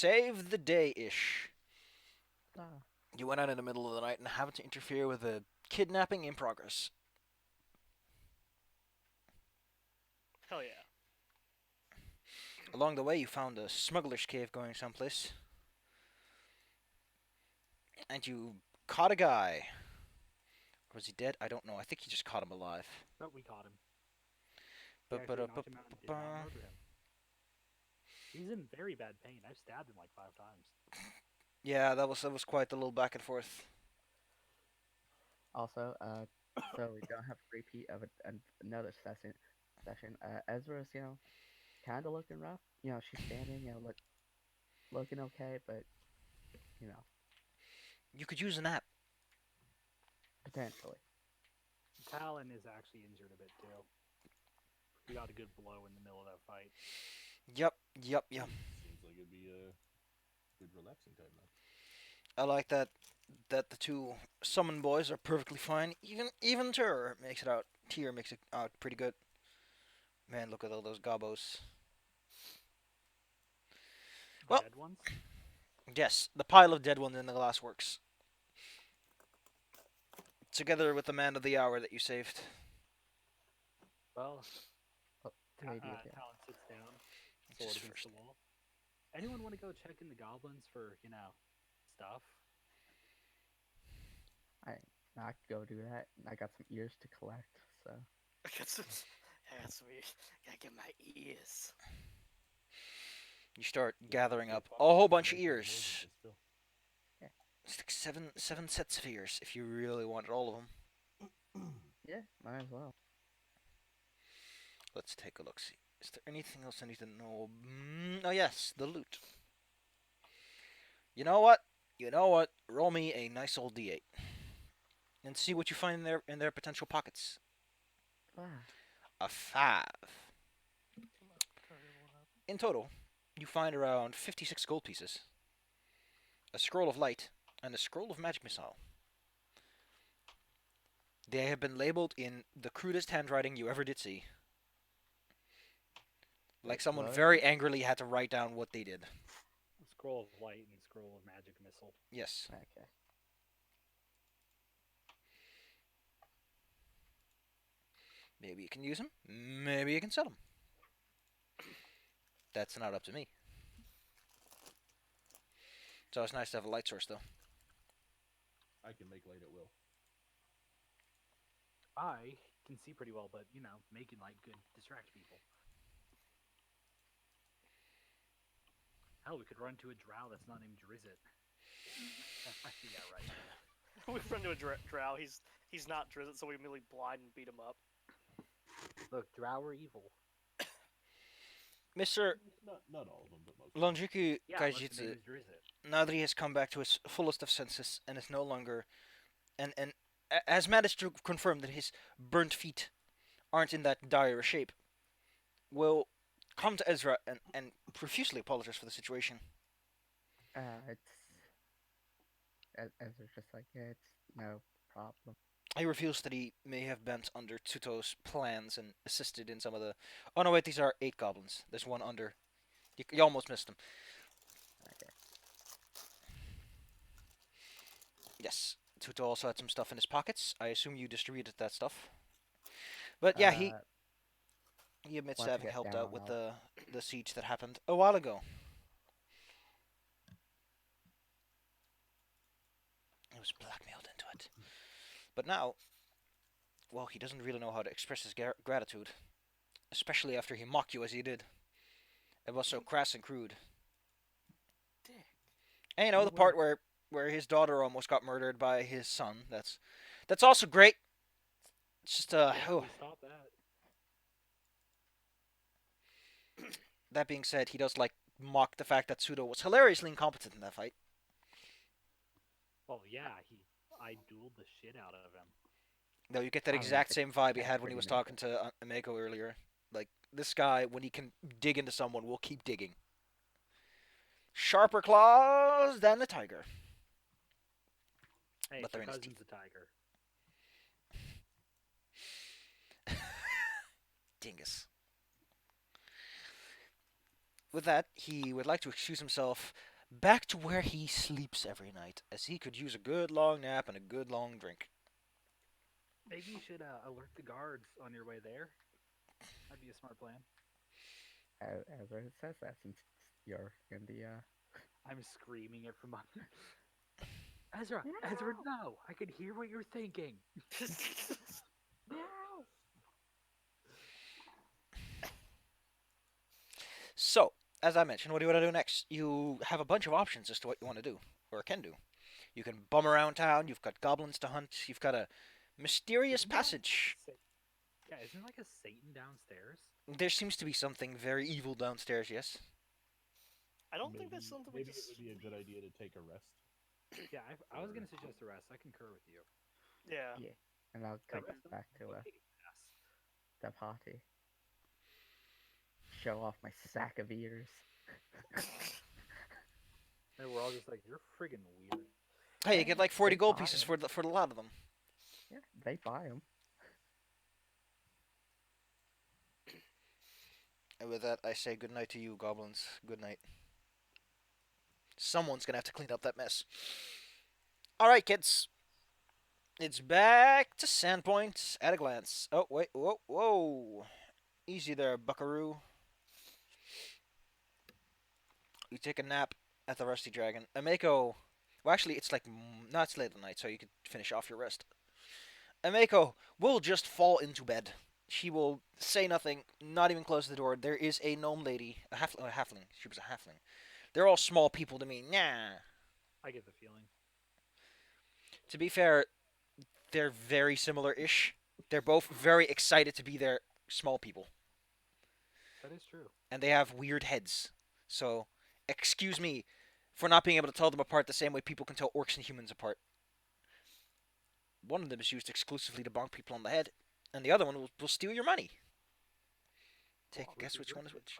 save the day-ish. Ah. You went out in the middle of the night and happened to interfere with a kidnapping in progress. Hell yeah. Along the way, you found a smuggler's cave going someplace. And you caught a guy. Was he dead? I don't know. I think you just caught him alive. But we caught him. We But actually knocked him out and did not murder him. He's in very bad pain. I've stabbed him like 5 times. yeah, that was quite a little back and forth. Also, so we don't have a repeat of another session. Ezra's, kind of looking rough. She's standing, looking okay, but, You could use a nap. potentially. Talon is actually injured a bit too. We got a good blow in the middle of that fight. Yep. Seems like it'd be a good relaxing time now. I like that the two summon boys are perfectly fine. Even Tyr makes it out. Tyr makes it out pretty good. Man, look at all those gobos. The Well- dead ones? Yes, the pile of dead ones in the glassworks. Together with the man of the hour that you saved. Well, Talon Talon sits down, It's sword his against first. the wall. Anyone want to go check in the goblins for, stuff? I could go do that. I got some ears to collect, so. I got some ears. Gotta get my ears. You start gathering up a whole bunch of ears. Still. It's like seven sets of ears if you really wanted all of them. Yeah, might as well. Let's take a look. See, is there anything else I need to know? Oh yes, the loot. You know what? Roll me a nice old D8, and see what you find in their potential pockets. Ah, A 5. In total, you find around 56 gold pieces, a scroll of light, and a scroll of magic missile. They have been labeled in the crudest handwriting you ever did see. Like someone What? very angrily had to write down what they did. Scroll of light and scroll of magic missile. Yes. okay. Maybe you can use them. Maybe you can sell them. That's not up to me. So it's nice to have a light source, though. I can make light at will. I can see pretty well, but, making light could distract people. Hell, we could run to a drow that's not named Drizzt. Yeah, right. We run to a drow. He's not Drizzt, so we immediately blind and beat him up. Look, drow are evil. Mr. Not all of them, but most. Lonjiku Yeah, unless the Kaijitsu, name is Drizzt. now that he has come back to his fullest of senses and is no longer, and has managed to confirm that his burnt feet aren't in that dire a shape, will come to Ezra and profusely apologize for the situation. It's. Ezra's just like, yeah, it's no problem. He reveals that he may have bent under Tuto's plans and assisted in some of the. Oh no, wait, these are 8 goblins. There's one under. You almost missed him. Okay. Yes, Tuto also had some stuff in his pockets. I assume you distributed that stuff. But yeah, he admits once to I having get helped down, out with I'll- the siege that happened a while ago. He was blackmailed into it. But now, well, he doesn't really know how to express his gratitude. Especially after he mocked you as he did. It was so crass and crude. Dick. And the part where his daughter almost got murdered by his son. That's also great. It's just We stop that. That being said, he does mock the fact that Pseudo was hilariously incompetent in that fight. Oh yeah, I dueled the shit out of him. No, you get that I mean, exact it's same vibe he that's had when he pretty was talking to Ameko earlier. Like, this guy, when he can dig into someone, will keep digging. Sharper claws than the tiger. Hey, But your they're in his cousin's a tiger. Dingus. With that, he would like to excuse himself back to where he sleeps every night, as he could use a good long nap and a good long drink. Maybe you should alert the guards on your way there. That'd be a smart plan. Ezra says that since you're in the I'm screaming it from under. Ezra, Ezra, no! I could hear what you're thinking. No! So, as I mentioned, what do you want to do next? You have a bunch of options as to what you want to do, or can do. You can bum around town, you've got goblins to hunt, you've got a mysterious Isn't there like a passage. Yeah, isn't there like a Satan downstairs? There seems to be something very evil downstairs, yes? I don't think that's something we Maybe it just. would be a good idea to take a rest. Yeah, I was gonna suggest a rest. I concur with you. Yeah. yeah, and I'll A take rest it back to would take pass. the party. Show off my sack of ears. And we're all just like, you're friggin' weird. Hey, you get like 40 They gold buy pieces 'em. for the lot of them. Yeah, they buy them. And with that, I say good night to you, goblins. Good night. Someone's gonna have to clean up that mess. Alright, kids. It's back to Sandpoint at a glance. Oh, wait, whoa, whoa. Easy there, buckaroo. You take a nap at the Rusty Dragon. Ameko. Well, actually, it's like. No, it's late at night, so you could finish off your rest. Ameko will just fall into bed. She will say nothing, not even close the door. There is a gnome lady, a halfling. She was a halfling. They're all small people to me. Nah. I get the feeling. To be fair, they're very similar-ish. They're both very excited to be there, small people, That is true. and they have weird heads. So, excuse me for not being able to tell them apart the same way people can tell orcs and humans apart. One of them is used exclusively to bonk people on the head, and the other one will steal your money. Take a guess which one is which.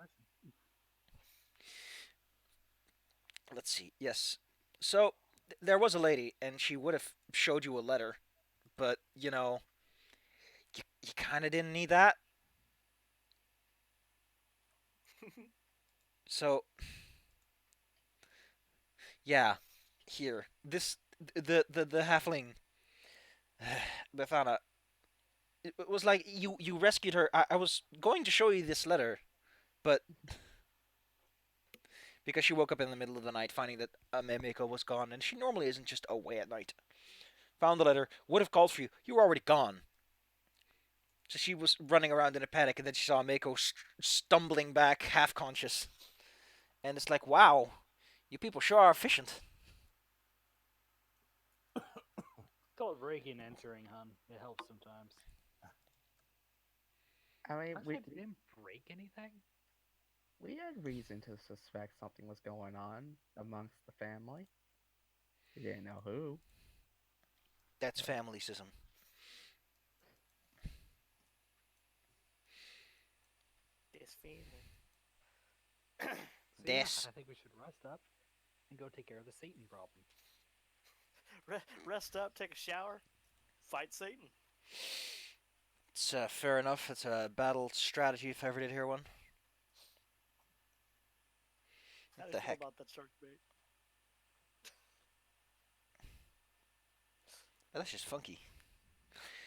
Let's see. Yes. So, there was a lady, and she would have showed you a letter, but, you kind of didn't need that. So, yeah, here, the halfling, Bethana. It was like you rescued her. I was going to show you this letter, but because she woke up in the middle of the night finding that Memeko was gone, and she normally isn't just away at night. Found the letter, would have called for you. You were already gone. So she was running around in a panic, and then she saw Mako stumbling back, half conscious. And it's like, wow, you people sure are efficient. It's called breaking and entering, hun. It helps sometimes. I mean, Actually, we didn't break anything. we had reason to suspect something was going on amongst the family. We didn't know who. That's familyism. This family. So This. I think we should rest up and go take care of the Satan problem. Rest up, take a shower, fight Satan. It's fair enough. It's a battle strategy if I ever did hear one. How What do the you feel heck? about that shark bait? Oh, that's just funky.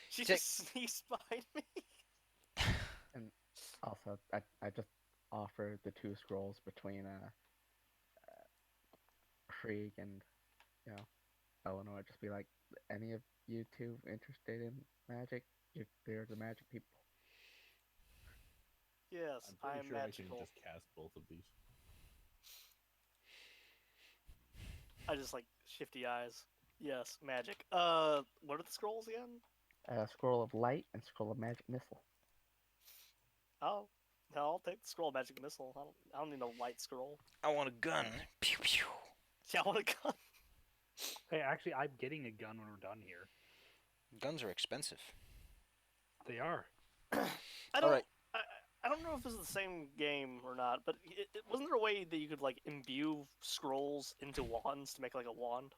She Take- just sneezed behind me. Also, I just offered the two scrolls between Krieg and Eleanor. Just be like, any of you two interested in magic? They're the magic people. Yes, I'm I pretty am sure I magical. can just cast both of these. I just like shifty eyes. Yes, magic. What are the scrolls again? Scroll of light and scroll of magic missile. Oh, no, I'll take the scroll of magic missile. I don't need no light scroll. I want a gun. Pew pew. Yeah, I want a gun. Hey, actually, I'm getting a gun when we're done here. Guns are expensive. They are. I don't. Alright. I don't know if this is the same game or not, but wasn't there a way that you could like imbue scrolls into wands to make like a wand?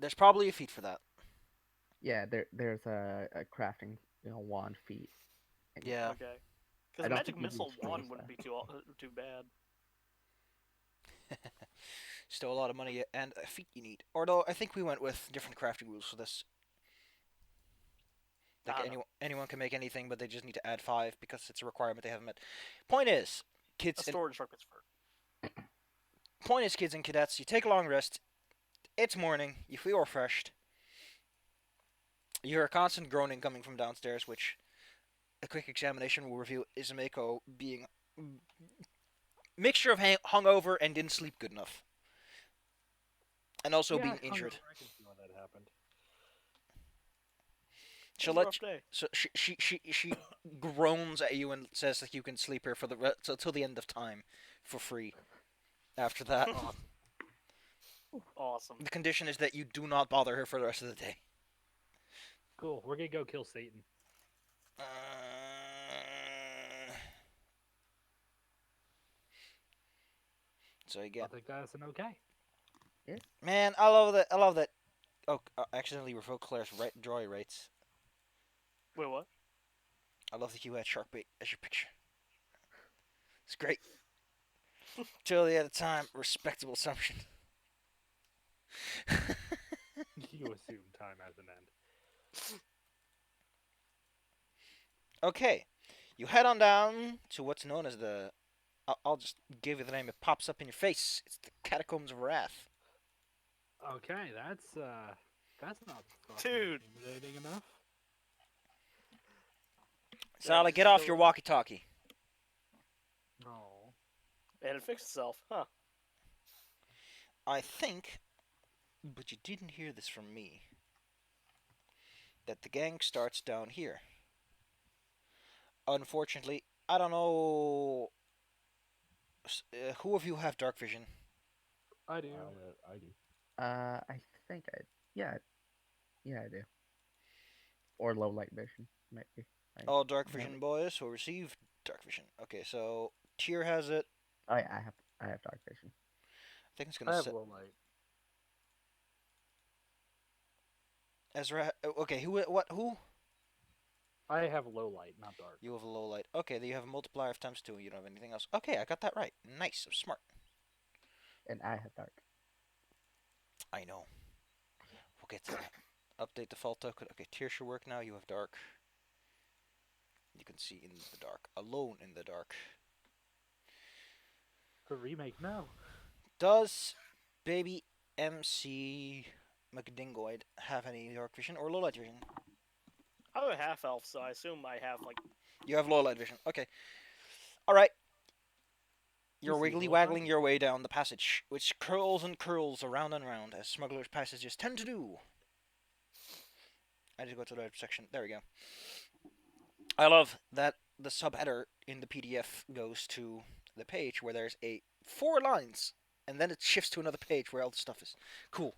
There's probably a feat for that. Yeah, there's a crafting wand feat. Yeah. Okay. I Because a don't magic think you missile use scrolls, wand wouldn't be too bad. Still a lot of money and feet you need. Although I think we went with different crafting rules for this. I Like don't know. anyone can make anything, but they just need to add 5 because it's a requirement they haven't met. Point is, A kids and storage truck is for. kids and cadets, you take a long rest. It's morning. You feel refreshed. You hear a constant groaning coming from downstairs, which a quick examination will reveal is Mako being mixture of hungover and didn't sleep good enough, and also Yeah, being hungover, injured. I can see why that happened. She'll It was a let rough day. so she groans at you and says that you can sleep here for till the end of time, for free. After that, Awesome. the condition is that you do not bother her for the rest of the day. Cool. We're gonna go kill Satan. Uh, so you I get, think that's an okay. man, I love that. I love that. Oh, accidentally revoked Claire's joy rates. Wait, what? I love that you had Sharkbait as your picture. It's great. Till the end of time, respectable assumption. You assume time has an end. Okay, you head on down to what's known as the. I'll just give you the name. It pops up in your face. It's the Catacombs of Wrath. Okay, that's not Dude. intimidating enough. Sally, get off your walkie-talkie. No. And it fixed itself, huh? I think, but you didn't hear this from me, that the gang starts down here. Unfortunately, I don't know. Who of you have dark vision? I do. I do. I think yeah, I do. Or low light vision, maybe. All dark have vision it. boys will receive dark vision. Okay, so Tyr has it. Oh yeah, I have dark vision. I think it's I gonna have set low light. Ezra. Okay, who? What? Who? I have low light, not dark. You have a low light. Okay, then you have a multiplier of times 2. You don't have anything else. Okay, I got that right. Nice. I'm smart. And I have dark. I know. We'll get to that. Update default token. Okay, Tyr should work now. You have dark. You can see in the dark. Alone in the dark. The remake, no. Does baby MC McDingoid have any dark vision or low light vision? I'm a half elf, so I assume I have like. You have low light vision. Okay. Alright. You're You see wiggly low waggling light? your way down the passage, which curls and curls around and round, as smugglers' passages tend to do. I just go to the right section. There we go. I love that the subheader in the PDF goes to the page where there's 4 lines, and then it shifts to another page where all the stuff is. Cool.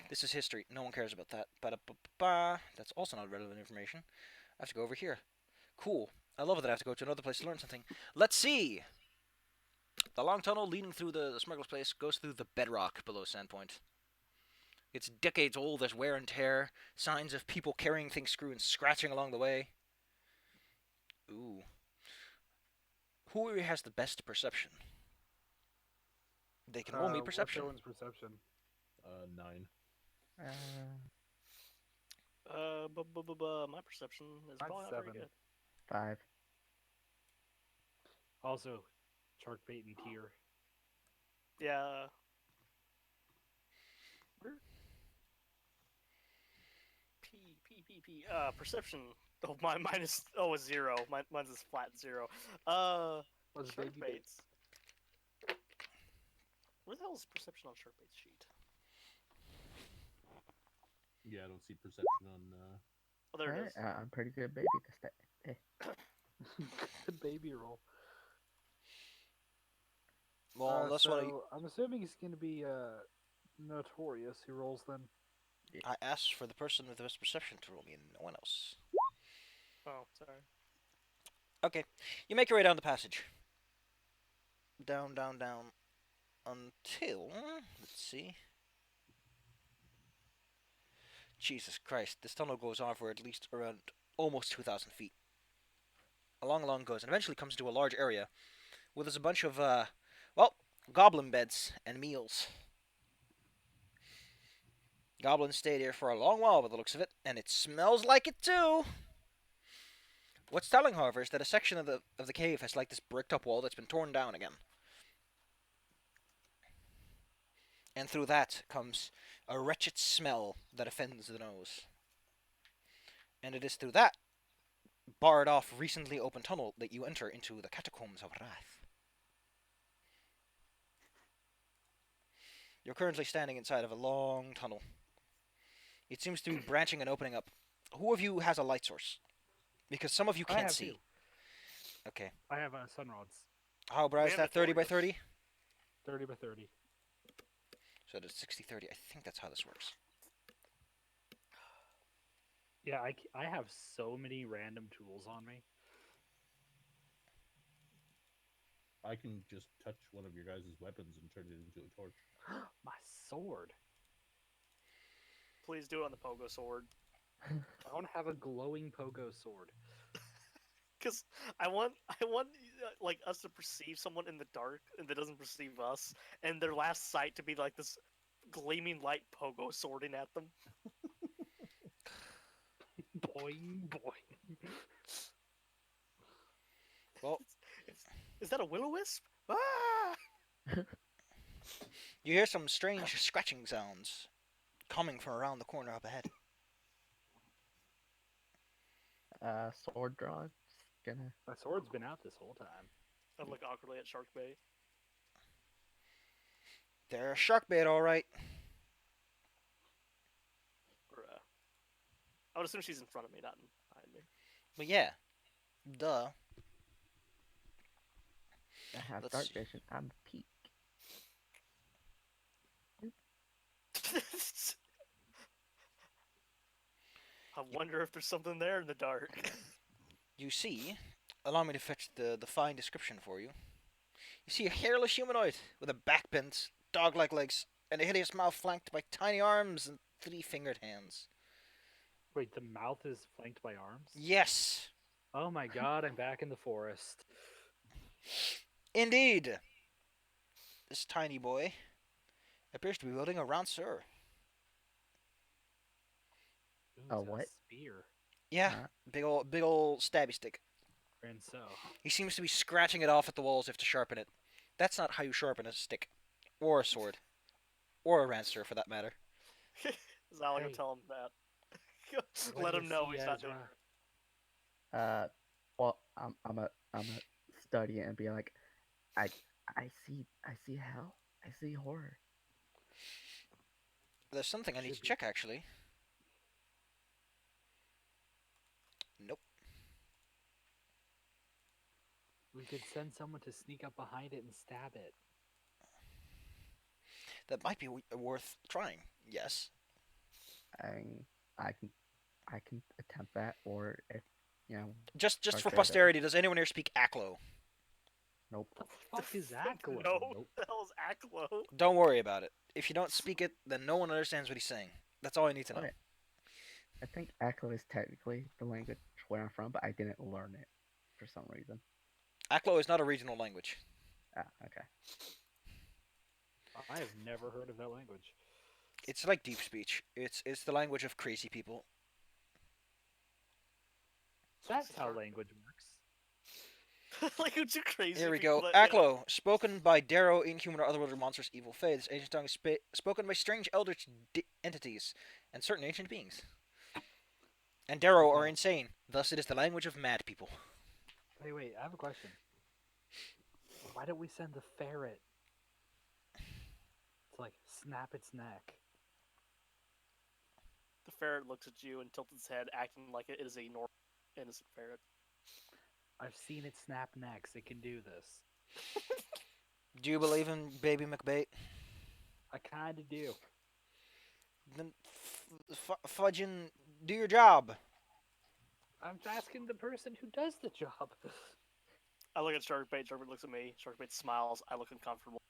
This is history. No one cares about that. Ba-da-ba-ba. That's also not relevant information. I have to go over here. Cool. I love that I have to go to another place to learn something. Let's see. The long tunnel leading through the smuggler's place goes through the bedrock below Sandpoint. It's decades old. There's wear and tear, signs of people carrying things through and scratching along the way. Ooh. Who has the best perception? They can roll me perception. What's Owen's perception? 9. My perception is Mine's probably not very 7. good. 5. Also, shark bait and tier. Yeah. P. Perception. Oh, mine is is 0. Mine's is flat 0. What's Shark baby bait? baits. Where the hell is perception on shark baits sheet? Yeah, I don't see perception on. Oh, there it is. I'm pretty good baby this day. Good baby roll. Well, that's what I'm assuming it's going to be Notorious who rolls then. I asked for the person with the best perception to roll me, and no one else. Oh, sorry. Okay, you make your way down the passage. Down, down, down, until let's see. Jesus Christ, this tunnel goes on for at least around almost 2,000 feet. Along it goes, and eventually comes to a large area where there's a bunch of, goblin beds and meals. Goblins stayed here for a long while by the looks of it, and it smells like it too. What's telling, however, is that a section of the cave has like this bricked up wall that's been torn down again. And through that comes a wretched smell that offends the nose. And it is through that barred off, recently opened tunnel that you enter into the Catacombs of Wrath. You're currently standing inside of a long tunnel. It seems to be branching and opening up. Who of you has a light source? Because some of you I can't have see. two. Okay. I have sun rods. How bright We is have that? a 30 by torch. 30? 30 by 30. So it's 60-30. I think that's how this works. Yeah, I have so many random tools on me. I can just touch one of your guys' weapons and turn it into a torch. My sword. Please do it on the pogo sword. I want to have a glowing pogo sword. Because I want like us to perceive someone in the dark and that doesn't perceive us, and their last sight to be like this gleaming light pogo swording at them. Boing, boing. Well, Is that a will-o-wisp? Ah! you hear some strange scratching sounds coming from around the corner up ahead. Sword draw. Just gonna. My sword's been out this whole time. I look awkwardly at shark bait. They're a shark bait, all right. Or, I would assume she's in front of me, not behind me. But yeah, duh. I have Let's dark see. vision. I'm a peak. I wonder if there's something there in the dark. You see, allow me to fetch the fine description for you. You see a hairless humanoid with a back bent, dog-like legs, and a hideous mouth flanked by tiny arms and three-fingered hands. Wait, the mouth is flanked by arms? Yes, Oh my god, I'm back in the forest. indeed. This tiny boy appears to be wielding a ranseur. Ooh, A it's what? spear. Yeah, Huh? big ol' stabby stick. And so, He seems to be scratching it off at the walls as if to sharpen it. That's not how you sharpen a stick, or a sword, or a ranseur for that matter. Zal, go Hey. tell him that. what Let do him you know see, he's not doing Ezra? Well, I'm a study it and be like, I I see hell. I see horror. There's something I need Should to be. check actually. Nope. We could send someone to sneak up behind it and stab it. That might be worth trying. Yes. I I can I can attempt that, or if you know, Just for Okay. posterity, does anyone here speak Aklo? nope. What the fuck is that No, glowing? what the hell is Aklo? Don't worry about it. If you don't speak it, then no one understands what he's saying. That's all I need to know. Okay. I think Echo is technically the language where I'm from, but I didn't learn it for some reason. Aklo is not a regional language. Ah, okay. I have never heard of that language. It's like deep speech. It's the language of crazy people. That's how language works. Like, who's you crazy? Here we people go. that, you know- Aklo, spoken by Darrow, inhuman or otherworldly monsters, evil fae. This ancient tongue is spoken by strange eldritch entities and certain ancient beings. And Darrow are Okay. insane. Thus, it is the language of mad people. Wait, I have a question. Why don't we send the ferret to, like, snap its neck? The ferret looks at you and tilts its head, acting like it is a normal, innocent ferret. I've seen it snap necks. It can do this. Do you believe in Baby McBait? I kinda do. Then fudging, do your job. I'm asking the person who does the job. I look at Sharkbait. Sharkbait looks at me. Sharkbait smiles. I look uncomfortable.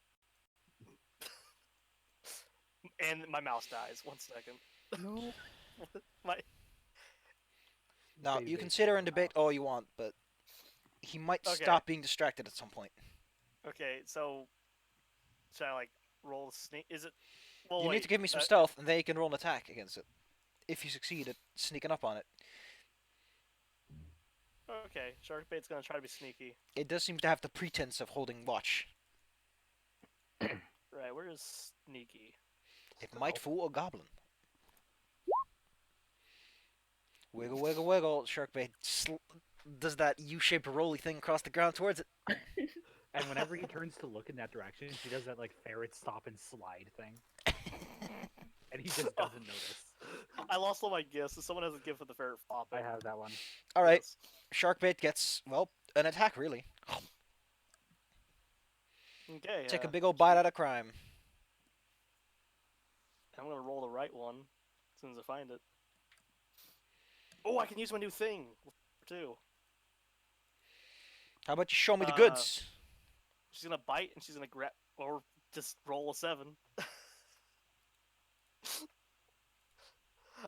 And my mouse dies. 1 second. No. My Now, Baby you bait's can sit here and going debate out. all you want, but he might Okay. stop being distracted at some point. okay. So should I like roll a sneak. Is it? Well, You wait. need to give me some stealth, and then you can roll an attack against it. If you succeed at sneaking up on it. Okay, Sharkbait's gonna try to be sneaky. It does seem to have the pretense of holding watch. Right, where is sneaky? It might fool a goblin. Wiggle, wiggle, wiggle. Sharkbait does that U-shaped rolly thing across the ground towards it. And whenever he turns to look in that direction, she does that like ferret stop and slide thing. And he just doesn't notice. I lost all my gifts. So someone has a gift for the ferret flop. I have that one. All right, Yes. Sharkbait gets, well, an attack, really. Okay. Take a big old bite out of crime. I'm gonna roll the right one as soon as I find it. Oh, I can use my new thing too. How about you show me the Uh, goods? She's gonna bite and she's gonna grab or just roll a 7.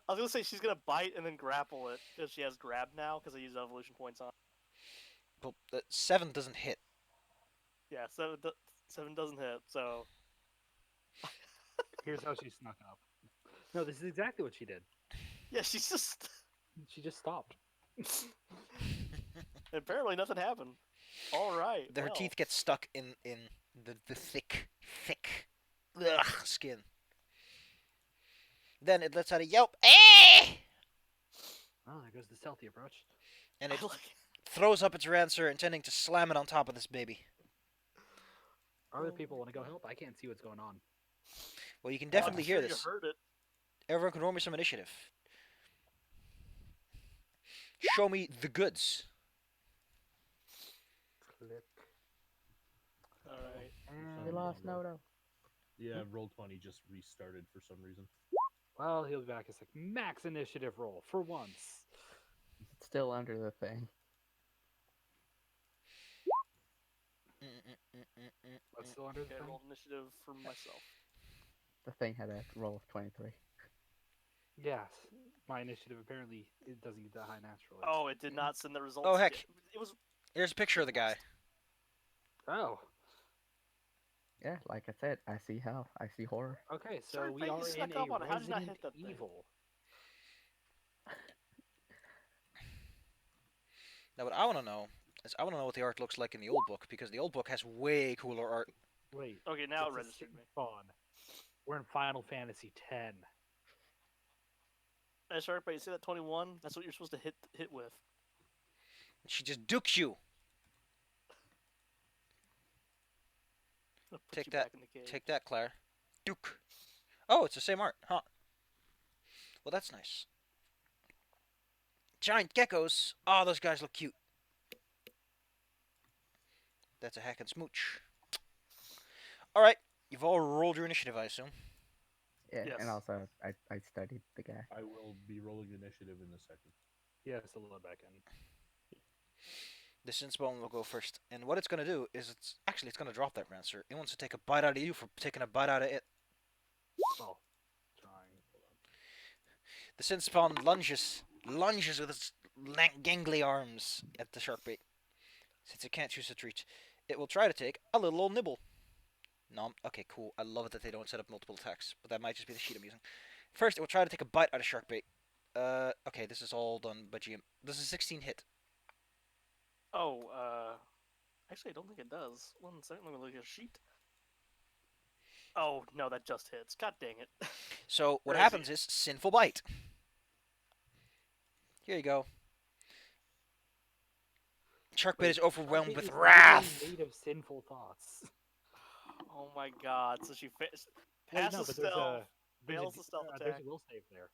I was gonna say she's gonna bite and then grapple it because she has grab now because I use evolution points on. Well, 7 doesn't hit. Yeah, 7 doesn't hit. So Here's how she snuck up. No, this is exactly what she did. yeah, she's just She just stopped. apparently nothing happened. All right. Her well. teeth get stuck in the thick skin. Then it lets out a yelp. Eh! Oh, there goes the stealthy approach. And it I like- throws up its rancer, intending to slam it on top of this baby. Other people want to go help. I can't see what's going on. Well, you can I'm definitely hear sure this. You heard it. Everyone can roll me some initiative. Show me the goods. Click. All right. We lost Noto. Yeah, Roll20 just restarted for some reason. Well, he'll be back. It's like max initiative roll for once. It's still under the thing. What's still under the Okay, thing? roll initiative for myself. The thing had a roll of 23. Yes. My initiative apparently it doesn't get that high naturally. Oh, it did not send the results. Oh, heck. yet. It was. Here's a picture of the guy. Oh. Yeah, like I said, I see hell. I see horror. Okay, so Sorry, we but you are in snuck a up on it. How did you not Resident hit that thing? Evil. Now, what I want to know is I want to know what the art looks like in the old book, because the old book has way cooler art. Wait. Okay, now it it's a registered me. Spawn. We're in Final Fantasy X. Hey, Shark, but you see that 21? That's what you're supposed to hit with. She just dukes you. I'll put Take you that. back in the cage. Take that, Claire. Duke. Oh, it's the same art, huh? Well, that's nice. Giant geckos. Oh, those guys look cute. That's a heckin' smooch. Alright, you've all rolled your initiative, I assume. Yeah, Yes. and also I studied the guy. I will be rolling initiative in a second. Yeah, it's a load back in. The Sinspawn will go first. And what it's going to do is it's going to drop that rancer. It wants to take a bite out of you for taking a bite out of it. Oh. Trying. The Sinspawn lunges with its gangly arms at the sharkbait. Since it can't choose its reach, it will try to take a little old nibble. Nom. Okay, cool. I love it that they don't set up multiple attacks, but that might just be the sheet I'm using. First, it will try to take a bite out of sharkbait. Okay, this is all done by GM. This is 16 hit. Oh, actually, I don't think it does. One second, let me look at a sheet. Oh, no, that just hits. God dang it. So what Where is happens he? is sinful bite. Here you go. Sharkbait is overwhelmed Sharkbait with is wrath. literally made of sinful thoughts. Oh my god, so she Wait, passed no, the but stealth. there's Fails the stealth there's attack. a will save there.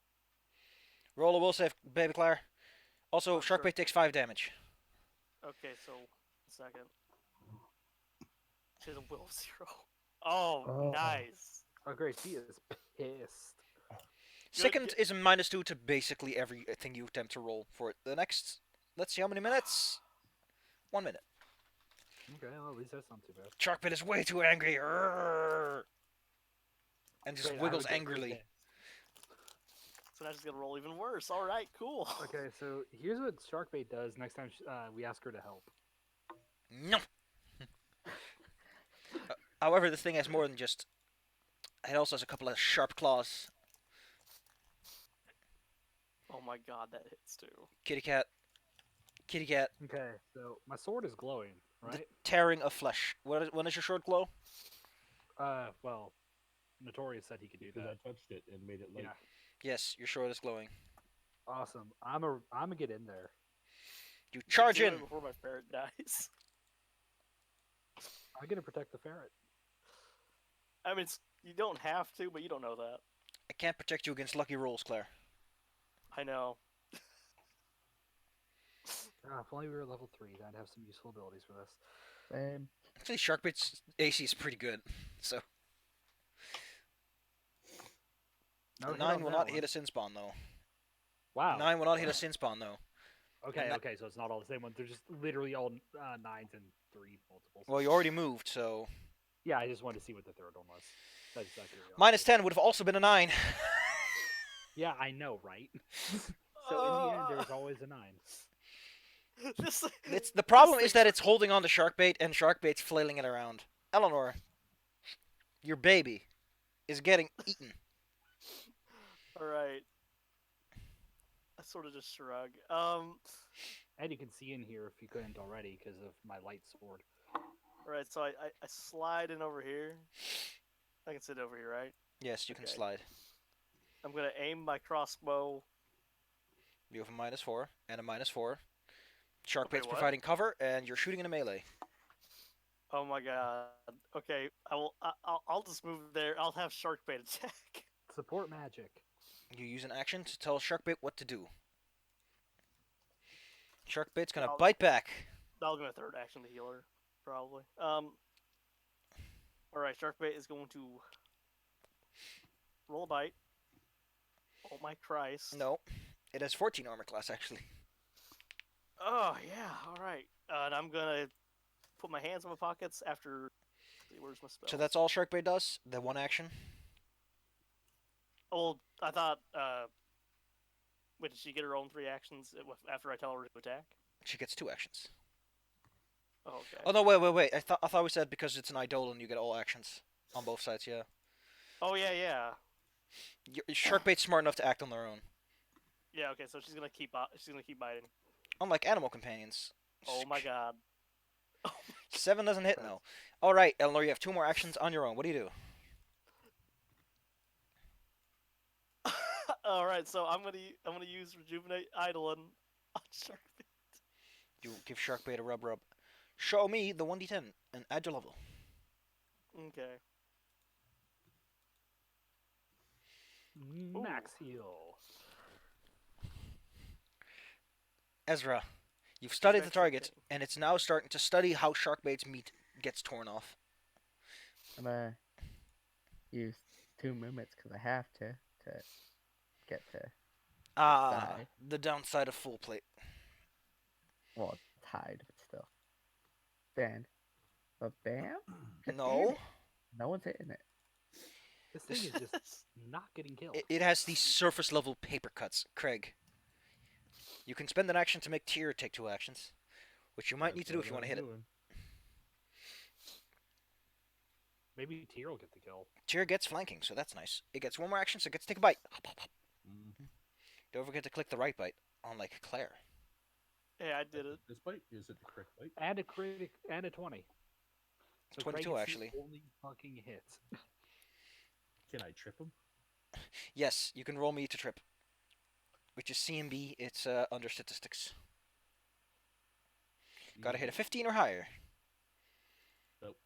Roll a will save, baby Claire. Also, Oh, sure. Sharkbait takes 5 damage. Okay, so, second. She has a will of 0. Oh, Oh. nice. Oh, great. He is pissed. Second is a -2 to basically everything you attempt to roll for it. The next, let's see how many minutes. 1 minute. Okay, well, at least that's not too bad. Sharkbait is way too angry. Arrgh. And just Great, I wiggles would get angrily. pissed. So now she's gonna roll even worse. Alright, cool. Okay, so here's what Sharkbait does next time we ask her to help. No. However, this thing has more than just It also has a couple of sharp claws. Oh my god, that hits too. Kitty cat. Kitty cat. Okay, so my sword is glowing, The right? tearing of flesh. When does your sword glow? Well, Notorious said he could do Because that. I touched it and made it light. Yeah, Yes, your sword is glowing. awesome. I'm a get in there. You charge Do in. it before my ferret dies. I'm gonna protect the ferret. I mean, you don't have to, but you don't know that. I can't protect you against lucky rolls, Claire. I know. If only we were level 3, I'd have some useful abilities for this. Same. Actually, Sharkbait's AC is pretty good, so No a hit 9 on will that not one. hit a sin spawn though. Wow. 9 will not hit a sin spawn though. Okay, and that- okay, so it's not all the same ones. They're just literally all 9s and 3 multiples. Well, you already moved, so Yeah, I just wanted to see what the third one was. That's exactly minus 10 would have also been a 9. Yeah, I know, right? So in the end, there's always a 9. This, The problem is that it's holding on to Sharkbait and Sharkbait's flailing it around. Eleanor, your baby is getting eaten. Alright. I sort of just shrug. And you can see in here if you couldn't already because of my light sword. Alright, so I slide in over here. I can sit over here, right? Yes, you can Okay. slide. I'm gonna aim my crossbow. You have a minus 4 and a minus 4. Sharkbait's what? providing cover, and you're shooting in a melee. Oh my god. Okay, I'll just move there. I'll have Sharkbait attack. Support magic. You use an action to tell Sharkbait what to do. Sharkbait's gonna I'll- bite back. That'll be my third action to heal her, probably. Alright, Sharkbait is going to roll a bite. Oh my Christ. No, it has 14 armor class actually. Oh yeah, alright. And I'm gonna put my hands in my pockets after. Where's my spell? So that's all Sharkbait does. The one action. Oh, I thought. Wait, did she get her own 3 actions after I tell her to attack? She gets 2 actions. Oh, okay. Oh no, wait. I thought we said because it's an Eidolon you get all actions on both sides. Yeah. Oh yeah, yeah, Sharkbait's smart enough to act on their own. yeah. Okay, so she's gonna keep biting. Unlike animal companions. Oh my god. 7 doesn't hit, no. Alright, Eleanor, you have 2 more actions on your own. What do you do? All right, so I'm gonna use rejuvenate Eidolon on Sharkbait. You give Sharkbait a rub. Show me the 1d10 and add your level. Okay. Max heal. Ezra, you've studied the Extra target, thing. and it's now starting to study how Sharkbait's meat gets torn off. I'm gonna use 2 movements because I have to get to. Ah, Die. the downside of full plate. Well, it's tied, but still. Then, but bam. God damn No, it. No one's hitting it. This thing is just not getting killed. it has these surface level paper cuts, Craig. You can spend an action to make Tyr take 2 actions, which you might need to do if you want to hit it. Maybe Tyr will get the kill. Tyr gets flanking, so that's nice. It gets 1 more action, so it gets to take a bite. Mm-hmm. Don't forget to click the right bite, unlike Claire. Yeah, I did it. This bite is it the correct bite? And a critic and a 20. So 22 Craig is actually. the only fucking hit. Can I trip him? Yes, you can roll me to trip, which is CMB. It's under statistics. Gotta hit a 15 or higher. Nope.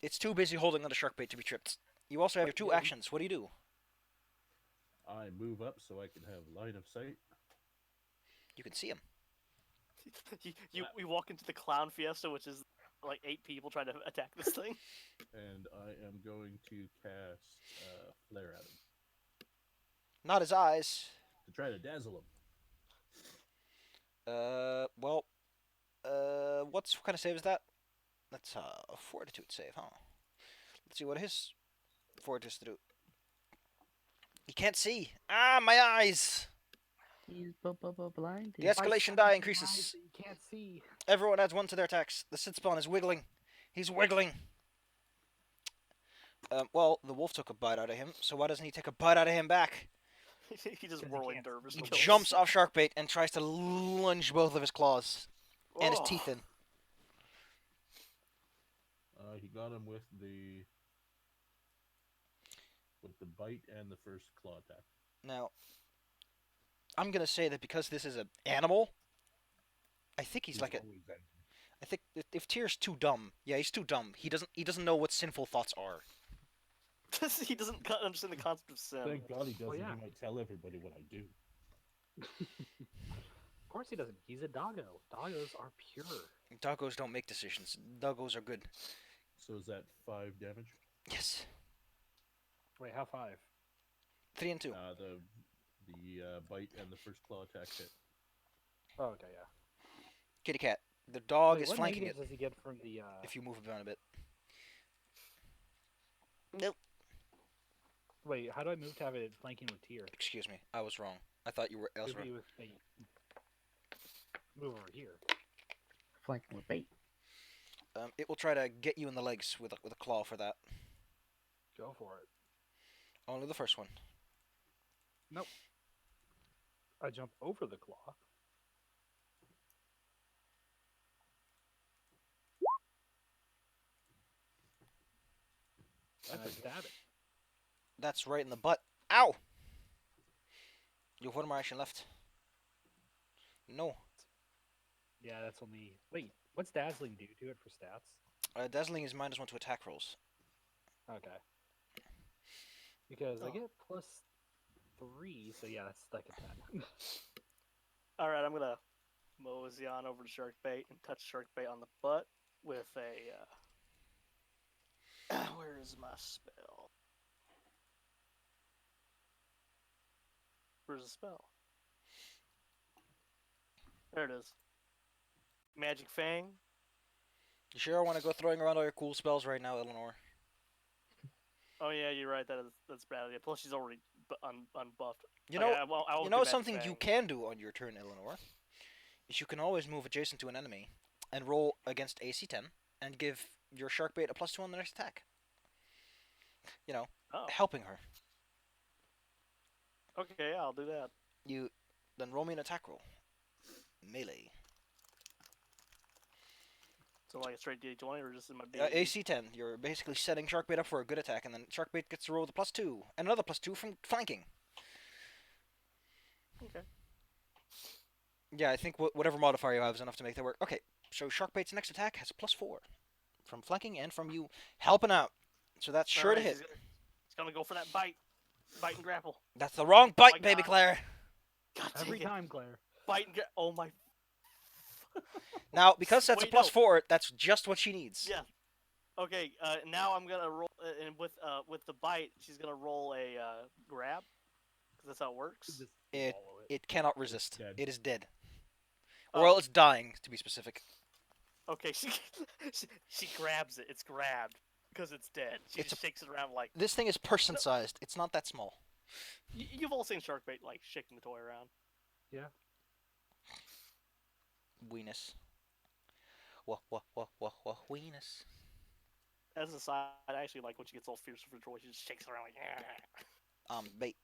It's too busy holding on to Sharkbait to be tripped. You also have your 2 actions. What do you do? I move up so I can have line of sight. You can see him. We walk into the clown fiesta, which is like 8 people trying to attack this thing. And I am going to cast Flare at him Not his eyes. to try to dazzle him. Well, what kind of save is that? That's a fortitude save, huh? Let's see what his fortitude is to do. He can't see. Ah, my eyes! He's blind. The escalation die increases. You can't see. Everyone adds 1 to their attacks. The Sid spawn is wiggling. He's wiggling. Well, the wolf took a bite out of him, so why doesn't he take a bite out of him back? He just 'Cause he whirling can't dervish He see. kills. jumps off Sharkbait and tries to lunge both of his claws and his Oh. teeth in. He got him with the bite and the first claw attack. Now, I'm gonna say that because this is an animal, I think he's like a. always angry. I think if Tyr's too dumb, yeah, he's too dumb. He doesn't know what sinful thoughts are. He doesn't understand the concept of sin. Thank God he doesn't. yeah. He might tell everybody what I do. Of course he doesn't. He's a doggo. Doggos are pure. Doggos don't make decisions. Doggos are good. So is that 5 damage? Yes, Wait, how 5? 3 and 2. The bite and the first claw attack hit. Oh, okay, yeah. Kitty cat. The dog Wait, is what flanking it. negatives does he get from the? If you move it around a bit. Wait, how do I move to have it flanking with Tyr? Excuse me, I was wrong. I thought you were Would Ezra. be with bait. Move over here. Flanking with bait. It will try to get you in the legs with a claw for that. Go for it. Only the first one. I jump over the claw. And I stab it. That's right in the butt. Ow! You have one more action left. No. Yeah, that's only. Wait, what's dazzling do to it for stats? Dazzling is -1 to attack rolls. Okay. Because I Oh. get +3, so yeah, that's like a 10. All right, I'm gonna mosey on over to Sharkbait and touch Sharkbait on the butt with a. Where is my spell? Where's the spell? There it is. Magic Fang. You sure want to go throwing around all your cool spells right now, Eleanor? Oh yeah, you're right. That's a bad idea. Plus, she's already unbuffed. You Okay, know, I won't you do know Magic something you Fang. can do on your turn, Eleanor? Is you can always move adjacent to an enemy and roll against AC 10 and give your Sharkbait a +2 on the next attack. You know, Oh, helping her. okay, I'll do that. You then roll me an attack roll. Melee. So like a straight D20 or just in my B? AC 10. You're basically setting Sharkbait up for a good attack, and then Sharkbait gets to roll the +2 and another +2 from flanking. Okay. Yeah, I think whatever modifier you have is enough to make that work. Okay, so Sharkbait's next attack has a +4 from flanking and from you helping out. So that's sure to Alright, hit. He's gonna go for that bite and grapple. That's the wrong bite, my baby God. Claire. God dang Every it. time, Claire. Bite and grapple. Oh my. Now, because that's Wait, a no. +4, that's just what she needs. Yeah. Okay. Now I'm gonna roll, and with the bite, she's gonna roll a grab, because that's how it works. Just It- swallow it. It cannot resist. dead. It is dead. Oh. Or it's dying, to be specific. Okay. She grabs it. It's grabbed because it's dead. She It's just shakes it around like. This thing is person-sized. It's not that small. You've all seen Sharkbait like shaking the toy around. Weenus. Weenus. As a side, I actually like when she gets all fierce for joy. She just shakes it around like. Bait.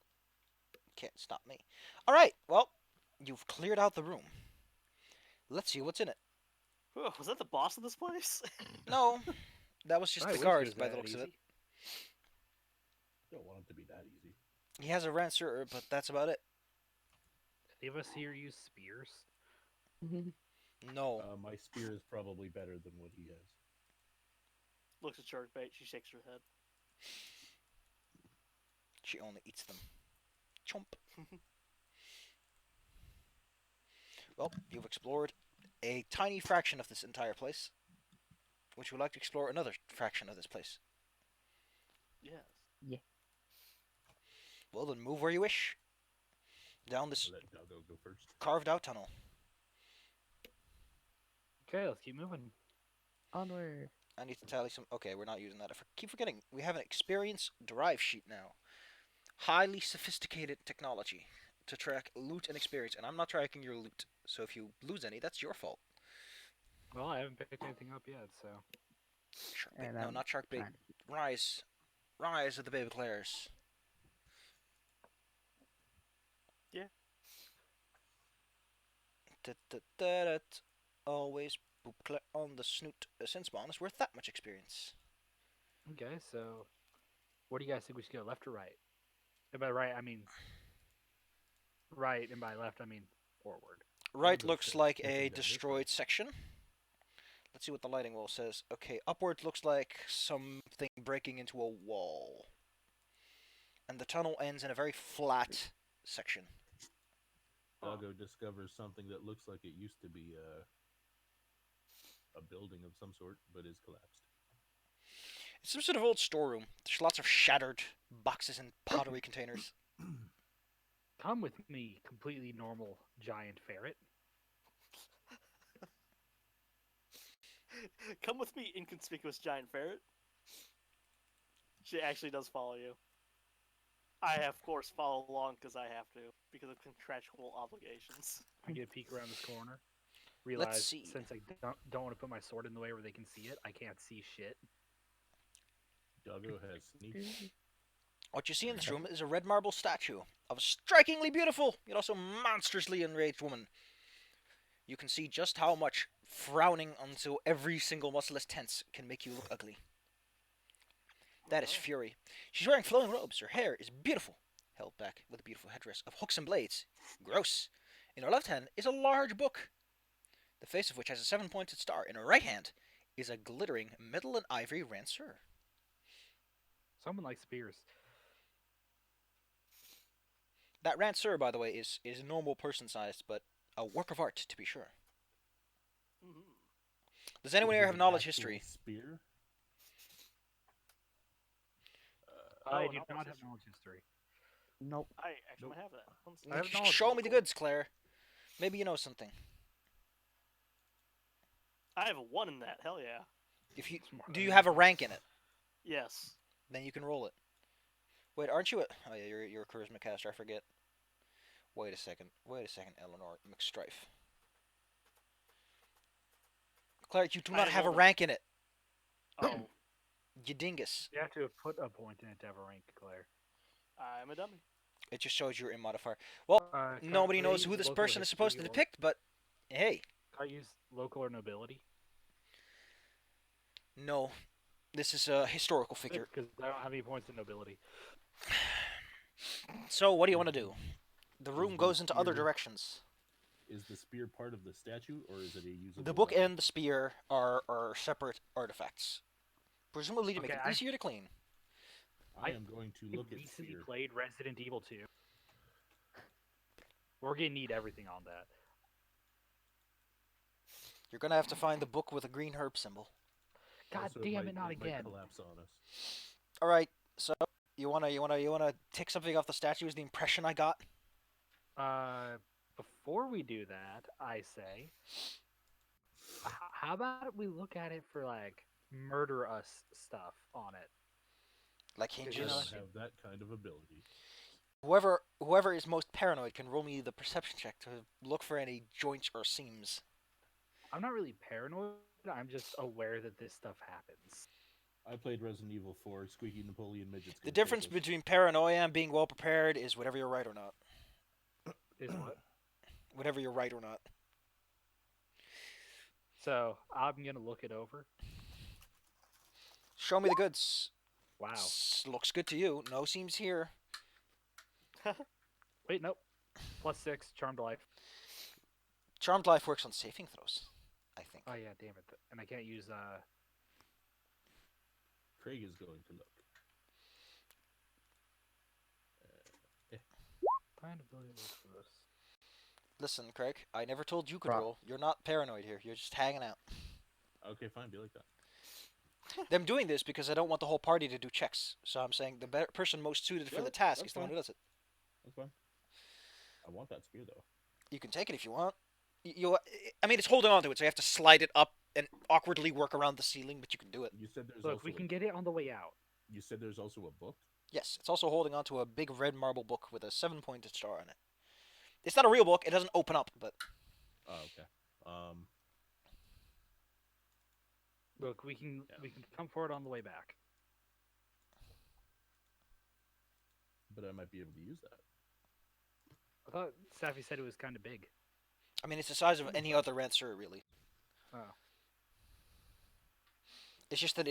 Can't stop me. Alright, well, you've cleared out the room. Let's see what's in it. Whoa, was that the boss of this place? No, that was just I the wish it guards was by the that looks of it. easy. Don't want it to be that easy. He has a rancer, but that's about it. Any of us here use spears? No. My spear is probably better than what he has. Looks at Sharkbait. She shakes her head. She only eats them. Chomp. Well, you've explored a tiny fraction of this entire place. Would you like to explore another fraction of this place? Yes. Well, then move where you wish. Down this I'll let Doggo go first. carved out tunnel. Okay, let's keep moving. Onward. I need to tally some. Okay, we're not using that. I keep forgetting. We have an experience derive sheet now. Highly sophisticated technology to track loot and experience, and I'm not tracking your loot. So if you lose any, that's your fault. Well, I haven't picked anything up yet, so. Sharkbait. And No, I'm not sharkbait. trying to keep- Rise. Rise of the Baby Claires. Yeah. Always poop Claire on the snoot. Since Spawn is worth that much experience. Okay, so where do you guys think we should go, left or right? And by right, I mean right, and by left, I mean forward. Right go looks straight. like Can't a see down this way. destroyed section. Let's see what the lighting wall says. Okay, upward looks like something breaking into a wall. And the tunnel ends in a very flat section. Doggo discovers something that looks like it used to be a building of some sort, but is collapsed. It's some sort of old storeroom. There's lots of shattered boxes and pottery containers. Come with me, completely normal giant ferret. Come with me, inconspicuous giant ferret. She actually does follow you. I, of course, follow along because I have to, because of contractual obligations. I get a peek around this corner. Realize see. since I don't want to put my sword in the way where they can see it, I can't see shit. Doggo has sneak. What you see in this room is a red marble statue of a strikingly beautiful, yet also monstrously enraged woman. You can see just how much frowning onto every single muscleless tense can make you look ugly. That is fury. She's wearing flowing robes. Her hair is beautiful, held back with a beautiful headdress of hooks and blades. Gross. In her left hand is a large book, the face of which has a 7-pointed star. In her right hand is a glittering metal and ivory ranseur. Someone likes spears. That ranseur, by the way, is normal person sized, but a work of art to be sure. Mhm. Does anyone Is here it have an knowledge actual history? Spear. I Oh, do knowledge not have history. knowledge history. Nope. I actually Nope. have that. One I have second. knowledge Show me the local. goods, Claire. Maybe you know something. I have a 1 in that. Hell yeah. If you Smart. do, you have a rank in it? Yes. Then you can roll it. Wait, aren't you a? Oh yeah, you're a charisma caster. I forget. Wait a second, Eleanor McStrife. Claire, you do I not have a rolled a- rank in it. Oh, You dingus. You have to have put a point in it to have a rank, Claire. I'm a dummy. It just shows your in modifier. Well, Can nobody I knows who use this local person is supposed to history or- depict, but hey, Can I use local or nobility? no, this is a historical figure. Because I don't have any points in nobility. So what do you want to do? The room the goes into other spear- directions. Is the spear part of the statue, or is it a usable? The book weapon? and the spear are separate artifacts, presumably to make Okay, it easier to clean. I am going to I look at recently spear. played Resident Evil 2. We're gonna need everything on that. You're gonna have to find the book with a green herb symbol. God Also, damn might- it, not might again. collapse on us. All right, so you wanna take something off the statue? Is the impression I got? Before we do that, I say, how about we look at it for like murder us stuff on it? Like You I hinges. know, don't have that kind of ability. Whoever is most paranoid can roll me the perception check to look for any joints or seams. I'm not really paranoid. I'm just aware that this stuff happens. I played Resident Evil 4. Squeaky Napoleon midgets. The can difference take us. between paranoia and being well prepared is whatever you're right or not. Is what? Whatever you're right or not. So I'm gonna look it over. Show me the goods. Wow. Looks good to you. No seams here. Wait, nope. +6, charmed life. Charmed life works on saving throws, I think. Oh yeah, damn it. And I can't use Craig is going to look. find ability to look for this. Listen, Craig, I never told you could Rock. roll. You're not paranoid here. You're just hanging out. Okay, fine. Be like that. I'm doing this because I don't want the whole party to do checks. So I'm saying the better person most suited for Yeah, the task that's is the one who fine. does it. That's fine. I want that spear though. You can take it if you want. I mean, it's holding on to it, so you have to slide it up and awkwardly work around the ceiling, but you can do it. You said there's Look, also. we can get it on the way out. You said there's also a book. Yes, it's also holding on to a big red marble book with a 7-pointed star on it. It's not a real book. It doesn't open up, but Oh, okay. Look, we can come forward on the way back. but I might be able to use that. I thought Safi said it was kind of big. I mean, it's the size of any other rancer, really. Oh. It's just that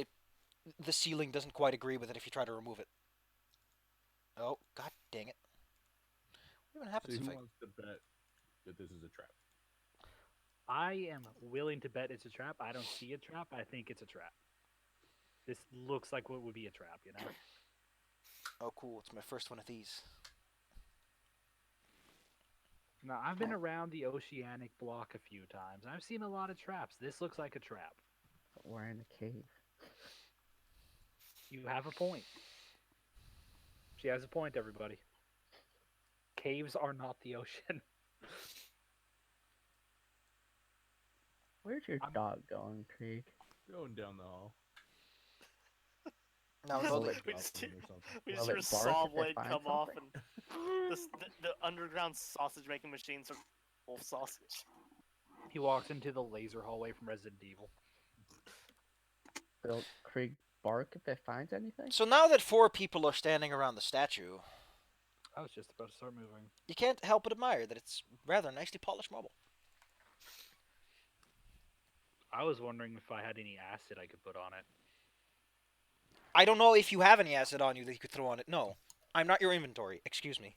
the ceiling doesn't quite agree with it if you try to remove it. Oh, god dang it. What even So happens who if I... wants to bet that this is a trap? I am willing to bet it's a trap. I don't see a trap. I think it's a trap. This looks like what would be a trap, you know? Oh, cool. It's my first one of these. Now, I've been around the Oceanic block a few times. I've seen a lot of traps. This looks like a trap. But we're in a cave. You have a point. She has a point, everybody. Caves are not the ocean. Where's your I'm- dog going, Krieg? Going down the hall. No, Just no, Will like- it- we Drop just one hear- or something. We Will just hear it a bark saw if it blade finds come off, something? and the underground sausage making machines are full of sausage. He walks into the laser hallway from Resident Evil. Will Krieg bark if it finds anything? So now that 4 people are standing around the statue, I was just about to start moving. you can't help but admire that it's rather nicely polished marble. I was wondering if I had any acid I could put on it. I don't know if you have any acid on you that you could throw on it. No. I'm not your inventory. Excuse me.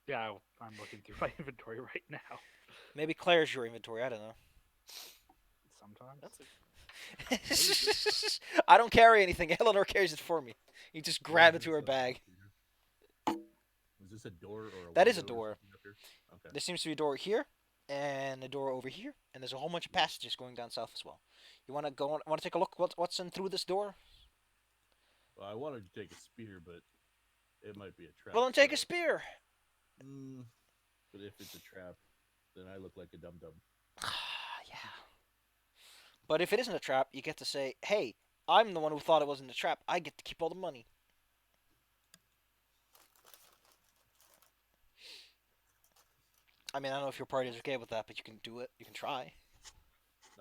Yeah, I'm looking through my inventory right now. Maybe Claire's your inventory. I don't know. Sometimes. That's I don't carry anything. Eleanor carries it for me. You just grab it to her Is this a- bag. Is this a door or a That is a window or door. something up here? Okay. There seems to be a door here, and a door over here, and there's a whole bunch of passages going down south as well. You want to go? Want to take a look? What's in through this door? Well, I wanted to take a spear, but it might be a trap. Well, then take a so- spear. But if it's a trap, then I look like a dum dum. Yeah. But if it isn't a trap, you get to say, "Hey, I'm the one who thought it wasn't a trap. I get to keep all the money." I mean, I don't know if your party is okay with that, but you can do it. You can try.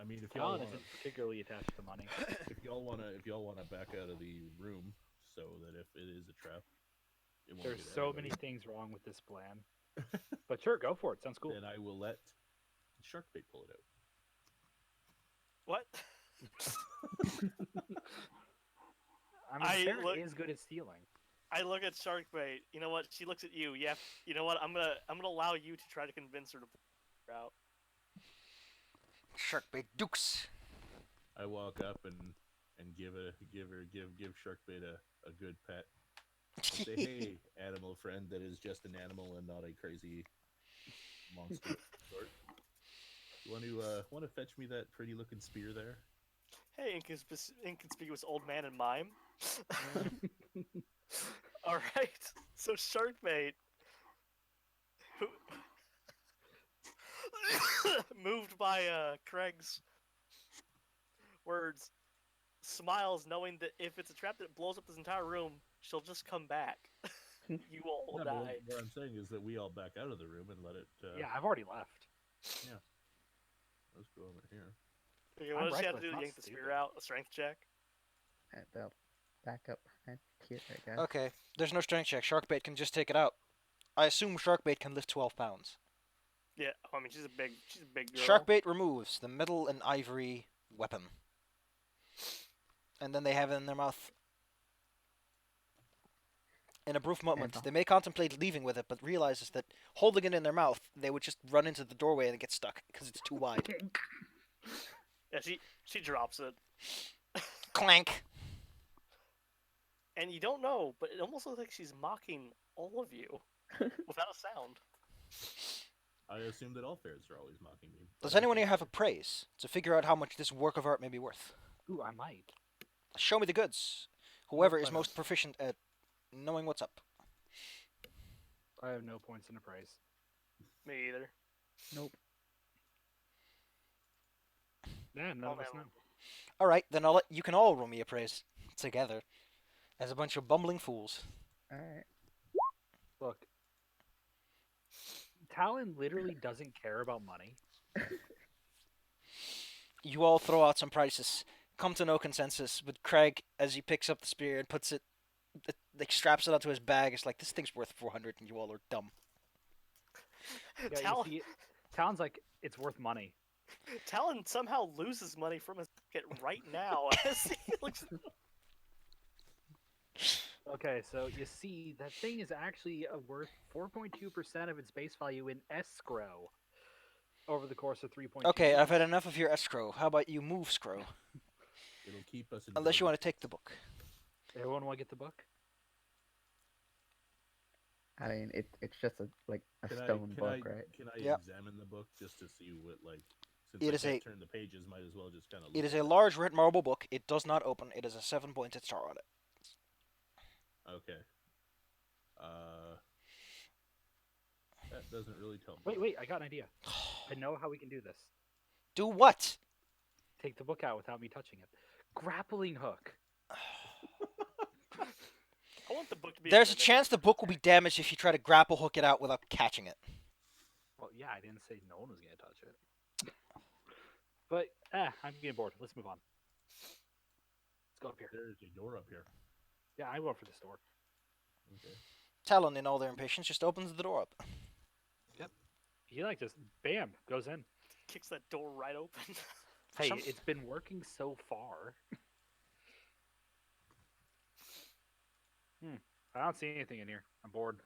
I mean, if y'all Talon wanna, isn't particularly attached to money. if y'all wanna back out of the room, so that if it is a trap, it won't There's get so everybody, many things wrong with this plan. But sure, go for it. Sounds cool. then I will let Sharkbait pull it out. what? I mean, I Sarah look- is good at stealing. I look at Sharkbait. You know what? She looks at you. Yeah. You know what? I'm gonna allow you to try to convince her to pull her out. Sharkbait Dukes. I walk up and give Sharkbait a good pet. Say, hey, animal friend that is just an animal and not a crazy monster of sort. You want to fetch me that pretty looking spear there? Hey, inconspicuous old man in mime. All right. So Sharkbait, who moved by Craig's words, smiles knowing that if it's a trap that blows up this entire room, she'll just come back. You all will No, but die. what I'm saying is that we all back out of the room and let it. Yeah, I've already left. Let's go over here. Okay, I'm what does she have to reckless, do to not yank the stupid. spear out? A strength check? They'll back up and here, I guess. Okay, there's no strength check. Sharkbait can just take it out. I assume Sharkbait can lift 12 pounds. Yeah. I mean, she's a big girl. Sharkbait removes the metal and ivory weapon. And then they have it in their mouth. In a brief moment, And- they may contemplate leaving with it, but realizes that holding it in their mouth, they would just run into the doorway and get stuck because it's too wide. Yeah, she drops it, Clank. and you don't know, but it almost looks like she's mocking all of you without a sound. I assume that all fairs are always mocking me. Does anyone here have a praise to figure out how much this work of art may be worth? Ooh, I might. Show me the goods. Whoever is why not? most proficient at knowing what's up. I have no points in appraise. Me either. Nope. Yeah, none of us man. know. All right, then you can all roll me a praise together, as a bunch of bumbling fools. Alright. Look, Talon literally doesn't care about money. You all throw out some prices, come to no consensus, with Craig, as he picks up the spear and puts it like straps it onto his bag. It's like, this thing's worth 400, and you all are dumb. Yeah, Talon, you see, Talon's like, it's worth money. Talon somehow loses money from his pocket right now as he looks. Okay, so you see, that thing is actually worth 4.2% of its base value in escrow over the course of 3.2 Okay, years. I've had enough of your escrow. How about you move, Scrow? It'll keep us in Unless you business. want to take the book. Everyone want to get the book? I mean, it's just a Can stone I, book, right? Can I Yep. examine the book just to see what, like, since It I is can't a- turn the pages, might as well just kind of. It is a large red marble book. It does not open. It has a 7-pointed star on it. Okay. That doesn't really tell me. Wait, I got an idea. I know how we can do this. Do what? Take the book out without me touching it. Grappling hook. I want the book to be. There's a mimic. chance the book will be damaged if you try to grapple hook it out without catching it. Well, yeah, I didn't say no one was gonna touch it. But I'm getting bored. Let's move on. Let's go up here. There's a door up here. Yeah, I'm going for this door. Okay. Talon, in all their impatience, just opens the door up. He like just bam goes in. Kicks that door right open. Hey, Some- it's been working so far. I don't see anything in here. I'm bored.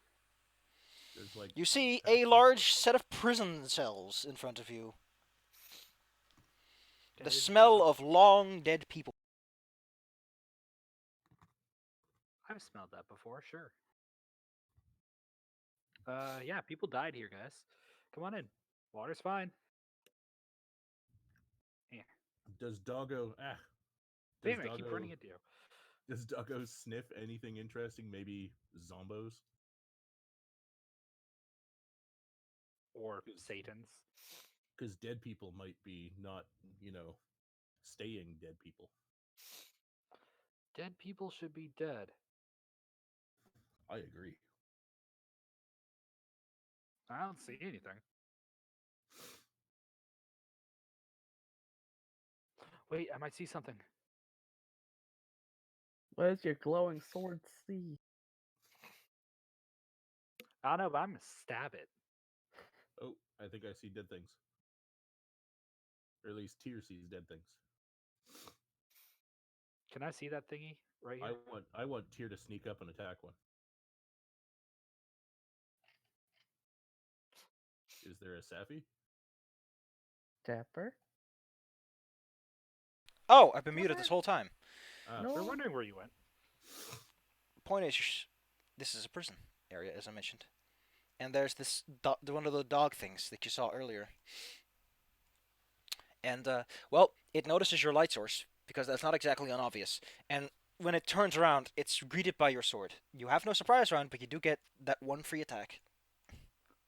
There's like. You see a large set of prison cells in front of you. The Okay, smell of long dead people. I've smelled that before, sure. Yeah, people died here, guys. Come on in. Water's fine. Does Doggo Damn it, I keep running into you. Does Doggo sniff anything interesting? Maybe zombos? Or Satan's. Because dead people might be not, staying dead people. Dead people should be dead. I agree. I don't see anything. Wait, I might see something. What does your glowing sword see? I don't know, but I'm gonna stab it. Oh, I think I see dead things. Or at least Tyr sees dead things. Can I see that thingy right here? I want Tyr to sneak up and attack one. Is there a Safi? Dapper? Oh, I've been muted this whole time. No. We're wondering where you went. Point is, this is a prison area, as I mentioned. And there's this one of the dog things that you saw earlier. And, well, it notices your light source, because that's not exactly unobvious. And when it turns around, it's greeted by your sword. You have no surprise round, but you do get that one free attack.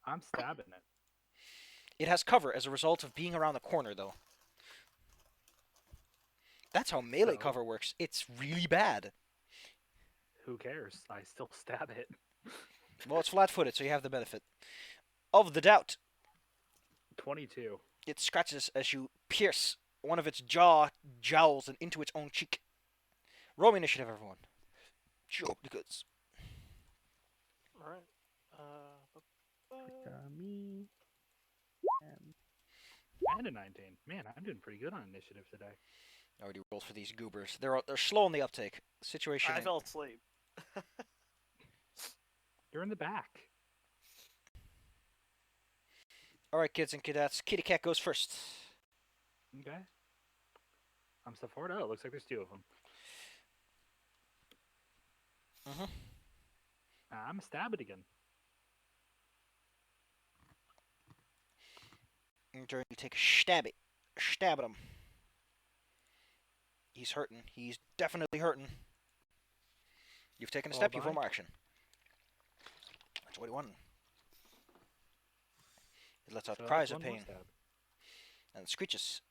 I'm stabbing it. It has cover as a result of being around the corner, though. That's how melee So- cover works. It's really bad. Who cares? I still stab it. Well, it's flat-footed, so you have the benefit. Of the doubt, 22. it scratches as you pierce one of its jowls and into its own cheek. Roll me initiative, everyone. Show the goods. All right. Me. And And a 19. Man, I'm doing pretty good on initiative today. I already rolled for these goobers. They're slow on the uptake. Situation. I fell asleep. You're in the back. All right, kids and cadets. Kitty Cat goes first. Okay. I'm step forward. Oh, it looks like there's two of them. Mhm. I'm stab it again. In turn, you take a stab at him. He's hurting. He's definitely hurting. You've taken a step. You've one more action. 21. It lets out So cries that's of one more pain stab. and screeches.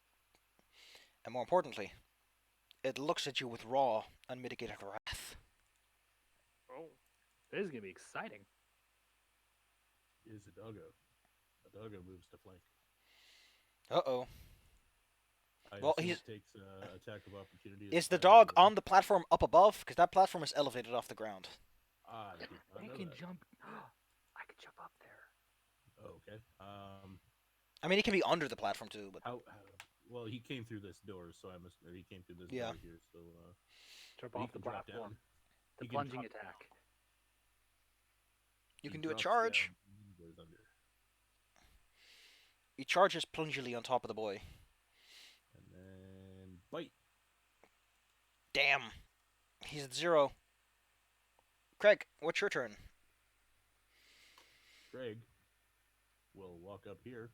And more importantly, it looks at you with raw, unmitigated wrath. Oh. This is gonna be exciting. Is a Doggo. A Doggo moves to flank. Uh-oh. I Well, assume he's it takes attack of opportunity. is the fire dog away. on the platform up above? Because that platform is elevated off the ground. I did not I know can that. jump. I can jump up there. Oh, okay. I mean, it can be under the platform too, but How? Well, he came through this door, so or he came through this Yeah. door here, so Jump but he off the can drop platform. down. The He can plunging drop attack. you He can do a drops charge. down and goes under, He charges plungily on top of the boy. and then bite. Damn. He's at 0. Craig, what's your turn? Greg will walk up here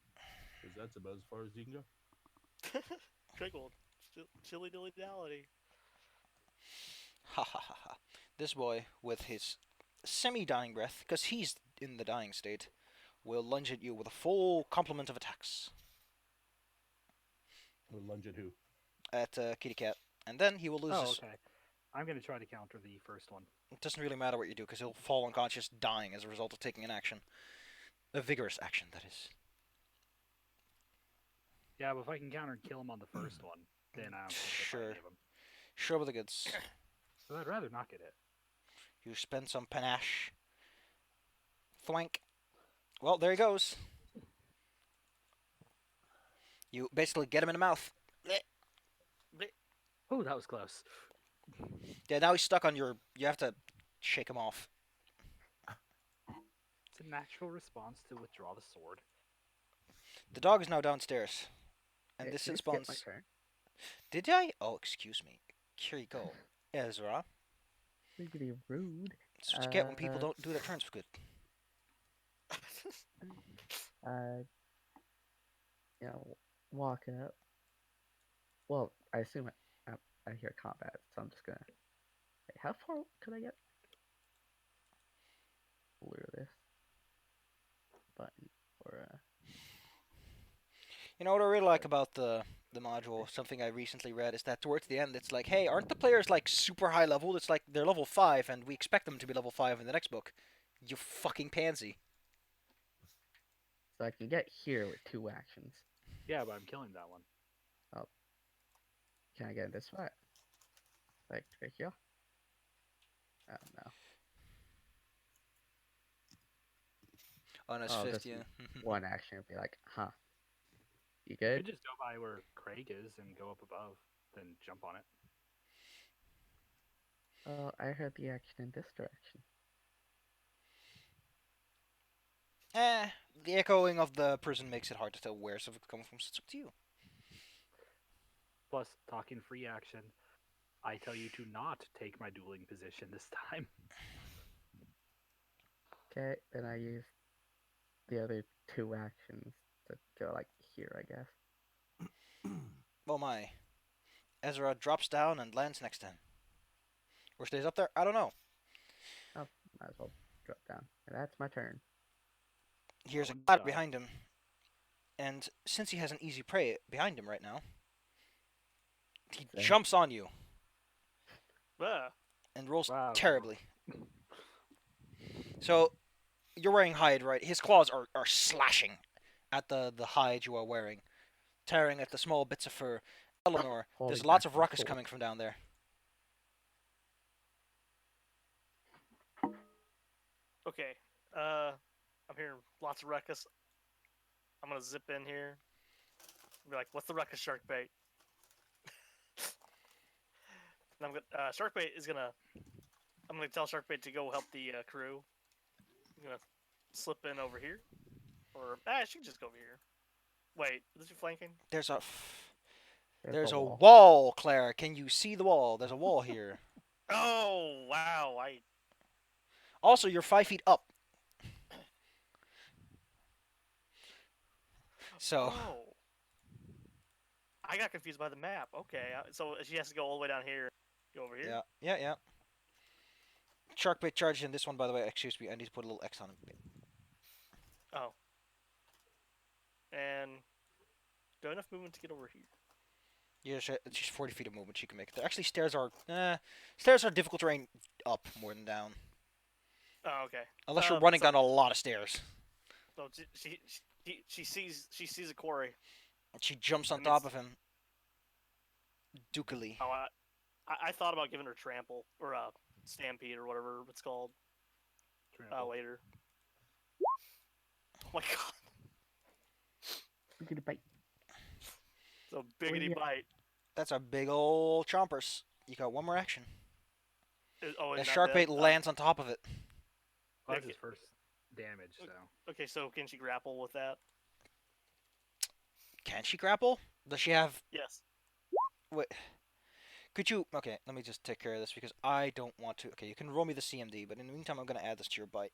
because that's about as far as he can go. Triggled. Chilly dilly dally. Ha ha ha ha. This boy, with his semi-dying breath, because he's in the dying state, will lunge at you with a full complement of attacks Or lunge at who? at Kitty Cat, and then he will lose Oh, his. okay. I'm gonna try to counter the first one. It doesn't really matter what you do because he'll fall unconscious, dying as a result of taking an action, a vigorous action, that is. Yeah, but if I can counter and kill him on the first one, then I don't think Sure. any of them. Sure with the goods. So I'd rather not get hit. You spend some panache. Thwank. Well, there he goes. You basically get him in the mouth. Oh, that was close. Yeah, now he's stuck on your. You have to shake him off. It's a natural response to withdraw the sword. The dog is now downstairs. And Okay, this can I skip my spawns. turn? Did I? Oh, excuse me. Here you go. Ezra. Really rude. That's what you get when people Uh, don't do their turns good. Uh, walking up. Well, I assume I hear combat, so I'm just gonna. Wait, how far could I get? Lure this button or You know what I really like about the module, something I recently read, is that towards the end it's like, hey, aren't the players like super high level? It's like they're level 5 and we expect them to be level 5 in the next book. You fucking pansy. so I can get here with 2 actions. Yeah, but I'm killing that one. Can I get in this spot? Like right here? Oh no. On his Oh, 5th, this yeah. one action would be like, huh? You You good? could just go by where Craig is and go up above, then jump on it. Oh, I heard the action in this direction. The echoing of the prison makes it hard to tell where something's coming from, so it's up to you. Plus, talking free action, I tell you to not take my dueling position this time. Okay, then I use the other 2 actions to go like here, I guess. Oh my. Ezra drops down and lands next to him. Or stays up there? I don't know. Might as well drop down. And that's my turn. Here's a One cloud shot. behind him. And since he has an easy prey behind him right now, he Okay. jumps on you Ah, and rolls Wow. terribly. So, you're wearing hide, right? His claws are slashing at the hide you are wearing, tearing at the small bits of fur. Eleanor, there's Holding lots back of my ruckus sword. coming from down there. okay. I'm hearing lots of ruckus. I'm gonna zip in here. Be like, what's the ruckus, shark bait? And I'm gonna shark bait is gonna. I'm gonna tell shark bait to go help the crew. I'm gonna slip in over here, or she can just go over here. Wait, is she flanking? There's a There's a wall. wall, Claire. Can you see the wall? There's a wall here. Oh wow! Also, you're 5 feet up. So, Oh. I got confused by the map. Okay, so she has to go all the way down here. Go over here. yeah. Sharkbait charged in this one, by the way. Excuse me, I need to put a little X on it. Oh. And do I have enough movement to get over here? Yeah, she's 40 feet of movement. She can make it there. Actually, stairs are difficult terrain up more than down. Oh, okay. Unless you're running down a lot of stairs. So she sees a quarry. She jumps on That top means- of him. Dukely. Oh, I thought about giving her trample or stampede or whatever it's called Trample. later. Oh my god, Look at the bite. so biggity yeah. bite. That's a big old chompers. You got one more action. Oh, The it's not shark bait dead. lands on top of it. Well, that's Okay. his first damage, so. Okay, so can she grapple with that? Can she grapple? Does she have? Yes. Wait. Could you? Okay, let me just take care of this because I don't want to. Okay, you can roll me the CMD, but in the meantime, I'm gonna add this to your bite.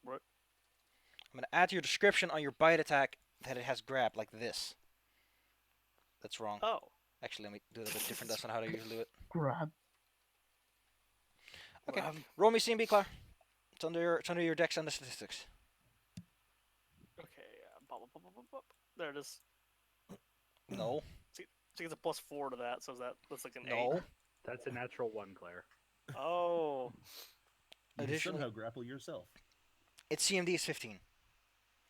What? I'm gonna add to your description on your bite attack that it has grab like this. That's wrong. Oh. Actually, let me do it a bit different. That's not how I usually do it. Grab. Okay, Grab. roll me CMB, Claire. It's under your dex and the statistics. Okay. There it is. No, She gets a +4 to that, so that's like an no. 8. That's a natural one, Claire. Oh. You Additionally- somehow grapple yourself. Its CMD is 15.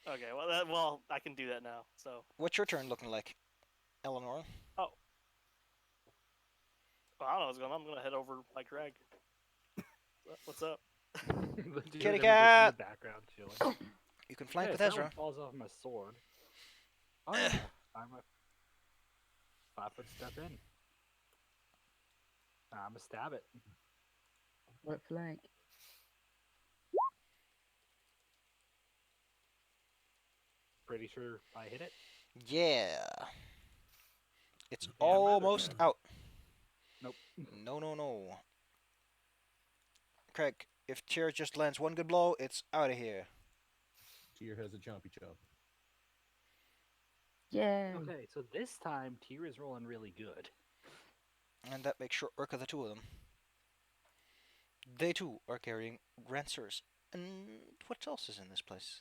Okay. Well, I can do that now. So. What's your turn looking like, Eleanor? Well, I don't know what's going on. I'm gonna head over by Greg. What's up? Kitty In cat! the background, chilling. You can flank Hey, with if that Ezra. one falls off my sword. Oh yeah, I'm a 5-foot step in. I'ma stab it. What flank? Pretty sure I hit it. Yeah. It's Yeah, I'm rather- almost out. Nope. No, no, no. Craig, if Tyr just lands one good blow, it's out of here. Tyr has a chompy chomp. Yeah. Okay, so this time Tyr is rolling really good. And that makes short work of the two of them. They too are carrying Rancers. And what else is in this place?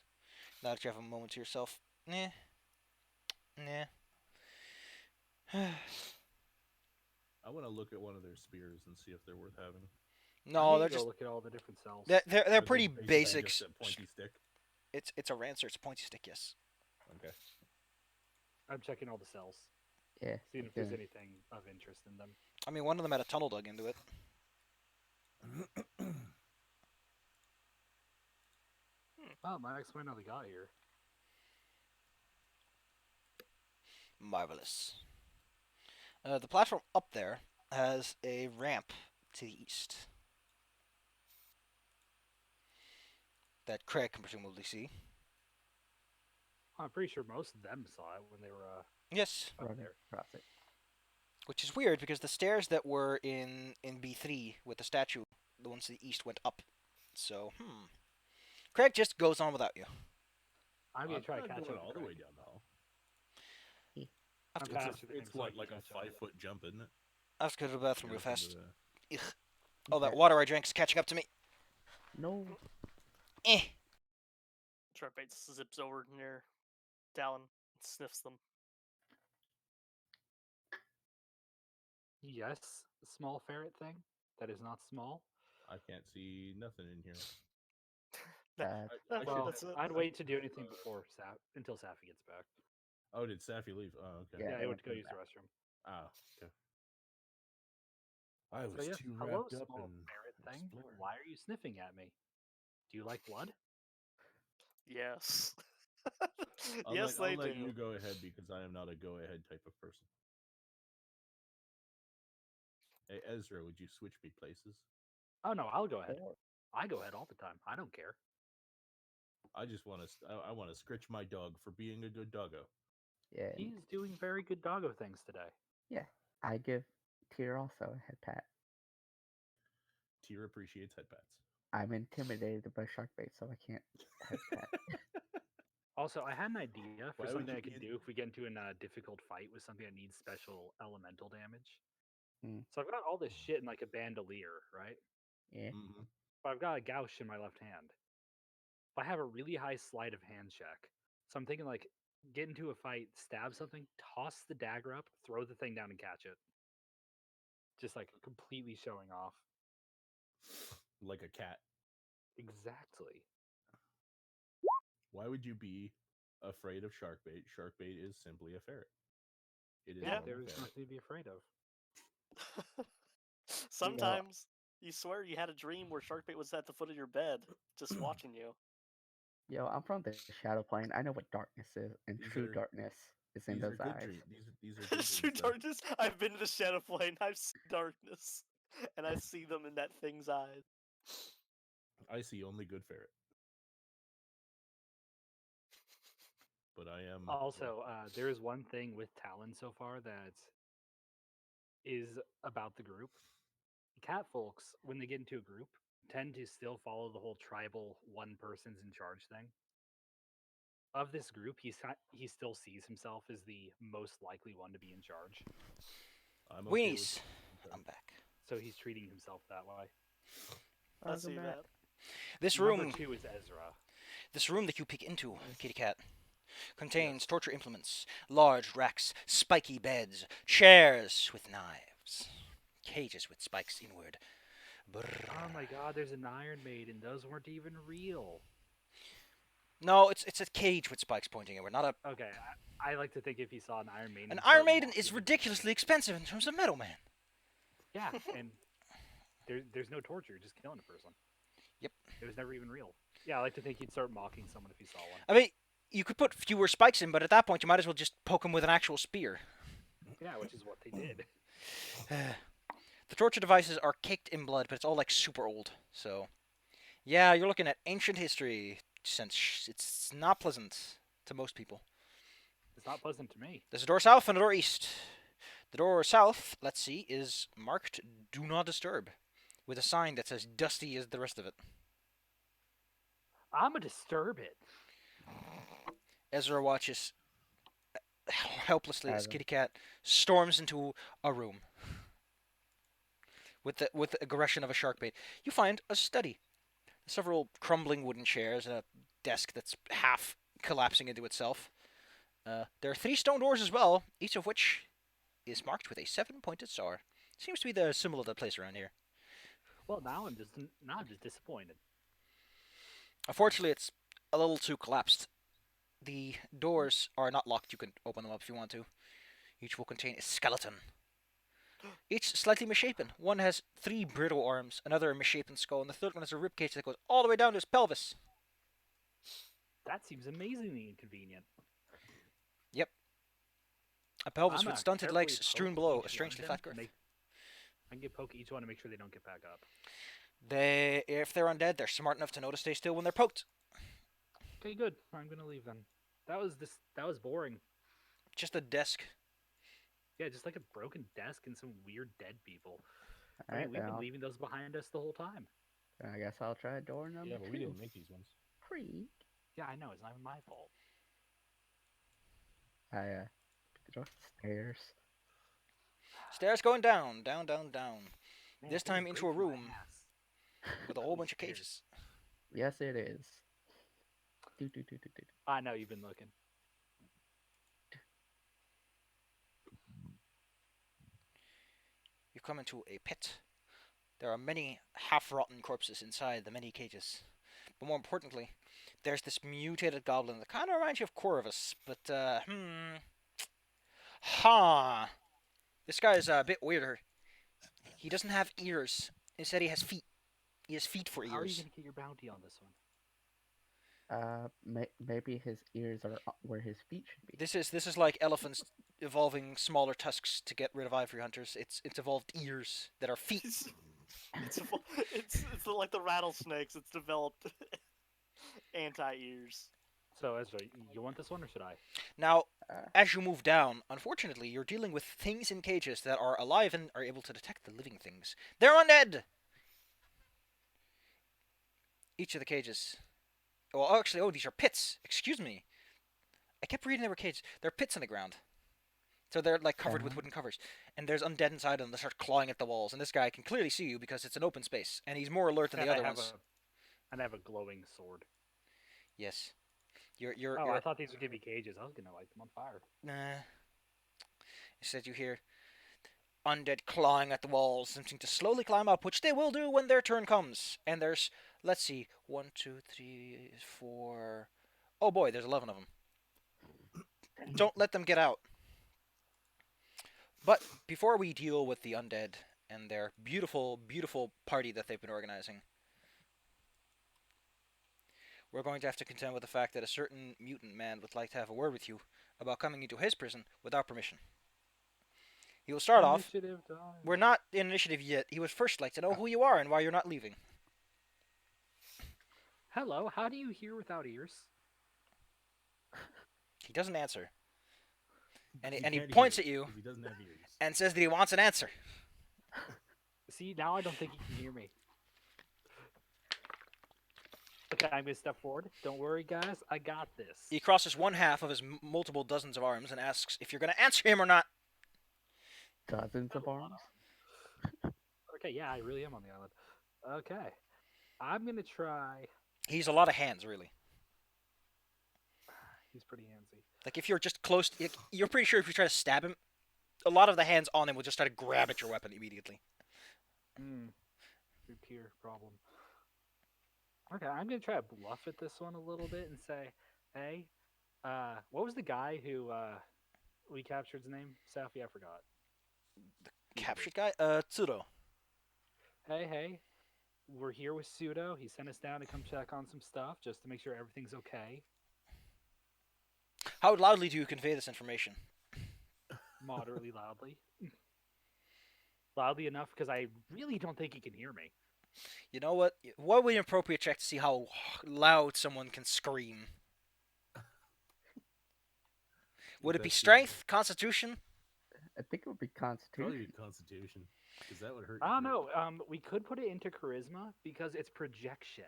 Now that you have a moment to yourself. Nah. Nah. I want to look at one of their spears and see if they're worth having. No, I they're go just look at all the different cells. they're Are pretty they basically basic. just a pointy stick. It's a Rancer. It's a pointy stick. Yes. Okay. I'm checking all the cells, Yeah. seeing if there's okay. anything of interest in them. I mean, one of them had a tunnel dug into it. Oh, might explain how they got here. Marvelous. The platform up there has a ramp to the east that Craig can presumably see. I'm pretty sure most of them saw it when they were Yes, up Running there. across it. which is weird because the stairs that were in B3 with the statue, the ones to the east, went up. So, Craig just goes on without you. I'm gonna try to not catch going up. all to the way Craig. down the hall. I have to I'm go to, faster than It's him, so I what, can like a catch up. 5-foot jump, isn't it? I have to go to the bathroom real Jump into fast. the- Ugh. Oh, that Okay. water I drank is catching up to me. No. Eh. Sharkbait zips over near Talon and sniffs them. Yes, small ferret thing that is not small. I can't see nothing in here. Bad. I Well, That's it. I'd wait to do anything before until Safi gets back. Oh, did Safi leave? Oh, okay. Yeah, Yeah, I he went went to go to the use the restroom. Ah, okay. I So was yes, too hello, wrapped up small in ferret thing. exploring. Why are you sniffing at me? Do you like blood? Yes. I'll yes, let, they I'll let do. you go ahead because I am not a go ahead type of person. Hey, Ezra, would you switch me places? Oh no, I'll go ahead. Sure. I go ahead all the time. I don't care. I just want to. I want to scritch my dog for being a good doggo. Yeah. He's doing very good doggo things today. Yeah. I give Tyr also a head pat. Tyr appreciates head pats. I'm intimidated by sharkbait, so I can't head pat. Also, I had an idea for Why would something you I could be do if we get into a difficult fight with something that needs special elemental damage. Hmm. So I've got all this shit in like a bandolier, right? Yeah. Mm-hmm. But I've got a gouge in my left hand. If I have a really high sleight of hand check, so I'm thinking like get into a fight, stab something, toss the dagger up, throw the thing down and catch it. Just like completely showing off. Like a cat. Exactly. Why would you be afraid of shark bait? Shark bait is simply a ferret. It is Yeah, Yeah. normal there was ferret. nothing to be afraid of. Sometimes you swear you had a dream where Sharkbait was at the foot of your bed, just watching you. Yo, I'm from the shadow plane. I know what darkness is, and These true are darkness is in these are those good eyes. dreams. These are good True dreams, though. darkness. I've been to the shadow plane. I've seen darkness, and I see them in that thing's eyes. I see only good ferret, but I am Also, there is one thing with Talon so far that is about the group. Cat folks, when they get into a group, tend to still follow the whole tribal one person's in charge thing. Of this group, he still sees himself as the most likely one to be in charge, I'm okay with. Weenies, Okay. I'm back. so he's treating himself that way. I see Welcome back. that. This Number room, 2 is Ezra. this room that you peek into, kitty cat, contains torture implements, large racks, spiky beds, chairs with knives, cages with spikes inward. Brrr. Oh my god, there's an Iron Maiden. Those weren't even real. No, it's a cage with spikes pointing inward, not a. Okay, I like to think if he saw an Iron Maiden, An he'd Iron start Maiden mocking is the ridiculously expensive in terms of metal, man. Yeah, and there's no torture, just killing a person. Yep. It was never even real. Yeah, I like to think he'd start mocking someone if he saw one. I mean, you could put fewer spikes in, but at that point, you might as well just poke him with an actual spear. Yeah, which is what they did. The torture devices are caked in blood, but it's all like super old. So, yeah, you're looking at ancient history, since it's not pleasant to most people. It's not pleasant to me. There's a door south and a door east. The door south, let's see, is marked "Do Not Disturb," with a sign that says "Dusty" as the rest of it. I'ma disturb it. Ezra watches helplessly as Adam. Kitty Cat storms into a room with the aggression of a shark bait. You find a study, several crumbling wooden chairs, and a desk that's half collapsing into itself. There are 3 stone doors as well, each of which is marked with a 7-pointed star. Seems to be the symbol of the place around here. Well, now I'm just disappointed. Unfortunately, it's a little too collapsed. The doors are not locked. You can open them up if you want to. Each will contain a skeleton. Each slightly misshapen. One has 3 brittle arms, another a misshapen skull, and the third one has a ribcage that goes all the way down to his pelvis. That seems amazingly inconvenient. Yep. A pelvis I'ma with stunted carefully legs poke strewn below each a strangely one of flat them girth. I can get poke each one to make sure they don't get back up. If they're undead, they're smart enough to know to stay still when they're poked. Okay, good. I'm gonna leave then. That was boring. Just a desk. Yeah, just like a broken desk and some weird dead people. I Alright, mean, we've been well, leaving those behind us the whole time. I guess I'll try door number Yeah, but we 2. didn't make these ones. Freak. Yeah, I know. It's not even my fault. I go stairs. Stairs going down, down, down, down. Man, This it's gonna time into break a my room ass. with a whole These bunch of stairs. cages. Yes, it is. Do. I know you've been looking. You've come into a pit. There are many half-rotten corpses inside the many cages. But more importantly, there's this mutated goblin that kind of reminds you of Corvus, but, This guy is a bit weirder. He doesn't have ears. Instead, he has feet. He has feet for How are you ears. gonna get your bounty on this one? Maybe his ears are where his feet should be. This is like elephants evolving smaller tusks to get rid of ivory hunters. It's evolved ears that are feet. It's like the rattlesnakes. It's developed anti-ears. So Ezra, you want this one or should I? Now, Uh, as you move down, unfortunately, you're dealing with things in cages that are alive and are able to detect the living things. They're undead! Each of the cages. Well, actually, these are pits. Excuse me. I kept reading they were cages. They're pits in the ground. So they're like covered with Uh-huh. wooden covers. And there's undead inside them that start clawing at the walls. And this guy can clearly see you because it's an open space. And he's more alert than And the I other have ones. and I have a glowing sword. Yes. Oh, You're I thought these would give me cages. I was gonna light them on fire. Nah. Instead, you hear undead clawing at the walls, attempting to slowly climb up, which they will do when their turn comes. And there's, let's see, 1, 2, 3, 4. Oh boy, there's 11 of them. Don't let them get out. But before we deal with the undead and their beautiful, beautiful party that they've been organizing, we're going to have to contend with the fact that a certain mutant man would like to have a word with you about coming into his prison without permission. He will start off. Initiative time. We're not in initiative yet. He would first like to know who you are and why you're not leaving. Hello, how do you hear without ears? He doesn't answer. And he can't points hear at you 'cause he doesn't have ears. and says that he wants an answer. See, now I don't think he can hear me. Okay, I'm gonna step forward. Don't worry, guys. I got this. He crosses one half of his multiple dozens of arms and asks if you're going to answer him or not. Dozens of arms. Okay, yeah, I really am on the island. Okay, I'm gonna try. He's a lot of hands, really. He's pretty handsy. Like, if you're just close, you're pretty sure if you try to stab him, a lot of the hands on him will just try to grab at your weapon immediately. Good tier problem. Okay, I'm gonna try to bluff at this one a little bit and say, hey, what was the guy who we captured's name? Safi, I forgot. Captured guy? Tsudo. Hey, we're here with Pseudo. He sent us down to come check on some stuff just to make sure everything's okay. How loudly do you convey this information? Moderately loudly. Loudly enough because I really don't think he can hear me. You know what? What would be an appropriate check to see how loud someone can scream? Would it be strength? Constitution? I think it would be Probably Constitution. Constitution, because that would hurt. I don't know. We could put it into charisma because it's projection.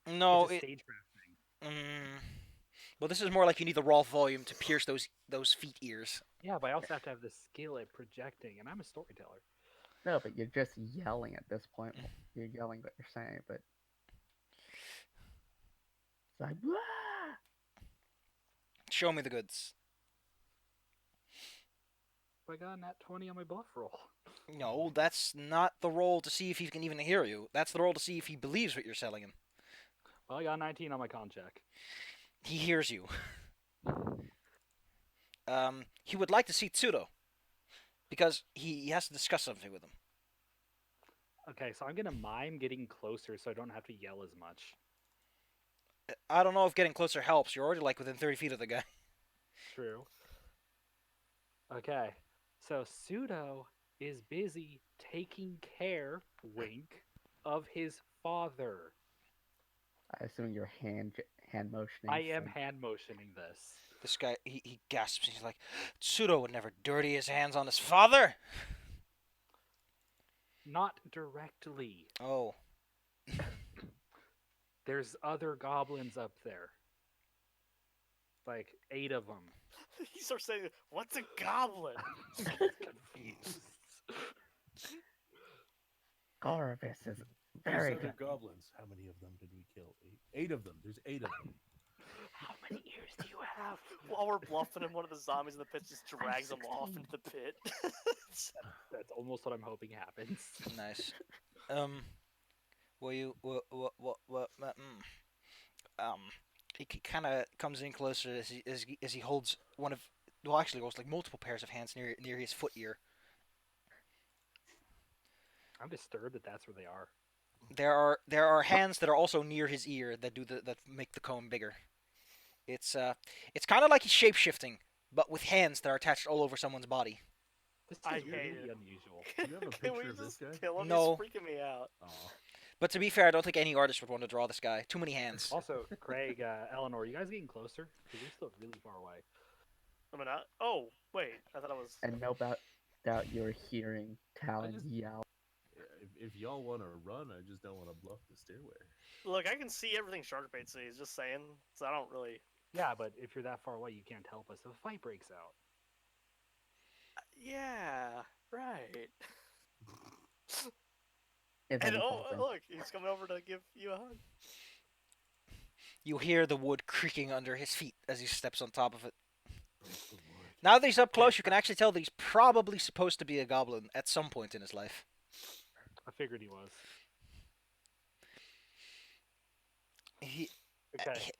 No, it's a stagecraft thing. Well, this is more like you need the raw volume to pierce those feet ears. Yeah, but I also have to have the skill at projecting, and I'm a storyteller. No, but you're just yelling at this point. You're yelling what you're saying, but it's like, "Blah!" Show me the goods. I got a nat 20 on my bluff roll. No, that's not the roll to see if he can even hear you. That's the roll to see if he believes what you're selling him. Well, I got a 19 on my con check. He hears you. He would like to see Tsudo. Because he has to discuss something with him. Okay, so I'm gonna mime getting closer so I don't have to yell as much. I don't know if getting closer helps. You're already like within 30 feet of the guy. True. Okay, so Pseudo is busy taking care, wink, of his father. I assume you're hand motioning. I am so- hand motioning this. This guy, he gasps. He's like, Tsudo would never dirty his hands on his father. Not directly. Oh. There's other goblins up there. Like 8 of them. He starts saying, "What's a goblin?" Confused. Corvus is There's very other good. goblins. How many of them did we kill? 8 of them. There's 8 of them. How many ears do you have? While we're bluffing him, one of the zombies in the pit just drags him off 16. into the pit. That's almost what I'm hoping happens. Nice. Will you? He kind of comes in closer as he holds one of. Well, actually, it was like multiple pairs of hands near his foot ear. I'm disturbed that that's where they are. There are hands that are also near his ear that make the cone bigger. It's kind of like he's shapeshifting, but with hands that are attached all over someone's body. This is I really hate it. unusual. Do you have a Can we picture of this just guy? kill him? No. He's freaking me out. Aw. But to be fair, I don't think any artist would want to draw this guy. Too many hands. Also, Craig, Eleanor, you guys getting closer? Because you're still really far away. Am I not? Oh, wait. I thought I was. And no doubt you're hearing Talon just- yell. If y'all want to run, I just don't want to bluff the stairway. Look, I can see everything Sharkbait sees. Just saying. So I don't really. Yeah, but if you're that far away, you can't help us if a fight breaks out. Yeah, right. And And then he oh, falls in. look, he's coming over to give you a hug. You hear the wood creaking under his feet as he steps on top of it. Break the wood. Now that he's up close, you can actually tell that he's probably supposed to be a goblin at some point in his life. I figured he was. He, Okay.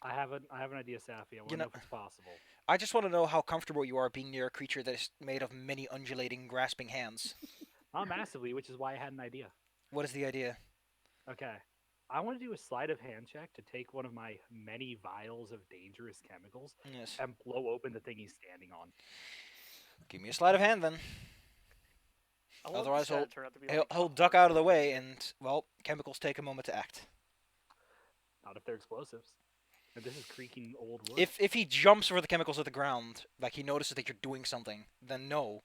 I have an idea, Safi. I want You to know, know if it's possible. I just want to know how comfortable you are being near a creature that is made of many undulating, grasping hands. Not massively, which is why I had an idea. What is the idea? Okay. I want to do a sleight of hand check to take one of my many vials of dangerous chemicals Yes. and blow open the thing he's standing on. Give me a sleight of hand then. I want Otherwise, this to turn out to be he'll, like he'll a duck out of the hardcore way, game. and well, chemicals take a moment to act. Not if they're explosives. And this is creaking old wood. If he jumps for the chemicals at the ground, like he notices that you're doing something, then no,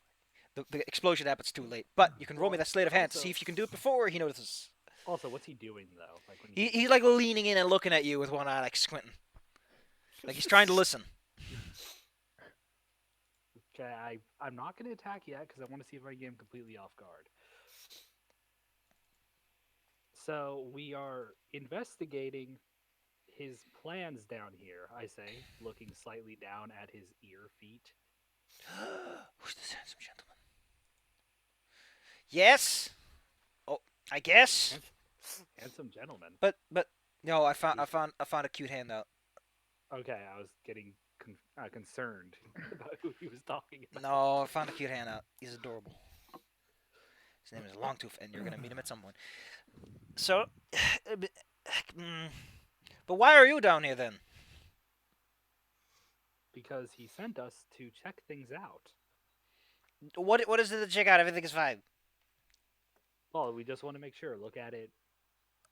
the explosion happens too late. But you can roll me that sleight of hand to see if you can do it before he notices. Also, what's he doing though? Like when He's like leaning in and looking at you with one eye, like squinting, like he's trying to listen. Okay, I'm not going to attack yet because I want to see if I can get him completely off guard. So we are investigating his plans down here, I say, looking slightly down at his ear feet. Who's this handsome gentleman? Yes. Oh, I guess. Handsome gentleman. But no, I found a cute handout. Okay, I was getting concerned about who he was talking about. No, I found a cute handout. He's adorable. His name is Longtooth, and you're gonna meet him at some point. So, but why are you down here then? Because he sent us to check things out. What is it to check out? Everything is fine. Well, we just want to make sure. Look at it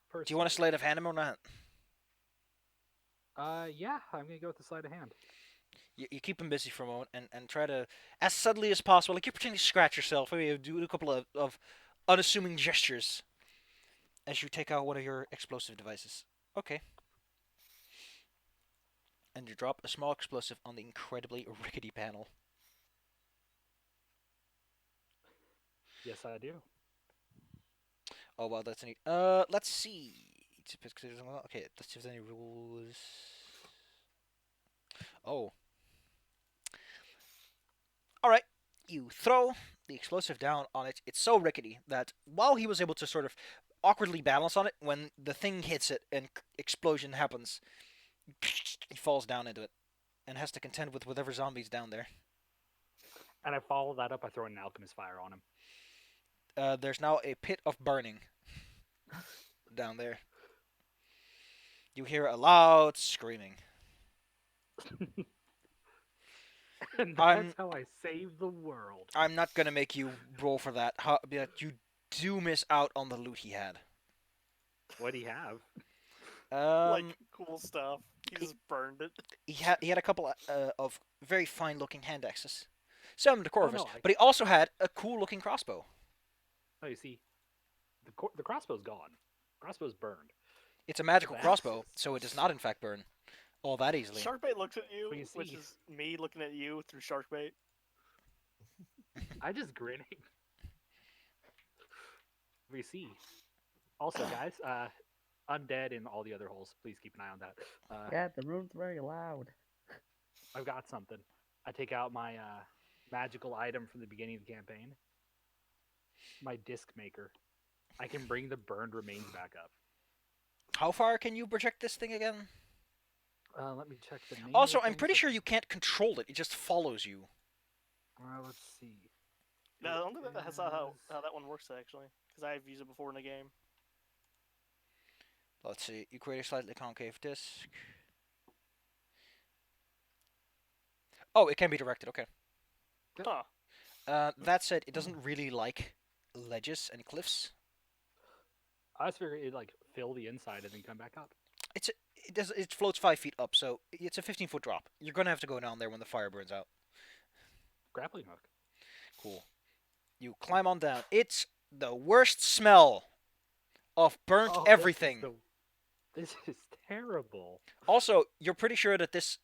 personally. Do you want a sleight of hand him or not? Yeah, I'm gonna go with the sleight of hand. You keep him busy for a moment and try to, as subtly as possible, like you're pretending to scratch yourself. Maybe you do a couple of unassuming gestures as you take out one of your explosive devices. Okay. And you drop a small explosive on the incredibly rickety panel. Yes, I do. Oh well, that's neat. Let's see. Okay, let's see if there's any rules. Oh. Alright. You throw the explosive down on it. It's so rickety that while he was able to sort of awkwardly balance on it, when the thing hits it and explosion happens, he falls down into it and has to contend with whatever zombies down there. And I follow that up by throwing an alchemist fire on him. There's now a pit of burning down there. You hear a loud screaming. And I'm- that's how I save the world. I'm not gonna make you roll for that. But you do miss out on the loot he had. What do you have? Like cool stuff. He just burned it. He had a couple of very fine looking hand axes, some decorous, no, but he also had a cool looking crossbow. Oh, you see, the crossbow's gone. Crossbow's burned. It's a magical The crossbow, axes. so it does not in fact burn all that easily. Sharkbait looks at you, What do you which see? is me looking at you through Sharkbait. I just grinning. We see. Also, guys, undead in all the other holes. Please keep an eye on that. Yeah, the room's very loud. I've got something. I take out my magical item from the beginning of the campaign. My disc maker. I can bring the burned remains back up. How far can you project this thing again? Let me check the name. Also, of the I'm thing. pretty sure you can't control it. It just follows you. Let's see. No, I don't think that's how Is- that one works actually, because I've used it before in a game. Let's see. You create a slightly concave disc. Oh, it can be directed. Okay. Huh. That said, it doesn't really like ledges and cliffs. I just figured it'd like fill the inside and then come back up. It floats 5 feet up, so it's a 15-foot drop. You're gonna have to go down there when the fire burns out. Grappling hook. Cool. You climb on down. It's the worst smell of burnt Oh, everything. This is terrible. Also, you're pretty sure that this,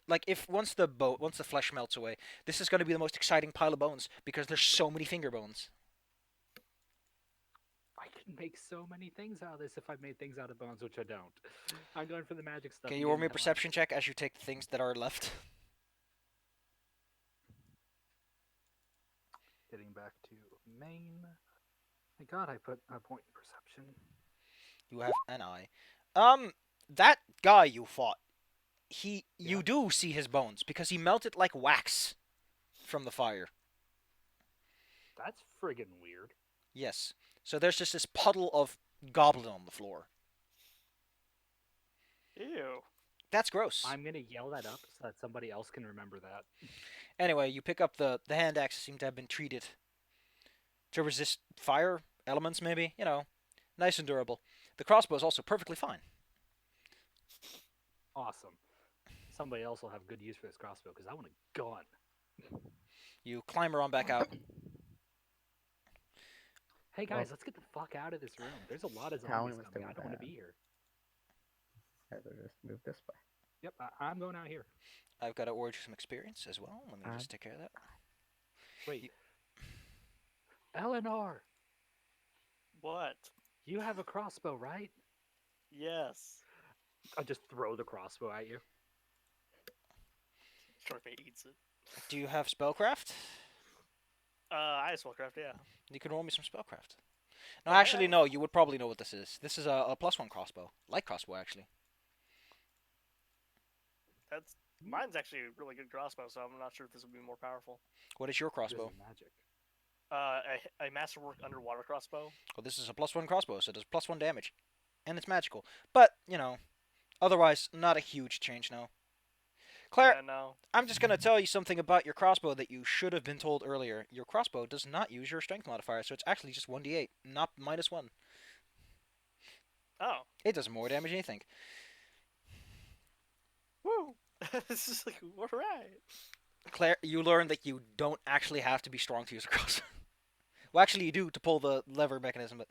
like, if once the flesh melts away, this is gonna be the most exciting pile of bones because there's so many finger bones. I can make so many things out of this if I made things out of bones, which I don't. I'm going for the magic stuff. Can and you roll getting me a the hell out of perception check as you take the things that are left? Getting back to main. Thank God I put a point in perception. You have an eye. That guy you fought, you Yeah. do see his bones because he melted like wax from the fire. That's friggin' weird. Yes. So there's just this puddle of goblin on the floor. Ew. That's gross. I'm gonna yell that up so that somebody else can remember that. Anyway, you pick up the hand axes seem to have been treated to resist fire elements, maybe. Nice and durable. The crossbow is also perfectly fine. Awesome. Somebody else will have good use for this crossbow because I want a gun. You climb around back out. Hey Well- guys, let's get the fuck out of this room. There's a lot of Talon zombies was coming. I doing don't want to that. be here. Ezra, just move this way. Yep, I'm going out here. I've got to award you some experience as well. Let me Uh, just take care of that. Wait. Eleanor, What? you have a crossbow, right? Yes. I'll just throw the crossbow at you. Sharkbait eats it. Do you have spellcraft? I have spellcraft, yeah. You can roll me some spellcraft. No, Oh, yeah. actually, no. You would probably know what this is. This is a +1 crossbow, light crossbow, actually. That's mine's actually a really good crossbow, so I'm not sure if this would be more powerful. What is your This crossbow? is magic. A masterwork underwater crossbow. Well, this is a +1 crossbow, so it does +1 damage, and it's magical. But otherwise, not a huge change. No. Claire, Yeah, no. I'm just gonna tell you something about your crossbow that you should have been told earlier. Your crossbow does not use your strength modifier, so it's actually just 1d8, not -1. Oh. It does more damage than you think. Woo! This is like, alright. Claire, you learn that you don't actually have to be strong to use a crossbow. Well, actually, you do to pull the lever mechanism, but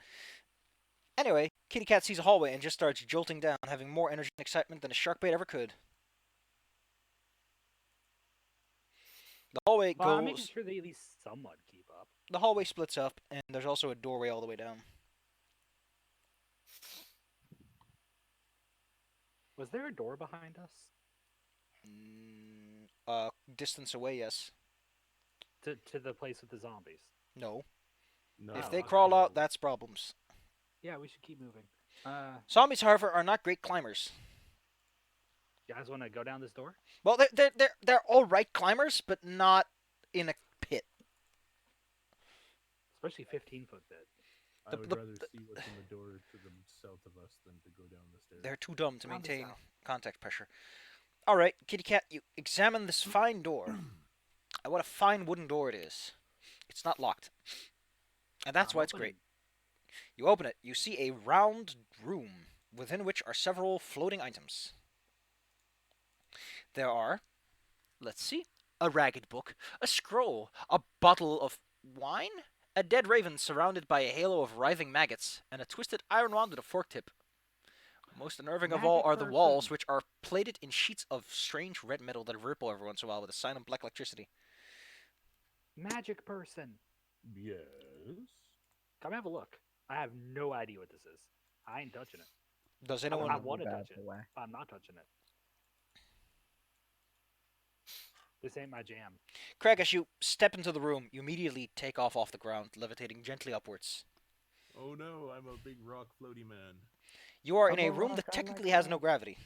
anyway, Kitty Cat sees a hallway and just starts jolting down, having more energy and excitement than a sharkbait ever could. The hallway Well, I'm making goes. sure they at least somewhat keep up. The hallway splits up, and there's also a doorway all the way down. Was there a door behind us? Distance away, yes. To the place with the zombies? No. No. If Oh, they okay. crawl out, that's problems. Yeah, we should keep moving. Zombies, however, are not great climbers. You guys want to go down this door? Well, they're all right climbers, but not in a pit. Especially 15-foot bit. I The- would the- rather see what's in the door to the south of us than to go down the stairs. They're too dumb to Down the maintain south. contact pressure. All right, Kitty Cat, you examine this fine door. And what a fine wooden door it is. It's not locked. And that's I'm why it's opening- great. You open it, you see a round room within which are several floating items. There are, let's see, a ragged book, a scroll, a bottle of wine, a dead raven surrounded by a halo of writhing maggots, and a twisted iron wand with a fork tip. Most unnerving of all Magic are the walls, person. which are plated in sheets of strange red metal that ripple every once in a while with a silent black electricity. Magic person. Yes. Come have a look. I have no idea what this is. I ain't touching it. Does I anyone? want- wanna Move out touch of the it. way. I'm not touching it. This ain't my jam. Craig, as you step into the room, you immediately take off the ground, levitating gently upwards. Oh no, I'm a big rock floaty man. You are in I'm a a room rock, that I technically like has no rock. gravity.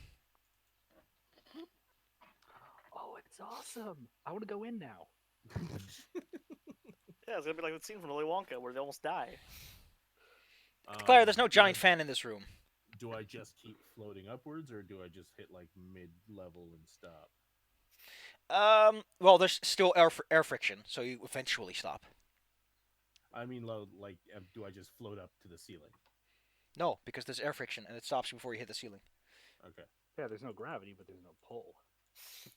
Oh, it's awesome. I want to go in now. Yeah, it's gonna be like the scene from Willy Wonka where they almost die. Claire, there's no do giant I- fan in this room. Do I just keep floating upwards, or do I just hit like mid-level and stop? Well, there's still air friction, so you eventually stop. I mean, like, do I just float up to the ceiling? No, because there's air friction, and it stops you before you hit the ceiling. Okay. Yeah, there's no gravity, but there's no pull.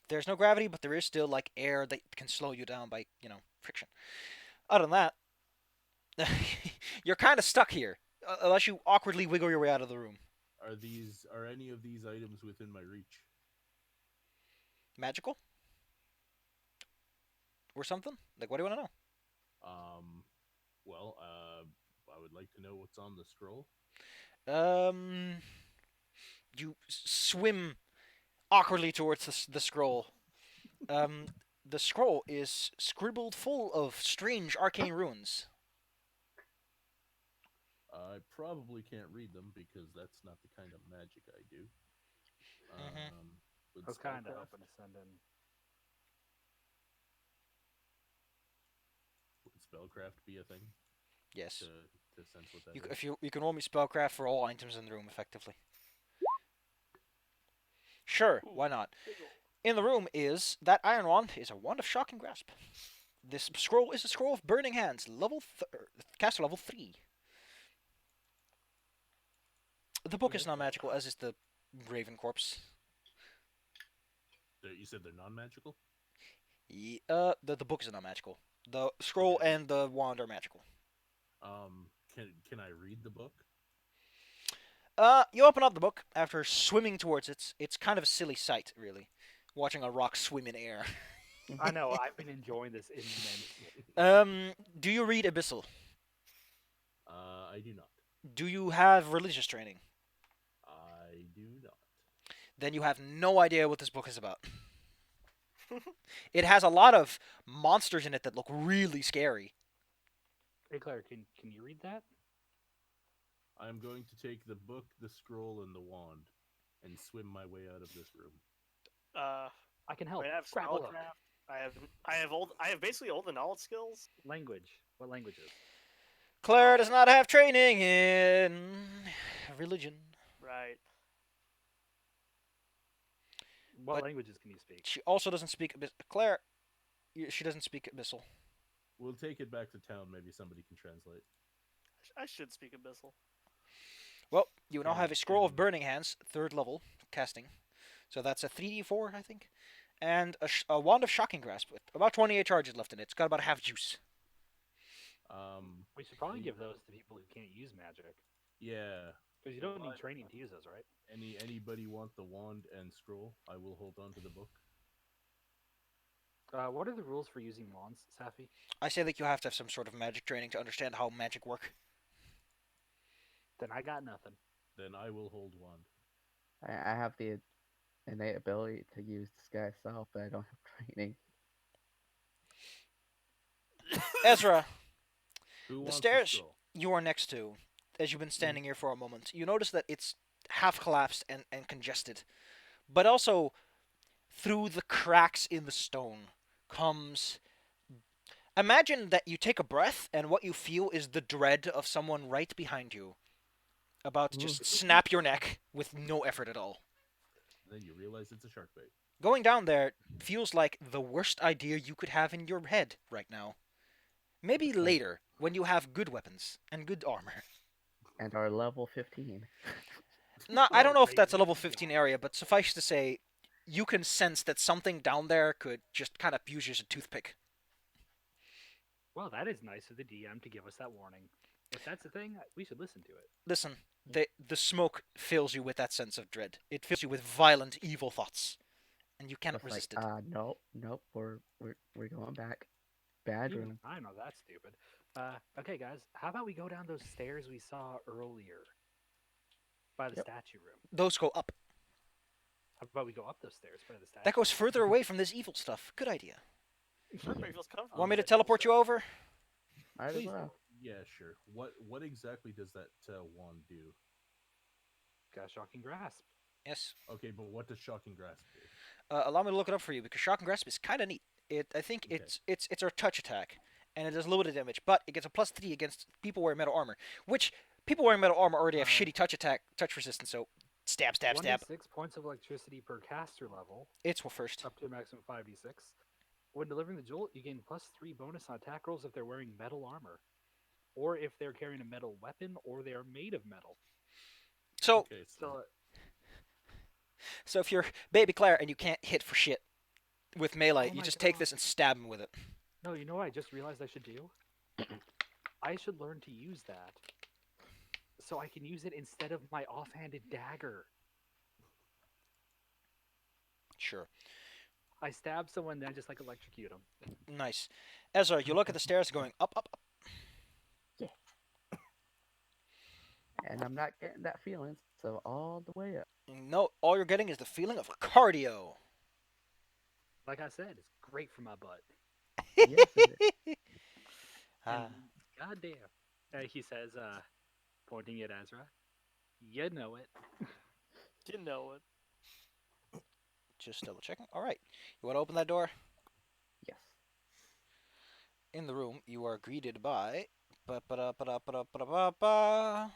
There's no gravity, but there is still like air that can slow you down by friction. Other than that, you're kind of stuck here, unless you awkwardly wiggle your way out of the room. Are any of these items within my reach? Magical? Or something? Like, what do you want to know? Well, I would like to know what's on the scroll. You swim awkwardly towards the scroll. The scroll is scribbled full of strange arcane runes. I probably can't read them because that's not the kind of magic I do. Mhm. Would I was kind of spellcraft hoping to send in. would spellcraft be a thing Yes. to sense what that You, is? if you can roll me spellcraft for all items in the room, effectively. Sure, Ooh, why not? big ol'. In the room is that iron wand is a wand of shocking grasp. This scroll is a scroll of burning hands, caster level 3. The book is Okay. not magical, as is the Raven Corpse. You said they're non-magical. The book is not magical. The scroll Okay. and the wand are magical. Can I read the book? You open up the book after swimming towards it. It's kind of a silly sight, really, watching a rock swim in air. I know. I've been enjoying this immensely. Do you read Abyssal? I do not. Do you have religious training? I do not. Then you have no idea what this book is about. It has a lot of monsters in it that look really scary. Hey Claire, can you read that? I'm going to take the book, the scroll, and the wand, and swim my way out of this room. I can help. I have Grab a look. spellcraft. I have basically all the knowledge skills. Language. What languages? Claire does not have training in religion. Right. What But- languages can you speak? She also doesn't speak Claire. She doesn't speak Abyssal. We'll take it back to town. Maybe somebody can translate. I should speak Abyssal. Well, you now Yeah, have a scroll of and- burning hands, 3rd level casting. So that's a 3d4, I think. And a wand of shocking grasp with about 28 charges left in it. It's got about half juice. We should probably we- give those to people who can't use magic. Yeah. Because you don't Well, need training to use those, right? Anybody want the wand and scroll? I will hold on to the book. What are the rules for using wands, Safi? I say that you have to have some sort of magic training to understand how magic work. Then I got nothing. Then I will hold wand. I have the innate ability to use disguise self, but I don't have training. Ezra, Who the wants stairs the scroll? you are next to, as you've been standing here for a moment, you notice that it's half collapsed and congested. But also, through the cracks in the stone comes. Imagine that you take a breath and what you feel is the dread of someone right behind you, about to just snap your neck with no effort at all. Then you realize it's a shark bait. Going down there feels like the worst idea you could have in your head right now. Maybe later, when you have good weapons and good armor. And our level 15. No, I don't know if Great that's a level weapons, 15 yeah. area, but suffice to say, you can sense that something down there could just kind of use you as a toothpick. Well, that is nice of the DM to give us that warning. If that's the thing, we should listen to it. Listen, the smoke fills you with that sense of dread. It fills you with violent, evil thoughts, and you cannot It's resist like, it. nope, we're going back. Bad Even room. I know that's stupid. Okay, guys, how about we go down those stairs we saw earlier by the Yep. statue room? Those go up. How about we go up those stairs by the statue? That goes further away from this evil stuff. Good idea. Everybody feels comfortable. Want me to with it, teleport you so- over? Might as Please well. Yeah, sure. What exactly does that wand do? Got shocking grasp. Yes. Okay, but what does shocking grasp do? Allow me to look it up for you because shock and grasp is kind of neat. I think Okay. it's a touch attack, and it does a little bit of damage, but it gets a +3 against people wearing metal armor, which people wearing metal armor already have shitty touch resistance. So stab, stab, stab. 6 points of electricity per caster level, It's first. up to a maximum 5d6. When delivering the jolt, you gain +3 bonus on attack rolls if they're wearing metal armor, or if they're carrying a metal weapon, or they are made of metal. So Okay, so So if you're Baby Claire and you can't hit for shit with melee, Oh you my just take God. this and stab him with it. no, you know what I just realized I should do? I should learn to use that, so I can use it instead of my offhanded dagger. Sure. I stab someone, then I just electrocute them. Nice. Ezra, you look at the stairs going up, up, up. And I'm not getting that feeling, so all the way up. No, all you're getting is the feeling of cardio. Like I said, it's great for my butt. Yes, it is. Ah. And goddamn, he says, pointing at Ezra, you know it. You know it. Just double checking. All right. You want to open that door? Yes. In the room, you are greeted by. Ba-ba-da-ba-da-ba-da-ba-da-ba.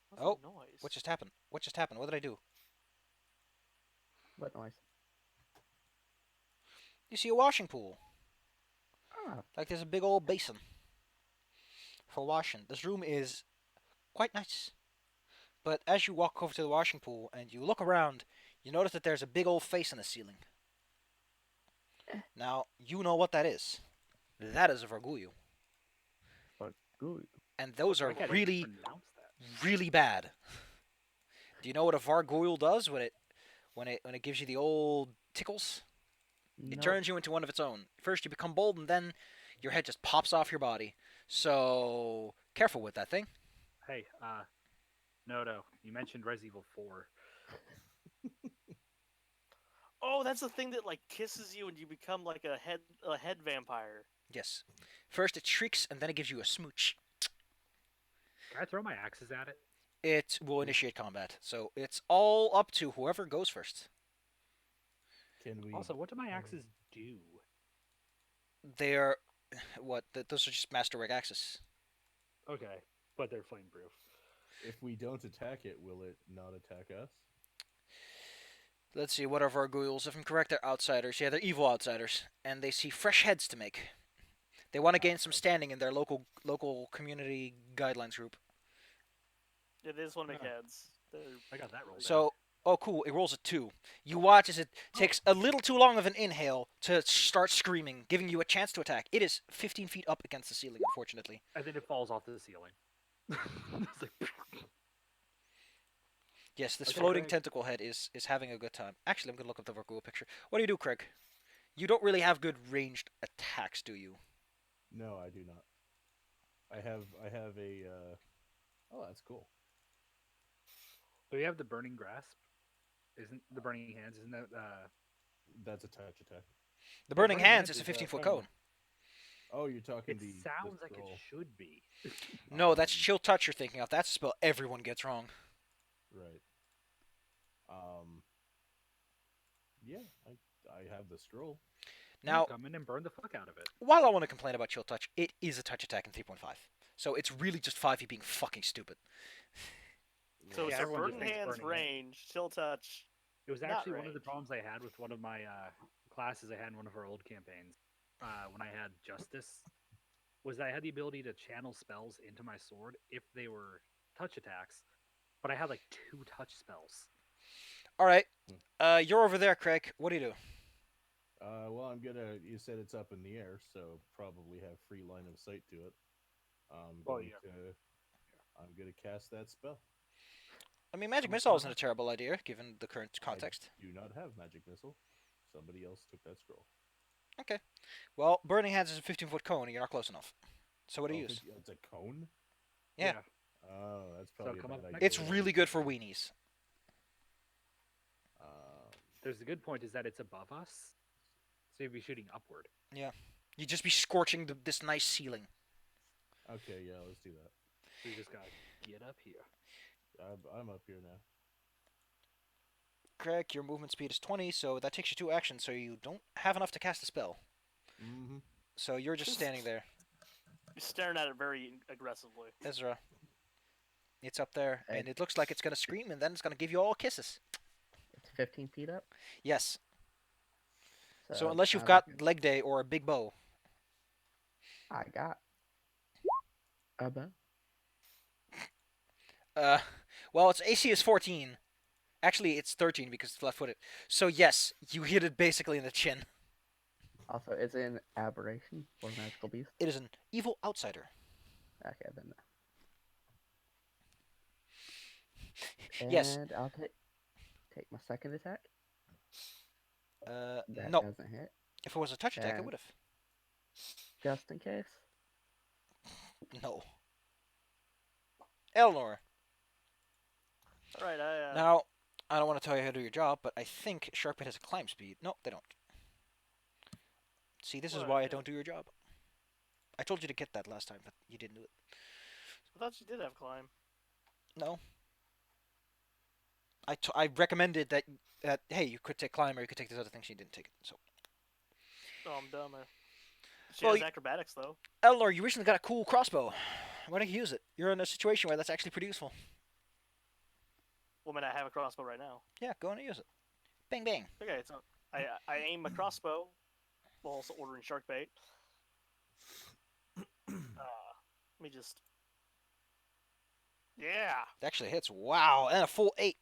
What's Oh, that noise? what just happened? What just happened? What did I do? What noise? You see a washing pool. Ah, Like there's a big old basin for washing. This room is quite nice. But as you walk over to the washing pool and you look around, you notice that there's a big old face in the ceiling. Now, you know what that is. That is a Vargulyu. but good. And those are I can't really, even pronounce that. really bad. Do you know what a Vargulyu does when it gives you the old tickles? It Nope. turns you into one of its own. First you become bold and then your head just pops off your body. So careful with that thing. Hey, no. You mentioned Resident Evil 4. Oh, that's the thing that like kisses you and you become like a head vampire. Yes. First it shrieks and then it gives you a smooch. Can I throw my axes at it? It will initiate combat. So it's all up to whoever goes first. Can we? Also, what do my axes do? They're those are just masterwork axes. Okay, but they're flameproof. If we don't attack it, will it not attack us? Let's see, what are Varguyls? If I'm correct, they're outsiders. Yeah, they're evil outsiders. And they see fresh heads to make. They want to gain some standing in their local community guidelines group. Yeah, they just want to make Huh. heads. They're I got that rolled down. So, oh cool, it rolls a 2. You watch as it takes a little too long of an inhale to start screaming, giving you a chance to attack. It is 15 feet up against the ceiling, unfortunately. And then it falls off the ceiling. It's like, Yes, this Okay, floating Craig. tentacle head is having a good time. Actually, I'm going to look up the Vargul picture. What do you do, Craig? You don't really have good ranged attacks, do you? No, I do not. I have a. Oh, that's cool. so you have the burning grasp. Isn't the burning hands? Isn't that That's a touch attack. The Burning Burning Hands Hands is a is, 15-foot cone. cone. Oh, you're talking It the. sounds the like scroll. it should be. No, that's Um, Chill Touch you're thinking of. That's a spell everyone gets wrong. Right. Yeah, I have the scroll. Now, come in and burn the fuck out of it. while I want to complain about Chill Touch, it is a touch attack in 3.5. So it's really just 5e being fucking stupid. so Yeah, it's a everyone just burden thinks hands burning hand. range, chill touch. It was Not actually one of the range. problems I had with one of my classes I had in one of our old campaigns. When I had Justice, was that I had the ability to channel spells into my sword if they were touch attacks, but I had like 2 touch spells. All right, you're over there, Craig. What do you do? Well, I'm gonna. You said it's up in the air, so probably have free line of sight to it. Well, yeah. I'm gonna cast that spell. I mean, Magic Come on, Missile come isn't on. a terrible idea given the current context. I do not have magic missile. Somebody else took that scroll. Okay. Well, Burning Hands is a 15-foot cone, and you're not close enough. So what do you use? It's a cone. Yeah. Oh, that's probably come a up bad next It's idea. to really good for weenies. There's the good point is that it's above us, so you'd be shooting upward. You'd just be scorching this nice ceiling. Okay, yeah, let's do that. So you just gotta get up here. I'm up here now. Craig, your movement speed is 20, so that takes you 2 actions, so you don't have enough to cast a spell. Mm-hmm. So you're just standing there. You're staring at it very aggressively. Ezra. It's up there, Hey. and it looks like it's going to scream, and then it's going to give you all kisses. It's 15 feet up. Yes. So it's unless you've kinda got leg day or a big bow. I got a bow. Well, its AC is 14. Actually, it's 13 because it's left-footed. So yes, you hit it basically in the chin. Also, it's an aberration or magical beast. It is an evil outsider. Okay, then. Yes. And I'll take my second attack. That No. doesn't hit. If it was a touch attack, it And- would have. Just in case. No. Eleanor. All right, Now, I don't want to tell you how to do your job, but I think Sharpit has a climb speed. No, they don't. See, this is What? why I don't do your job. I told you to get that last time, but you didn't do it. I thought you did have climb. No. I recommended that that hey, you could take climb or you could take these other things. She didn't take it. So, Oh, I'm dumb. She Well, has acrobatics though. Eleanor, you recently got a cool crossbow. Why don't you use it? You're in a situation where that's actually pretty useful. Well, I mean, I have a crossbow right now. Yeah, go and use it. Bang bang. Okay, so I aim a crossbow while also ordering shark bait. Let me just. Yeah. It actually hits. Wow, and a full 8.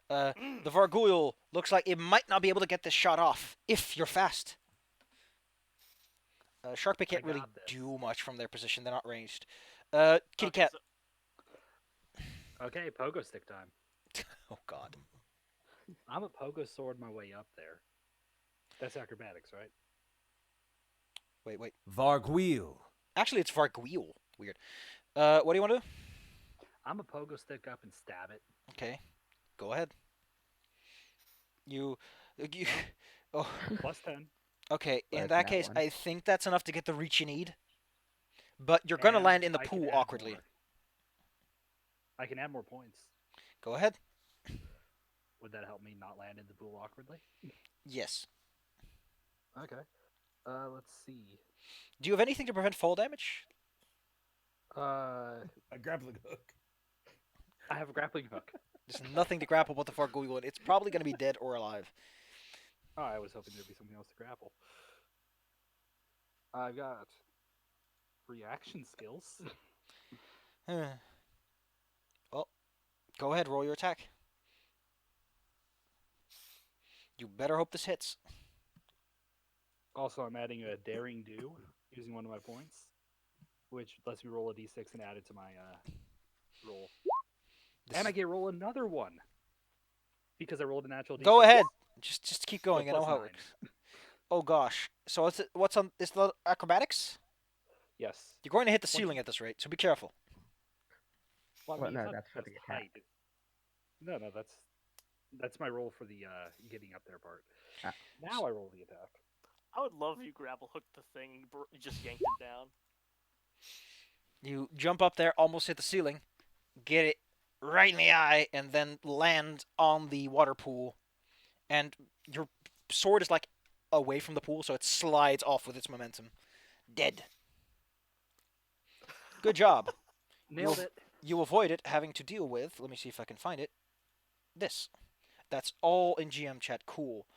The Vargoyle looks like it might not be able to get this shot off if you're fast. Sharkbait can't really got this. do much from their position. They're not ranged. Kitty Okay, cat. Okay, pogo stick time. Oh God. I'm a pogo sword my way up there. That's acrobatics, right? Wait. Vargwheel. Actually, it's Vargoyle. Weird. What do you want to do? I'm a pogo stick up and stab it. Okay, go ahead. You. Oh, Plus 10. okay. In Where's that that case, one? I think that's enough to get the reach you need. But you're gonna And land in the I can pool add awkwardly. more. I can add more points. Go ahead. Would that help me not land in the pool awkwardly? Yes. Okay. Let's see. Do you have anything to prevent fall damage? Uh, A grappling hook. I have a grappling hook. There's nothing to grapple but the Vargoyle, and it's probably gonna be dead or alive. Oh, I was hoping there'd be something else to grapple. I've got reaction skills. Well, go ahead. Roll your attack. You better hope this hits. Also, I'm adding a daring do using one of my points, which lets me roll a d6 and add it to my roll. And I get roll another one because I rolled a natural d6. Go ahead. Just keep So going. I know plus how it 9. works. Oh gosh. So what's on this acrobatics? Yes. You're going to hit the 20. ceiling at this rate, so be careful. Well, I Well, mean, no, it's not that's for just the attack. height. No, that's my roll for the getting up there part. Ah. Now I roll the attack. I would love if you grapple hooked the thing, you just yanked it down. You jump up there, almost hit the ceiling, get it right in the eye, and then land on the water pool. And your sword is like away from the pool, so it slides off with its momentum. Dead. Good job. Nailed it. You avoid it having to deal with. Let me see if I can find it. This. That's all in GM chat. Cool.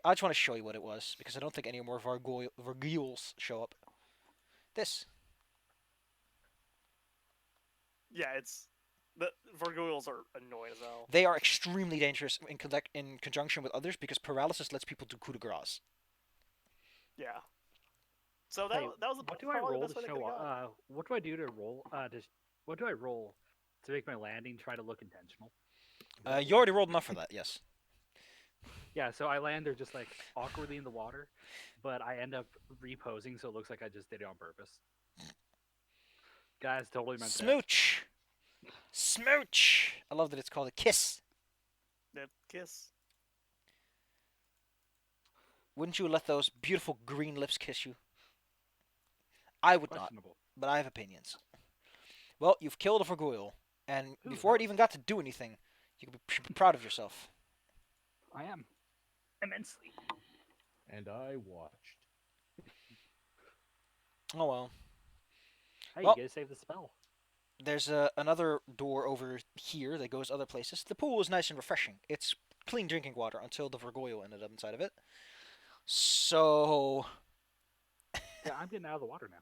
I just want to show you what it was because I don't think any more Vargoyles show up. This. Yeah, the Vargoyles are annoying as hell. They are extremely dangerous in conjunction with others because paralysis lets people do coup de grace. Yeah. So that Hey, that was what do I probably the roll best to way they show could've gone. up? What do I do to roll? What do I roll to make my landing try to look intentional? You already rolled enough for that, yes. Yeah, so I land there just like awkwardly in the water, but I end up reposing so it looks like I just did it on purpose. Guys, totally meant that. Smooch! Smooch! I love that it's called a kiss. That kiss. Wouldn't you let those beautiful green lips kiss you? I would not, Questionable. but I have opinions. Well, you've killed a Vargoyle, and Ooh, before it nice. even got to do anything, you should be proud of yourself. I am immensely. And I watched. Oh well. Hey, Well- you gotta save the spell. There's another door over here that goes other places. The pool is nice and refreshing. It's clean drinking water until the Vargoyle ended up inside of it. So, Yeah, I'm getting out of the water now.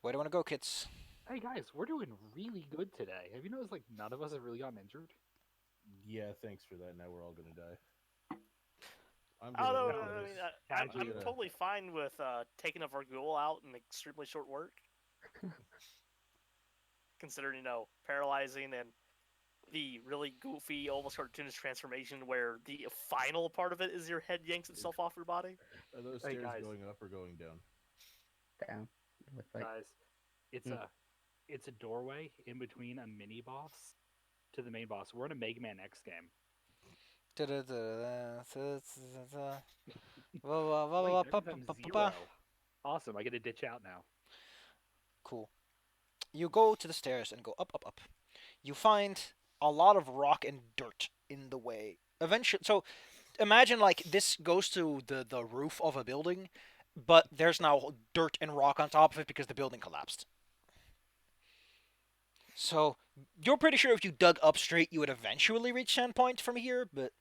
where do you want to go, kids? Hey guys, we're doing really good today. Have you noticed like none of us have really gotten injured? Yeah, thanks for that. Now we're all gonna die. I'm I don't know. gonna I mean, I'm I'm gonna- totally fine with taking a Vargoyle out in extremely short work. Considering, paralyzing and the really goofy, almost cartoonish transformation where the final part of it is your head yanks itself off your body. Are those Hey, stairs guys. going up or going down? Down. Looks like Guys, it's a doorway in between a mini boss to the main boss. We're in a Mega Man X game. Wait, there becomes 0. Awesome, I get to ditch out now. Cool. You go to the stairs and go up, up, up. You find a lot of rock and dirt in the way. Eventually, so imagine like this goes to the roof of a building, but there's now dirt and rock on top of it because the building collapsed. So you're pretty sure if you dug up straight, you would eventually reach Sandpoint from here, but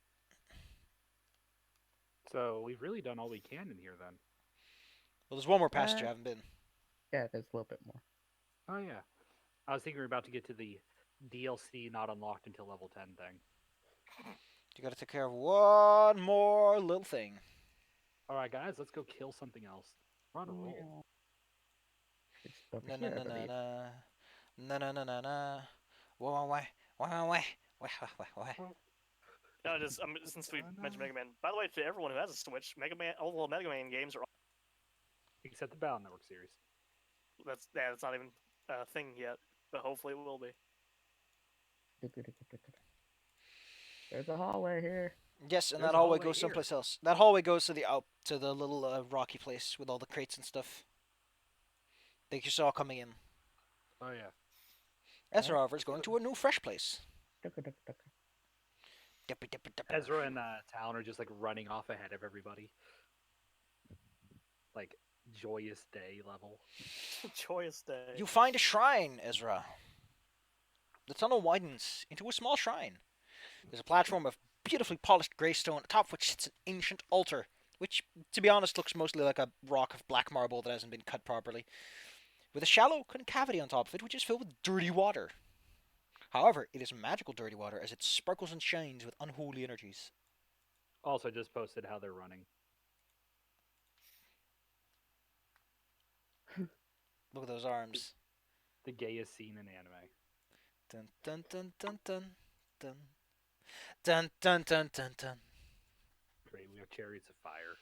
So we've really done all we can in here then. well, there's one more passage Uh, I haven't been. Yeah, there's a little bit more. Oh yeah. I was thinking we were about to get to the DLC not unlocked until level 10 thing. You gotta take care of one more little thing. Alright guys, let's go kill something else. We're on a roll. It's over Na na here, I na na believe. na na na na na. Why? No, just since we mentioned Mega Man. By the way, to everyone who has a Switch, Mega Man, all the Mega Man games are. Except the Battle Network series. That's not even a thing yet, but hopefully it will be. There's a hallway here. Yes, and There's that a hallway hallway goes here. someplace else. That hallway goes to the little rocky place with all the crates and stuff. That you saw coming in. Oh yeah. Ezra, however, is going to a new fresh place. Ezra and Talon are just like running off ahead of everybody. Like joyous day level. Joyous day. You find a shrine, Ezra. The tunnel widens into a small shrine. There's a platform of beautifully polished grey stone, atop which sits an ancient altar, which, to be honest, looks mostly like a rock of black marble that hasn't been cut properly, with a shallow concavity on top of it, which is filled with dirty water. However, it is magical dirty water, as it sparkles and shines with unholy energies. Also just posted how they're running. Look at those arms. The gayest scene in anime. Dun dun dun dun dun dun dun dun dun dun dun. Great, we have chariots of fire.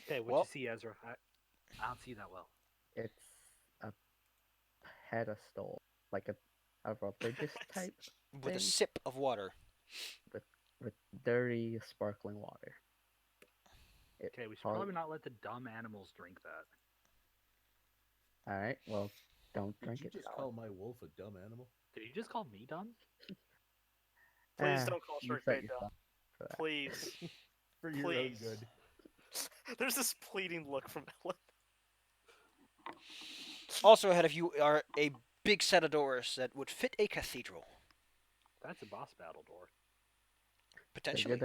Okay, what Well- you see, Ezra? I don't see that well. It's a pedestal, like a religious type With a thing sip of water. with dirty, sparkling water. Okay, we should probably not let the dumb animals drink that. All right, well, don't Did drink you it. just Talon. call my wolf a dumb animal? Did you just call me dumb? Please Ah, don't call you Shark set Bait dumb. yourself for that. Please. For your Please. own good. There's this pleading look from Ellen. Also ahead of you are a big set of doors that would fit a cathedral. That's a boss battle door. Potentially.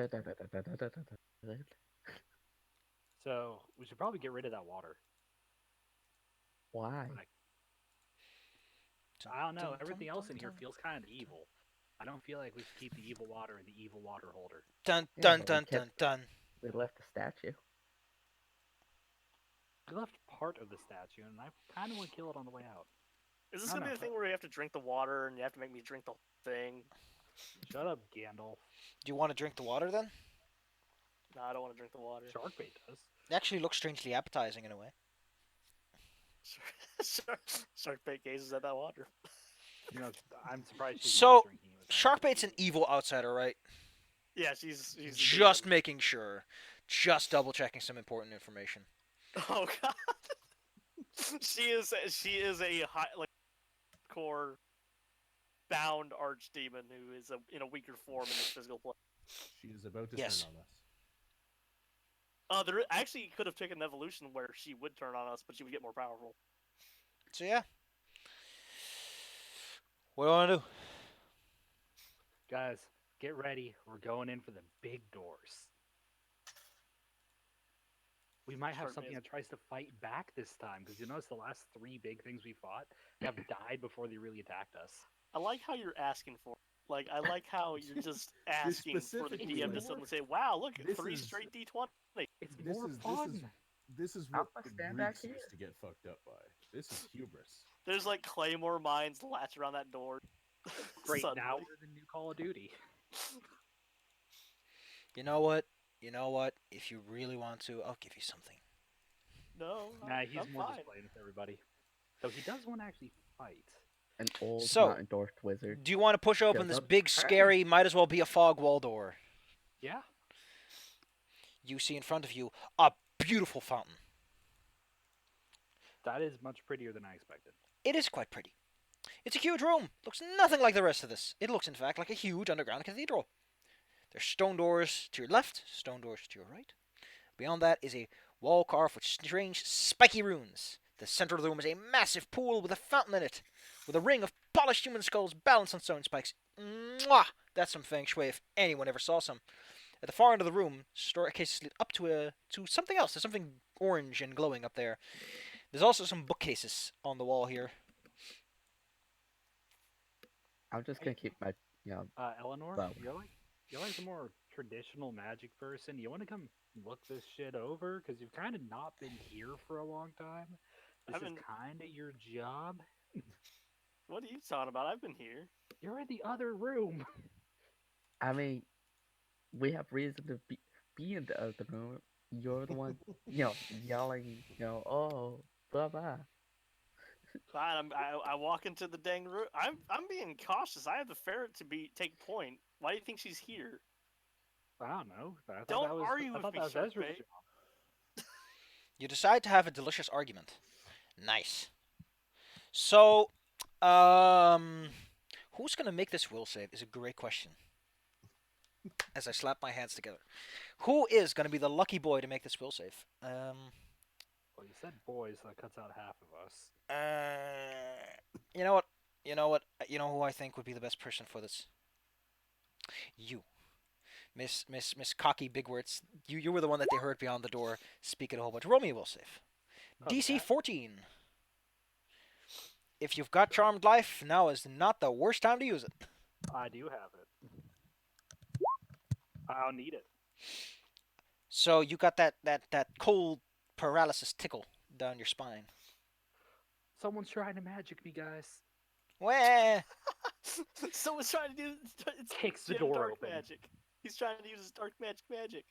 So we should probably get rid of that water. Why? I don't know. Everything else in here feels kind of evil. I don't feel like we should keep the evil water in the evil water holder. Dun Yeah, dun but we dun dun kept- dun. We left the statue. We left part of the statue, and I kind of want to kill it on the way out. Is this No, gonna be no. the thing where you have to drink the water and you have to make me drink the whole thing? Shut up, Gandalf. Do you want to drink the water then? No, I don't want to drink the water. Sharkbait does. It actually looks strangely appetizing in a way. Shark Bait gazes at that water. You know, I'm surprised she's So, not drinking it. Sharkbait's an evil outsider, right? Yeah, she's Just making sure. Just double checking some important information. Oh god. she is a high like core bound archdemon who is in a weaker form in this physical plane. She is about to Yes. turn on us. There actually could have taken an evolution where she would turn on us, but she would get more powerful. So yeah. What do I want to do? Guys, get ready. We're going in for the big doors. We might have Sharkbait something is- that tries to fight back this time, because you notice the last 3 big things we fought have died before they really attacked us. I like how you're asking for it. Like, I like how you're just asking for the specifically DM to like- suddenly say, wow, look, This 3 is- straight D20. It's This more is- fun. This is I'll what the stand back Greeks used here. to get fucked up by. This is hubris. There's like Claymore mines latched around that door. Great, now Suddenly. we're the new Call of Duty. You know what? If you really want to, I'll give you something. No, Nah, he's I'm more fine. just playing with everybody. So he does want to actually fight. An old, So- not endorsed wizard. Do you want to push open Goes this up. big, scary, might as well be a fog wall door? Yeah. You see in front of you a beautiful fountain. That is much prettier than I expected. It is quite pretty. It's a huge room. Looks nothing like the rest of this. It looks, in fact, like a huge underground cathedral. There's stone doors to your left, stone doors to your right. Beyond that is a wall carved with strange, spiky runes. The center of the room is a massive pool with a fountain in it, with a ring of polished human skulls balanced on stone spikes. Mwah! That's some feng shui if anyone ever saw some. At the far end of the room, staircases lead up to something else. There's something orange and glowing up there. There's also some bookcases on the wall here. I'm just gonna keep my, you know, Eleanor, bow. you're like the more traditional magic person. You want to come look this shit over because you've kind of not been here for a long time. This I've is been- kind of your job. What are you talking about? I've been here. You're in the other room. I mean, we have reason to be in the other room. You're the one, yelling, oh, blah blah. Fine. I walk into the dang room. I'm being cautious. I have the ferret to take point. Why do you think she's here? I don't know. I thought Don't that was, argue I with thought me, that was Shark Ezra's Bait. job. You decide to have a delicious argument. Nice. So, who's gonna make this will save is a great question. As I slap my hands together, who is gonna be the lucky boy to make this will save? Well, you said boys, so that cuts out half of us. You know what? You know what? You know who I think would be the best person for this? You, Miss Cocky Big Words. You were the one that they heard beyond the door speaking a whole bunch. Roll me a will save. DC Okay. 14. If you've got Charmed Life, now is not the worst time to use it. I do have it. I'll need it. So you got that cold paralysis tickle down your spine. Someone's trying to magic me, guys. Wah! Someone's trying to do. It's Kicks the Jim door dark open. magic. He's trying to use his dark magic.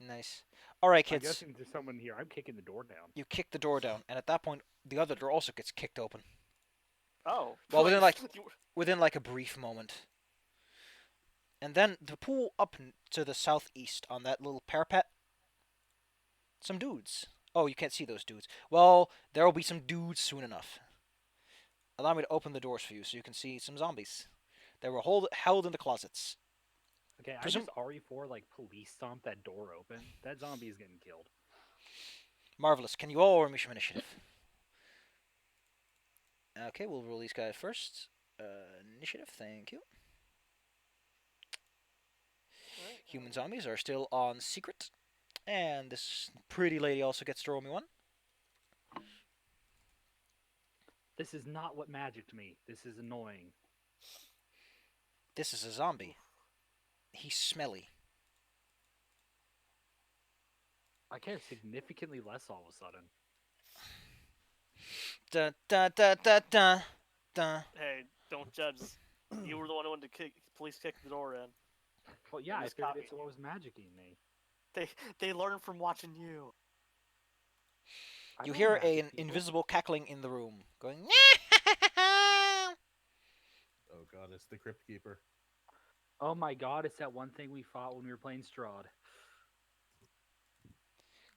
Nice. All right, I'm kids. guessing there's someone here. I'm kicking the door down. You kick the door down, and at that point, the other door also gets kicked open. Oh. Well, within like you- within like a brief moment. And then the pool up to the southeast on that little parapet. Some dudes. Oh, you can't see those dudes. Well, there will be some dudes soon enough. Allow me to open the doors for you so you can see some zombies. They were held in the closets. Okay, I Presum- just RE4 like police stomp that door open. That zombie is getting killed. Marvelous. Can you all roll me some initiative? Okay, we'll roll these guys first. Initiative, thank you. Human zombies are still on secret. And this pretty lady also gets to roll me one. This is not what magicked me. This is annoying. This is a zombie. He's smelly. I care significantly less all of a sudden. Dun dun dun dun dun dun. Hey, don't judge. You were the one who wanted to police kick the door in. Well, yeah, I Just figured copy it's what was magicking me. They learned from watching you. I You don't hear magic an people. invisible cackling in the room, going. Oh god, it's the Crypt Keeper. Oh my god, it's that one thing we fought when we were playing Strahd.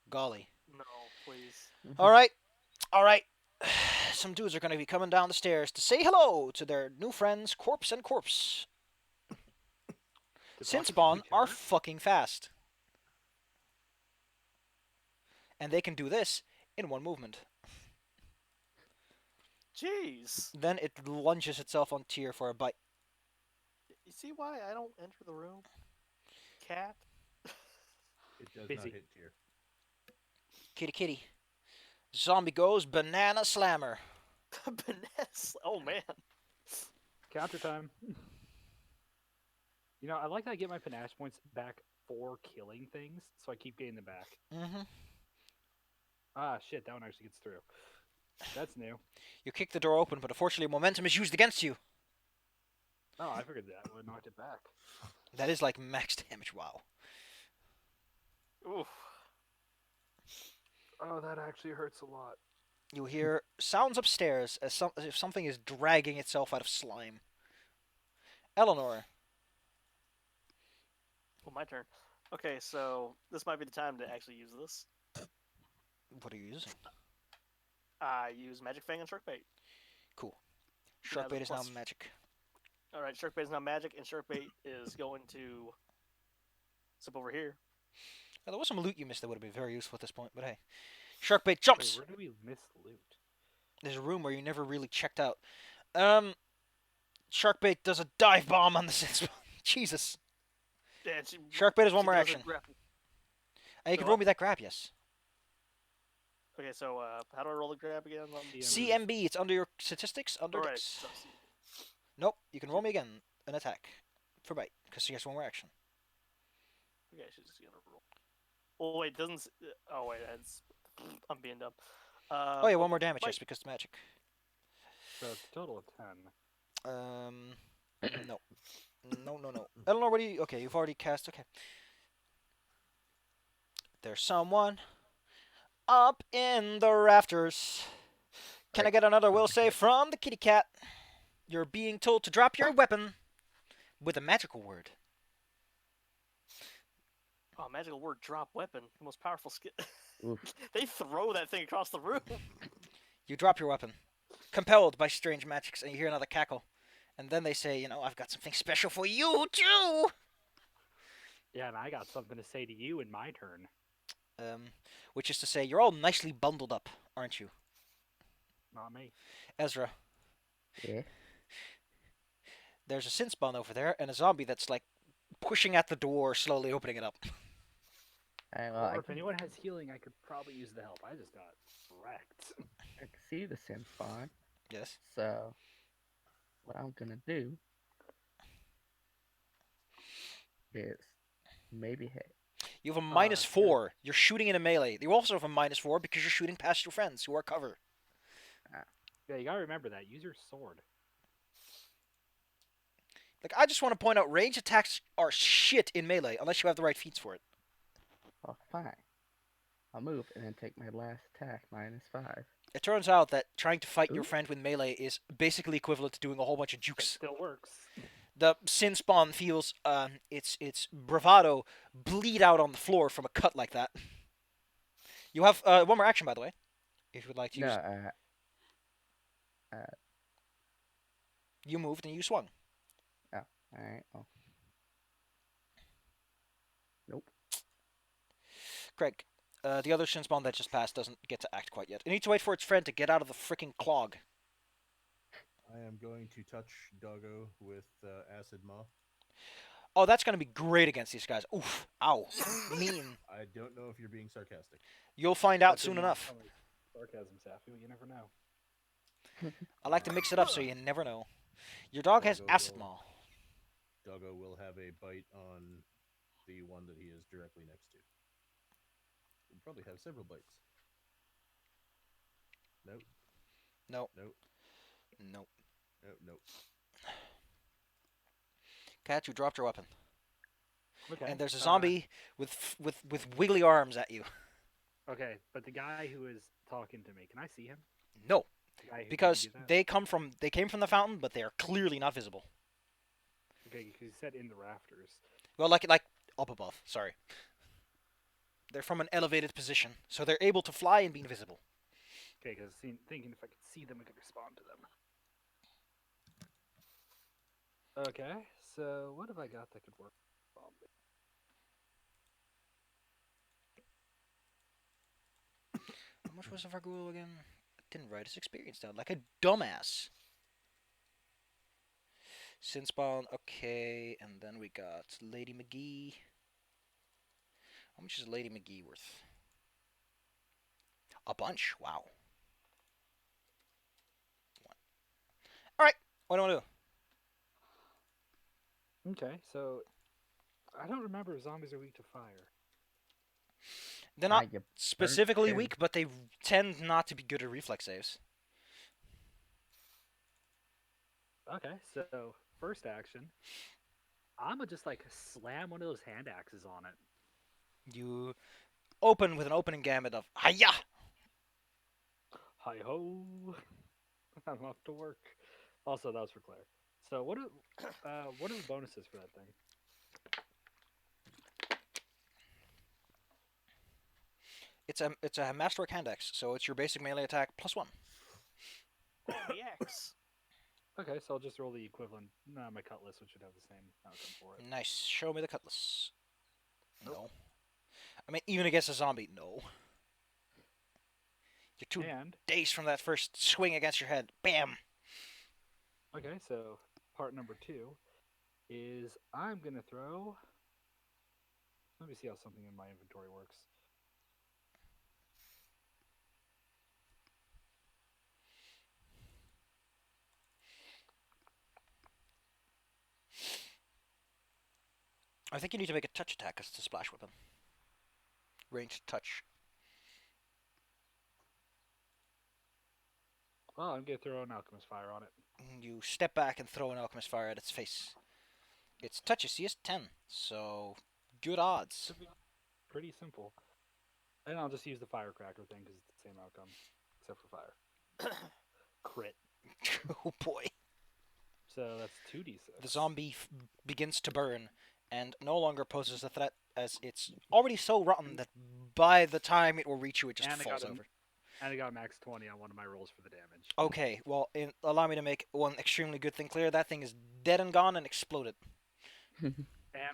Golly. No, please. All right, all right. Some dudes are going to be coming down the stairs to say hello to their new friends, Corpse and Corpse. They're Sin talking to Spawn each are other? fucking fast. And they can do this in one movement. Jeez. Then it lunges itself on Tyr for a bite. You see why I don't enter the room? Cat. It does Busy. not hit tier. Kitty kitty. Zombie goes banana slammer. Bananas. Oh man. Counter time. You know, I like that I get my panache points back for killing things, so I keep getting them back. Mm-hmm. Ah, shit, that one actually gets through. That's new. You kick the door open, but unfortunately momentum is used against you. Oh, I figured that would have knocked it back. That is like max damage, wow. Oof. Oh, that actually hurts a lot. You hear sounds upstairs as if something is dragging itself out of slime. Eleanor. Well, my turn. Okay, so this might be the time to actually use this. What are you using? I use Magic Fang and Shark Bait. Cool. Shark bait is now plus- magic. All right, shark bait is now magic, and shark bait is going to step over here. Well, there was some loot you missed that would have been very useful at this point, but hey. Shark bait jumps! Wait, where do we miss loot? There's a room where you never really checked out. Sharkbait does a dive bomb on the Sinspawn. Jesus. Yeah, Sharkbait has one she more does a action. grapple. And you So can roll what? me that grab, yes. Okay, so how do I roll the grab again? CMB, it's under your statistics, under All right. dex. So, Nope, you can roll me again, an attack. For bite, because she has one more action. okay, she's just gonna roll. Oh wait, doesn't. Oh wait, that's. I'm being dumb. Oh yeah, one more damage, bite. yes, because it's magic. So it's a total of 10. No. No. Eleanor, what do you... Okay, you've already cast... Okay. There's someone up in the rafters. Can I Right. get another will save from the kitty cat? You're being told to drop your weapon with a magical word. Oh, magical word drop weapon. The most powerful skill. Oof. They throw that thing across the room. You drop your weapon, compelled by strange magics, and you hear another cackle. And then they say, you know, I've got something special for you, too! Yeah, and I got something to say to you in my turn. Which is to say, you're all nicely bundled up, aren't you? Not me. Ezra, Yeah. there's a sin spawn over there, and a zombie that's, like, pushing at the door, slowly opening it up. Well, Or I if anyone has healing, I could probably use the help. I just got wrecked. can see the sim spawn. Yes. So, what I'm gonna do is maybe hit. You have a minus shit. 4. You're shooting in a melee. You also have a minus 4 because you're shooting past your friends who are cover. Yeah, you gotta remember that. Use your sword. Like, I just want to point out, range attacks are shit in melee unless you have the right feats for it. Well, fine. I'll move and then take my last attack -5. It turns out that trying to fight your Ooh. friend with melee is basically equivalent to doing a whole bunch of It jukes. still works. The sin spawn feels its bravado bleed out on the floor from a cut like that. You have one more action, by the way, if you would like to No, use. You moved and you swung. alright. Oh. Nope. Craig, the other sin spawn that just passed doesn't get to act quite yet. It needs to wait for its friend to get out of the freaking clog. I am going to touch Doggo with Acid Maw. Oh, that's going to be great against these guys. Oof. Ow. Mean. I don't know if you're being sarcastic. You'll find out That did soon not enough. sound like sarcasm, Safi, but you never know. I like to mix it up so you never know. Your dog has Doggo acid will- maw. Doggo will have a bite on the one that he is directly next to. He'll probably have several bites. Nope. Nope. Nope. Nope. Nope. Nope. Cat, you dropped your weapon. Okay. And there's a zombie with wiggly arms at you. Okay, but the guy who is talking to me, can I see him? No, The guy who because did that? they came from the fountain, but they are clearly not visible. Okay, because you said in the rafters. Well, like up above. Sorry. They're from an elevated position, so they're able to fly and be invisible. Okay, because thinking if I could see them, I could respond to them. Okay, so what have I got that could work? How much was the Vargul again? I didn't write his experience down like a dumbass. Sinspawn, okay, and then we got Lady McGee. How much is Lady McGee worth? A bunch. Wow. Alright, what do I want to do? Okay, so I don't remember if zombies are weak to fire. They're not You specifically burnt weak, but they tend not to be good at reflex saves. Okay, so first action, I'ma just like slam one of those hand axes on it. You open with an opening gambit of hiya! Hi ho! I'm off to work. Also, that was for Claire. So what are the bonuses for that thing? It's a masterwork hand axe, so it's your basic melee attack +1. The axe. Okay, so I'll just roll the equivalent. No, my cutlass, which should have the same outcome for it. Nice. Show me the cutlass. Nope. No. I mean, even against a zombie, no. You're too And dazed from that first swing against your head. Bam! okay, so part number 2 is I'm gonna throw. Let me see how something in my inventory works. I think you need to make a touch attack as it's a splash weapon. Ranged touch. Well, I'm gonna throw an alchemist fire on it. You step back and throw an alchemist fire at its face. Its touch AC is 10, so good odds. Should be pretty simple. And I'll just use the firecracker thing because it's the same outcome, except for fire. Crit. Oh boy. So that's 2d6. The zombie begins to burn and no longer poses a threat as it's already so rotten that by the time it will reach you, it just And I falls got a- over. And I got a max 20 on one of my rolls for the damage. Okay, well, allow me to make one extremely good thing clear. That thing is dead and gone and exploded. And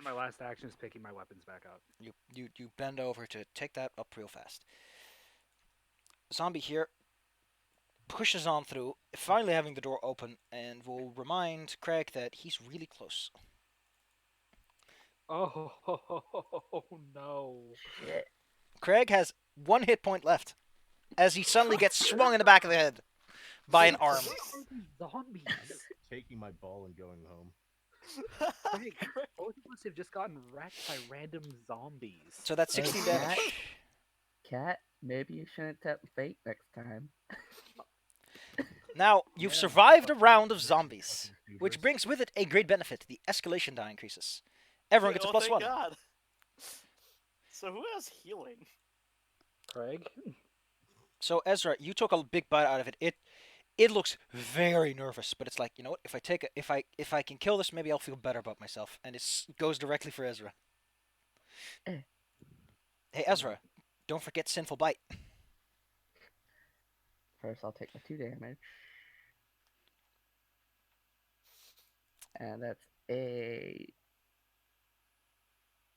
my last action is picking my weapons back up. You bend over to take that up real fast. Zombie here pushes on through, finally having the door open, and will remind Craig that he's really close. Oh no. Shit. Craig has 1 hit point left as he suddenly gets swung in the back of the head by an arm. What are these zombies? Taking my ball and going home. Craig, both of us have just gotten wrecked by random zombies. So that's 16 Hey, damage. Cat, maybe you shouldn't tempt fate next time. Now, you've Yeah. survived a round of zombies, Fucking which hubris. brings with it a great benefit. The escalation die increases. Everyone gets a Oh, plus thank 1. God. So who has healing? Craig? So Ezra, you took a big bite out of it. It looks very nervous, but it's like, you know what? If I can kill this, maybe I'll feel better about myself. And it goes directly for Ezra. Eh. Hey Ezra, don't forget sinful bite. First, I'll take my 2 damage. And that's a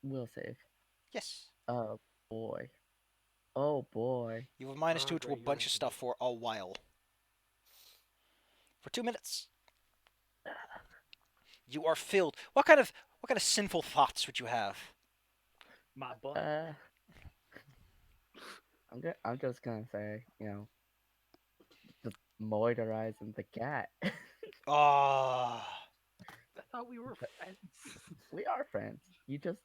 will save. Yes. Oh boy. Oh boy. You have minus Oh, 2 to a great, bunch you're of stuff for a while. For 2 minutes. You are filled. What kind of sinful thoughts would you have? My butt. I'm just gonna say, the moisturizing the cat. Ah. I thought we were friends. We are friends. You just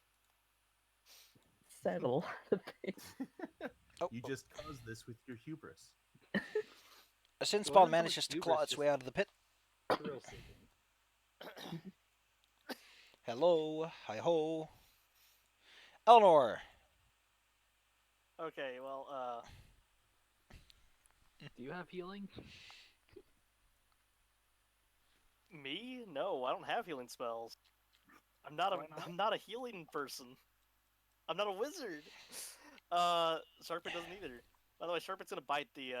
said a lot of things. Oh, You just caused this with your hubris. a sin Well, spawn that's manages to hubris, claw its just- way out of the pit. Thrill seeking. Hello, hi ho. Eleanor. Okay, well, Do you have healing? me? No, I don't have healing spells. I'm not Why not? I'm not a healing person. I'm not a wizard. Sharpit doesn't either. By the way, Sharpit's gonna bite the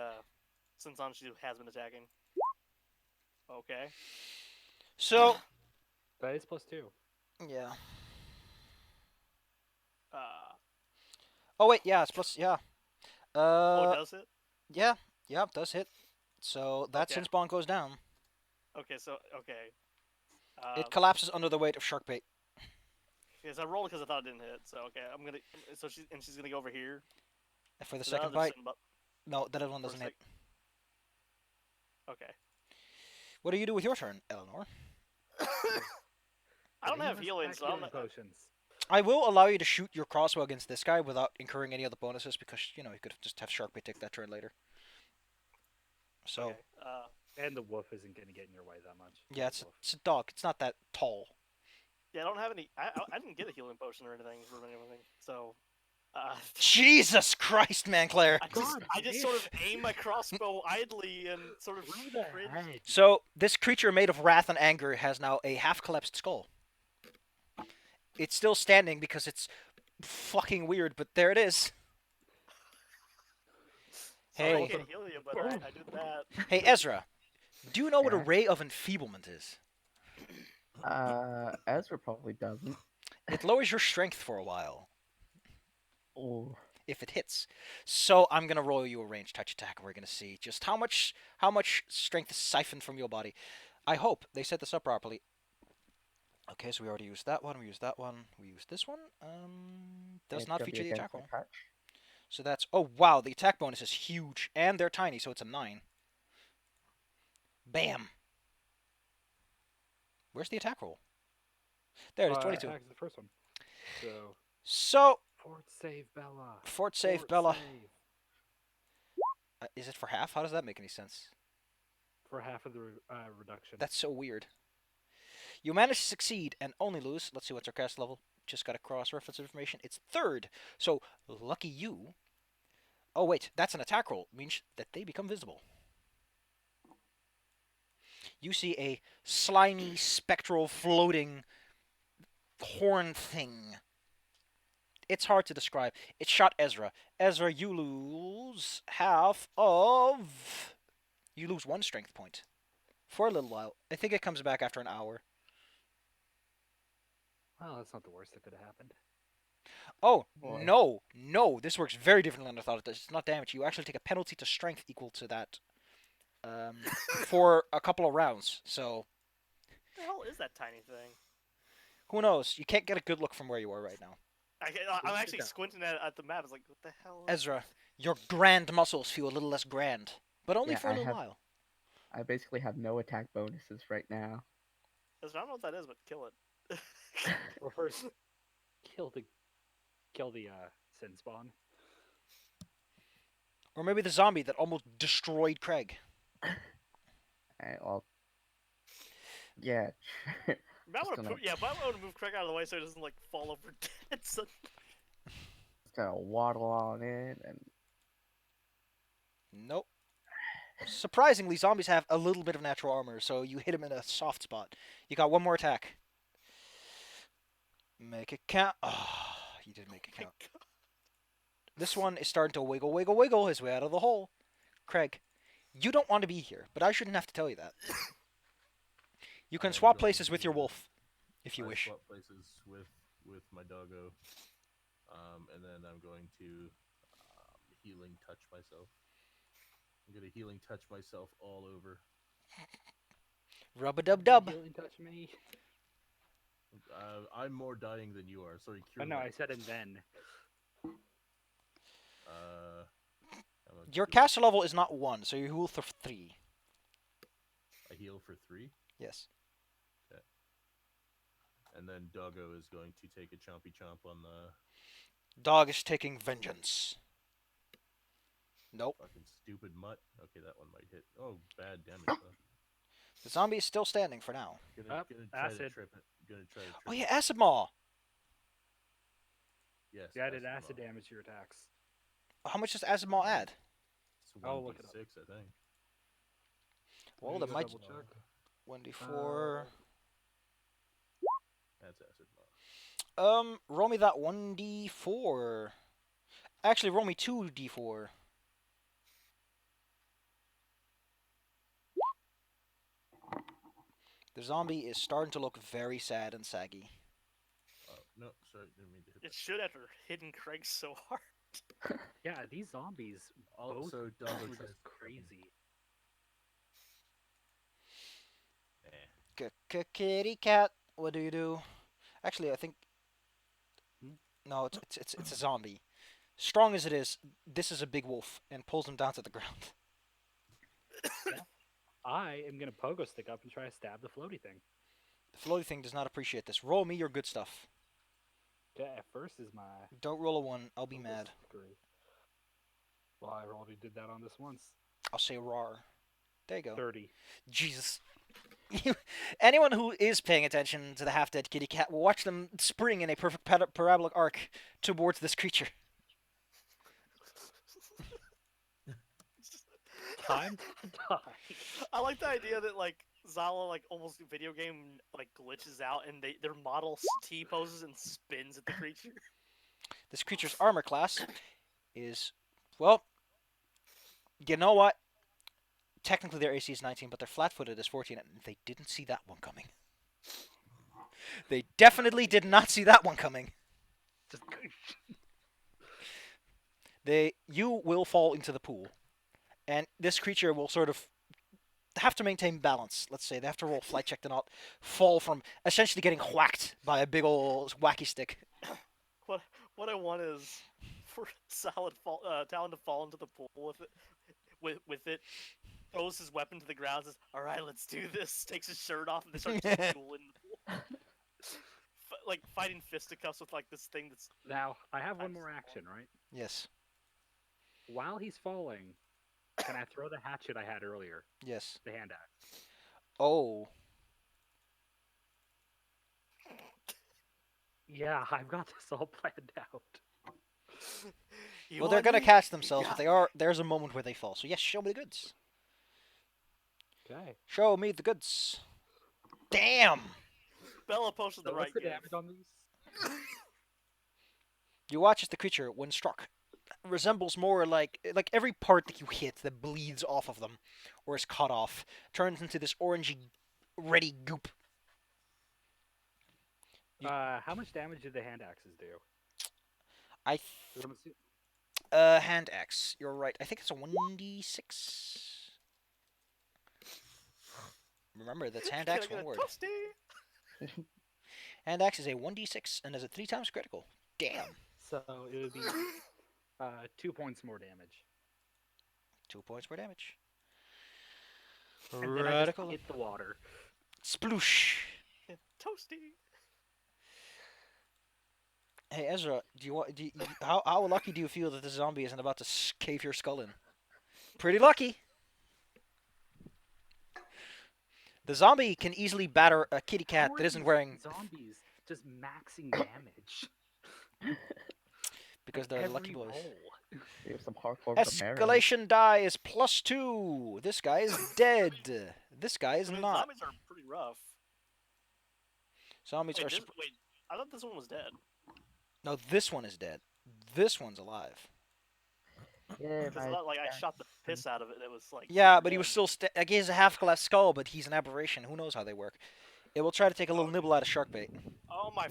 since she has been attacking. Okay. So, That is plus 2. yeah. Uh, Oh wait, yeah, it's plus, yeah. does it? Yeah, it does hit. So that Okay. sin spawn goes down. Okay, so okay. It collapses under the weight of shark bait. Yes, I rolled because I thought it didn't hit. So okay, I'm gonna. So she's gonna go over here. And for the to second other bite, sin bu- no, that other one for a doesn't hit. Okay. What do you do with your turn, Eleanor? I don't He have must healing, pack so I'm healing not. potions. I will allow you to shoot your crossbow against this guy without incurring any other bonuses because, you could just have shark bait take that turn later. So, Okay. And the wolf isn't going to get in your way that much. yeah, The wolf. it's a dog. It's not that tall. Yeah, I don't have any. I didn't get a healing potion or anything for anything. So. Jesus Christ, man, Claire. I just sort of aim my crossbow idly and sort of Where the cringe. heck? So, this creature made of wrath and anger has now a half-collapsed skull. It's still standing because it's fucking weird, but there it is. Sorry, I Hey. can't heal you, but I did that. Hey, Ezra, Do you know what a Okay. ray of enfeeblement is? Ezra probably doesn't. It lowers your strength for a while Oh, if it hits. So I'm gonna roll you a ranged touch attack. And we're gonna see just how much strength is siphoned from your body. I hope they set this up properly. Okay, so we already used that one. We used that one. We used this one. Does it's not gonna be feature the against attack my roll. touch. So that's wow. The attack bonus is huge, and they're tiny, so it's a 9. Bam. Where's the attack roll? There it is, 22. Attack is the first one. So So fort save Bella. fort save Fort Bella. save. Is it for half? How does that make any sense? For half of the reduction. That's so weird. You manage to succeed and only lose. Let's see what's our cast level. Just got a cross-reference information. It's 3rd. So lucky you. Oh wait, that's an attack roll. It means that they become visible. You see a slimy, spectral, floating horn thing. It's hard to describe. It shot Ezra. Ezra, you lose half of. You lose 1 strength point for a little while. I think it comes back after an hour. Well, that's not the worst that could have happened. Oh, Boy. no. This works very differently than I thought it does. It's not damage. You actually take a penalty to strength equal to that for a couple of rounds. So, What the hell is that tiny thing? who knows? You can't get a good look from where you are right now. I'm actually squinting at the map. It's like, what the hell? Ezra, your grand muscles feel a little less grand, but only Yeah, for a little while. I basically have no attack bonuses right now. I don't know what that is, but kill it. Or first, kill the sin spawn. Or maybe the zombie that almost destroyed Craig. Alright, well, yeah. Might want to gonna- might want to move Craig out of the way so he doesn't like fall over dead. So... Just gonna waddle on in and Nope. Surprisingly, zombies have a little bit of natural armor, so you hit him in a soft spot. You got one more attack. Make it count. Oh, you did make it count. This one is starting to wiggle his way out of the hole. Craig, you don't want to be here, but I shouldn't have to tell you that. You can I'm swap going places with to, your wolf, if you I wish. swap places with my doggo, and then I'm going to healing touch myself. I'm gonna healing touch myself all over. Rub-a-dub-dub. Healing touch me. I'm more dying than you are. Sorry, Oh cure no, me. I said and then. How much Your do caster level is not 1, so you heal for 3. I heal for 3, Yes. and then doggo is going to take a chompy chomp on the Dog is taking vengeance. Nope. fucking stupid mutt. Okay, that one might hit. Oh, bad damage. Though. The zombie is still standing for now. Gonna try to acid. trip it. Gonna try to trip Oh it. yeah, acid maw. Yes. Yeah, I did maw. acid damage to your attacks. How much does acid maw add? It's I'll look it 1d6, I think. Well, Let that me might double check. 1d4. That's acid maw. Roll me that 1d4. Actually, roll me 2d4. The zombie is starting to look very sad and saggy. Oh no, sorry, didn't mean to hit It that. should after hitting Craig so hard. Yeah, these zombies Also, both doggo were tries just to trip him. crazy. Kitty cat, what do you do? Actually, I think Hmm? no, it's a zombie. Strong as it is, this is a big wolf and pulls him down to the ground. I am gonna pogo stick up and try to stab the floaty thing. The floaty thing does not appreciate this. Roll me your good stuff. Okay, at first is my. Don't roll a 1. I'll be pogo mad. stickery. Well, I already did that on this once. I'll say rar. There you go. 30. Jesus. Anyone who is paying attention to the half-dead kitty cat will watch them spring in a perfect parabolic arc towards this creature. Time to die. I like the idea that like Zala like almost video game like glitches out and their model T poses and spins at the creature. This creature's armor class is, well, you know what? technically their AC is 19, but their flat-footed is 14, and they didn't see that one coming. They definitely did not see that one coming. Just You will fall into the pool, and this creature will sort of have to maintain balance. Let's say they have to roll flight check to not fall from essentially getting whacked by a big old wacky stick. What I want is for Talon to fall into the pool with it, throws his weapon to the ground, says, "All right, let's do this." Takes his shirt off and they start dueling in the pool. Like fighting fisticuffs with like this thing that's. now, I have one more action, right? Yes. While he's falling, can I throw the hatchet I had earlier? Yes. The hand axe. Oh. Yeah, I've got this all planned out. Well, they're gonna catch themselves, but there's a moment where they fall. So yes, show me the goods. Okay. Show me the goods. Damn! Bella posted So the what's right the gift. damage on these? You watch as the creature, when struck, resembles more like every part that you hit that bleeds off of them or is cut off turns into this orangey, reddy goop. How much damage did the hand axes do? I 'Cause I'm hand axe. You're right. I think it's a 1d6. Remember, that's hand axe, Can I one get a word. toasty? Hand axe is a 1d6 and is a 3 times critical. Damn. So it would be 2 points more damage. 2 points more damage. And then I just Radical. hit the water. Sploosh. Toasty. Hey Ezra, how lucky do you feel that the zombie isn't about to cave your skull in? Pretty lucky. The zombie can easily batter a kitty cat How are that isn't these wearing zombies just maxing damage. because Like, they're every lucky boys. roll. There's some hardcore barbarians. Escalation die is +2. This guy is dead. This guy is I mean, not. zombies are pretty rough. Zombies are. Wait, I thought this one was dead. No, this one is dead. This one's alive. Yeah, Because I shot the piss out of it and it was like. Yeah, super but he was dead. still like he has a half collapsed skull, but he's an aberration. Who knows how they work? It will try to take a little nibble out of shark bait. Oh my.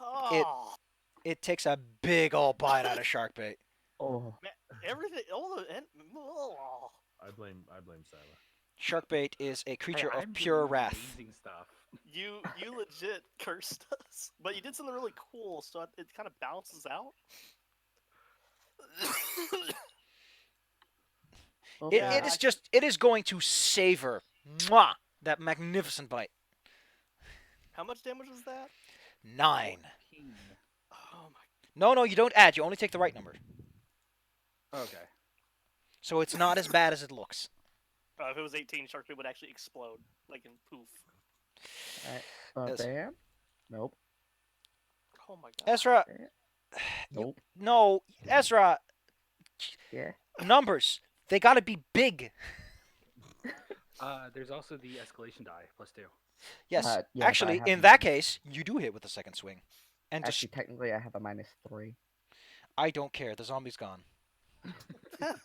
Oh. It takes a big old bite out of shark bait. Oh, Man, everything. All the. Oh. I blame Sila. Shark bait is a creature Hey, of I'm pure doing wrath. Amazing stuff. You legit cursed us, but you did something really cool, so it kind of balances out. well, It, Yeah, it is just it is going to savor that magnificent bite. How much damage was that? 9. 14. Oh my. No, you don't add. You only take the right number. Okay. So it's not as bad as it looks. If it was 18, Shark Bait would actually explode, like in poof. Yes. Bam? Nope. Oh my god. Ezra, Nope. no, Ezra, Yeah. numbers. They gotta be big. There's also the escalation die +2. Yes, Yeah, but I actually, have in to- that case, you do hit with the second swing. And just, Actually, technically, I have a -3. I don't care. The zombie's gone. That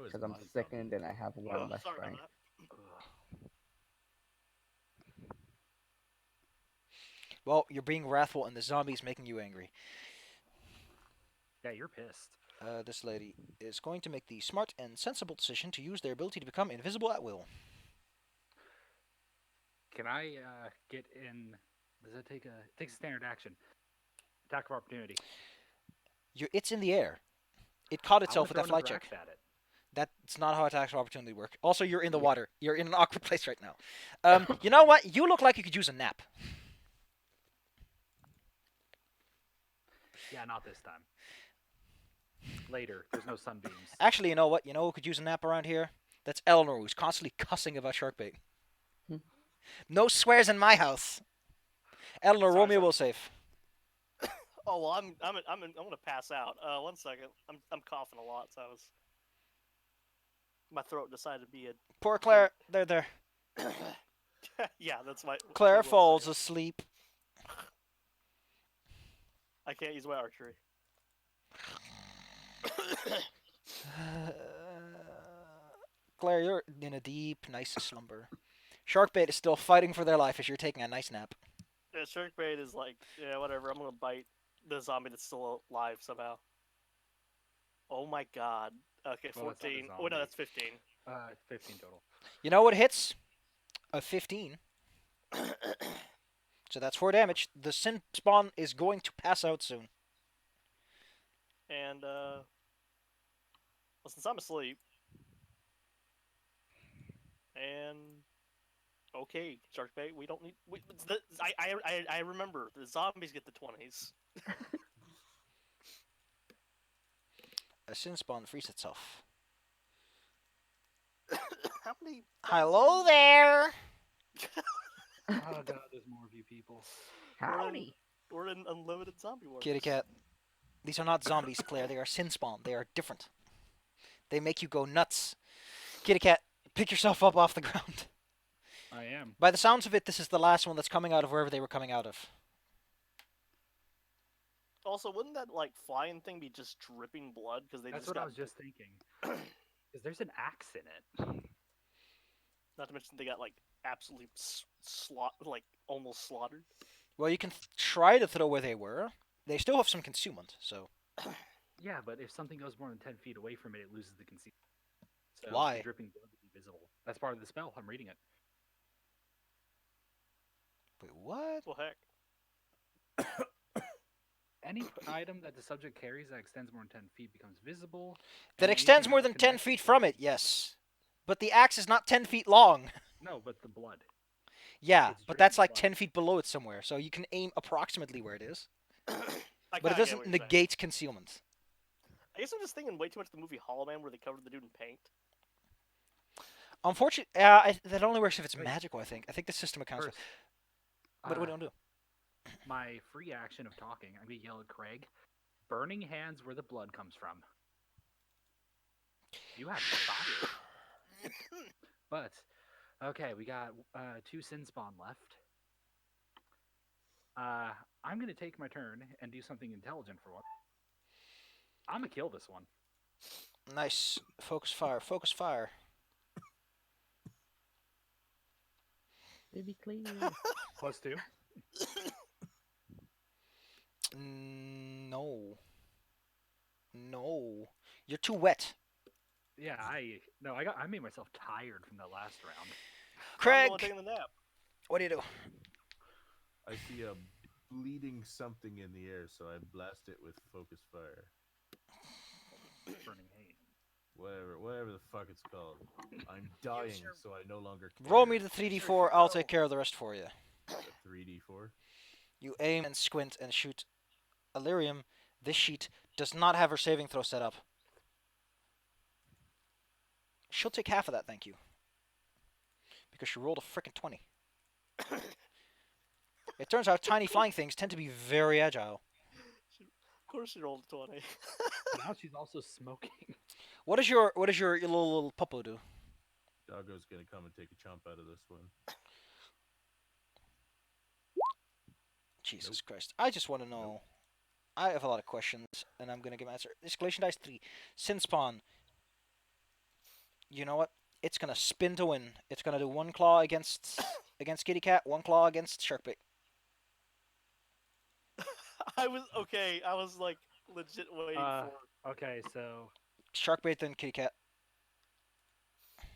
was Because I'm my sickened and I have one Oh, less sorry strength. about Well, you're being wrathful, and the zombie's making you angry. Yeah, you're pissed. This lady is going to make the smart and sensible decision to use their ability to become invisible at will. Can I get in? Does that take a? It takes a standard action. Attack of opportunity. It's in the air. It caught I itself wanna with that throw flight another check. axe at it. That's not how attacks of opportunity work. Also, you're in the Yeah. water. You're in an awkward place right now. You know what? You look like you could use a nap. Yeah, not this time. Later, there's no sunbeams. Actually, you know what? You know who could use a nap around here? That's Eleanor, who's constantly cussing about shark bait. Hmm. No swears in my house. Eleanor, roll me a will save. Oh well, I'm gonna pass out. 1 second. I'm coughing a lot, so I was. My throat decided to be a. Poor Claire. There. Yeah, that's my. Claire my will falls save. asleep. I can't use my archery. Claire, you're in a deep, nice slumber. Sharkbait is still fighting for their life as you're taking a nice nap. Yeah, Sharkbait is like, yeah, whatever. I'm gonna bite the zombie that's still alive somehow. Oh my god. Okay, Well, that's not a 14. Oh no, zombie. that's 15. 15 total. You know what hits? A 15. So that's 4 damage. The Sin Spawn is going to pass out soon. And well, since I'm asleep, and okay, Sharkbait, we don't need. I remember the zombies get the 20s. A Sin Spawn frees itself. How many? Hello there! Oh god, there's more of you people. Howdy. We're in unlimited zombie wars. Kitty cat. These are not zombies, Claire. They are Sin Spawn. They are different. They make you go nuts. Kitty cat, pick yourself up off the ground. I am. By the sounds of it, this is the last one that's coming out of wherever they were coming out of. Also, wouldn't that like flying thing be just dripping blood because they That's just what got? I was just thinking. Because there's an axe in it. Not to mention they got like absolutely like almost slaughtered. Well, you can try to throw where they were. They still have some concealment, so... Yeah, but if something goes more than 10 feet away from it, it loses the concealment. So Why? the dripping blood will be visible. That's part of the spell. I'm reading it. Wait, what? Well, heck. Any item that the subject carries that extends more than 10 feet becomes visible. That and extends anything more not than 10 connected feet to from it, yes. But the axe is not 10 feet long. No, but the blood. Yeah, It's but that's dripping like blood. 10 feet below it somewhere, so you can aim approximately where it is. I But it kinda get doesn't what you're saying. negate concealment. I guess I'm just thinking way too much of the movie Hollow Man where they covered the dude in paint. Unfortunately, that only works if it's Wait. magical, I think. I think the system accounts for First, What do we don't do? my free action of talking, I'm going to yell at Craig, burning hands where the blood comes from. You have fire. But, okay, we got 2 Sin Spawn left. I'm going to take my turn and do something intelligent for one. I'm going to kill this one. Nice. Focus fire. Focus fire. Baby clear. +2. No. No. You're too wet. Yeah, I made myself tired from that last round. Craig, I'm the one taking the nap. what do you do? I see a bleeding something in the air, so I blast it with focus fire. Burning hand. Whatever the fuck it's called. I'm dying, so I no longer care. Roll me the 3d4. I'll take care of the rest for you. 3d4. You aim and squint and shoot Illyrium. This sheet does not have her saving throw set up. She'll take half of that, thank you. Because she rolled a frickin' 20. It turns out tiny flying things tend to be very agile. Of course she rolled a 20. Now she's also smoking. What does your little puppo do? Doggo's gonna come and take a chomp out of this one. Jesus Christ. I just want to know. I have a lot of questions, and I'm going to give an answer. Escalation dice 3. Sin Spawn. You know what? It's going to spin to win. It's going to do 1 claw against Kitty Cat, 1 claw against Sharkbait. I was like legit waiting for. Okay, so... Sharkbait, then Kitty Cat.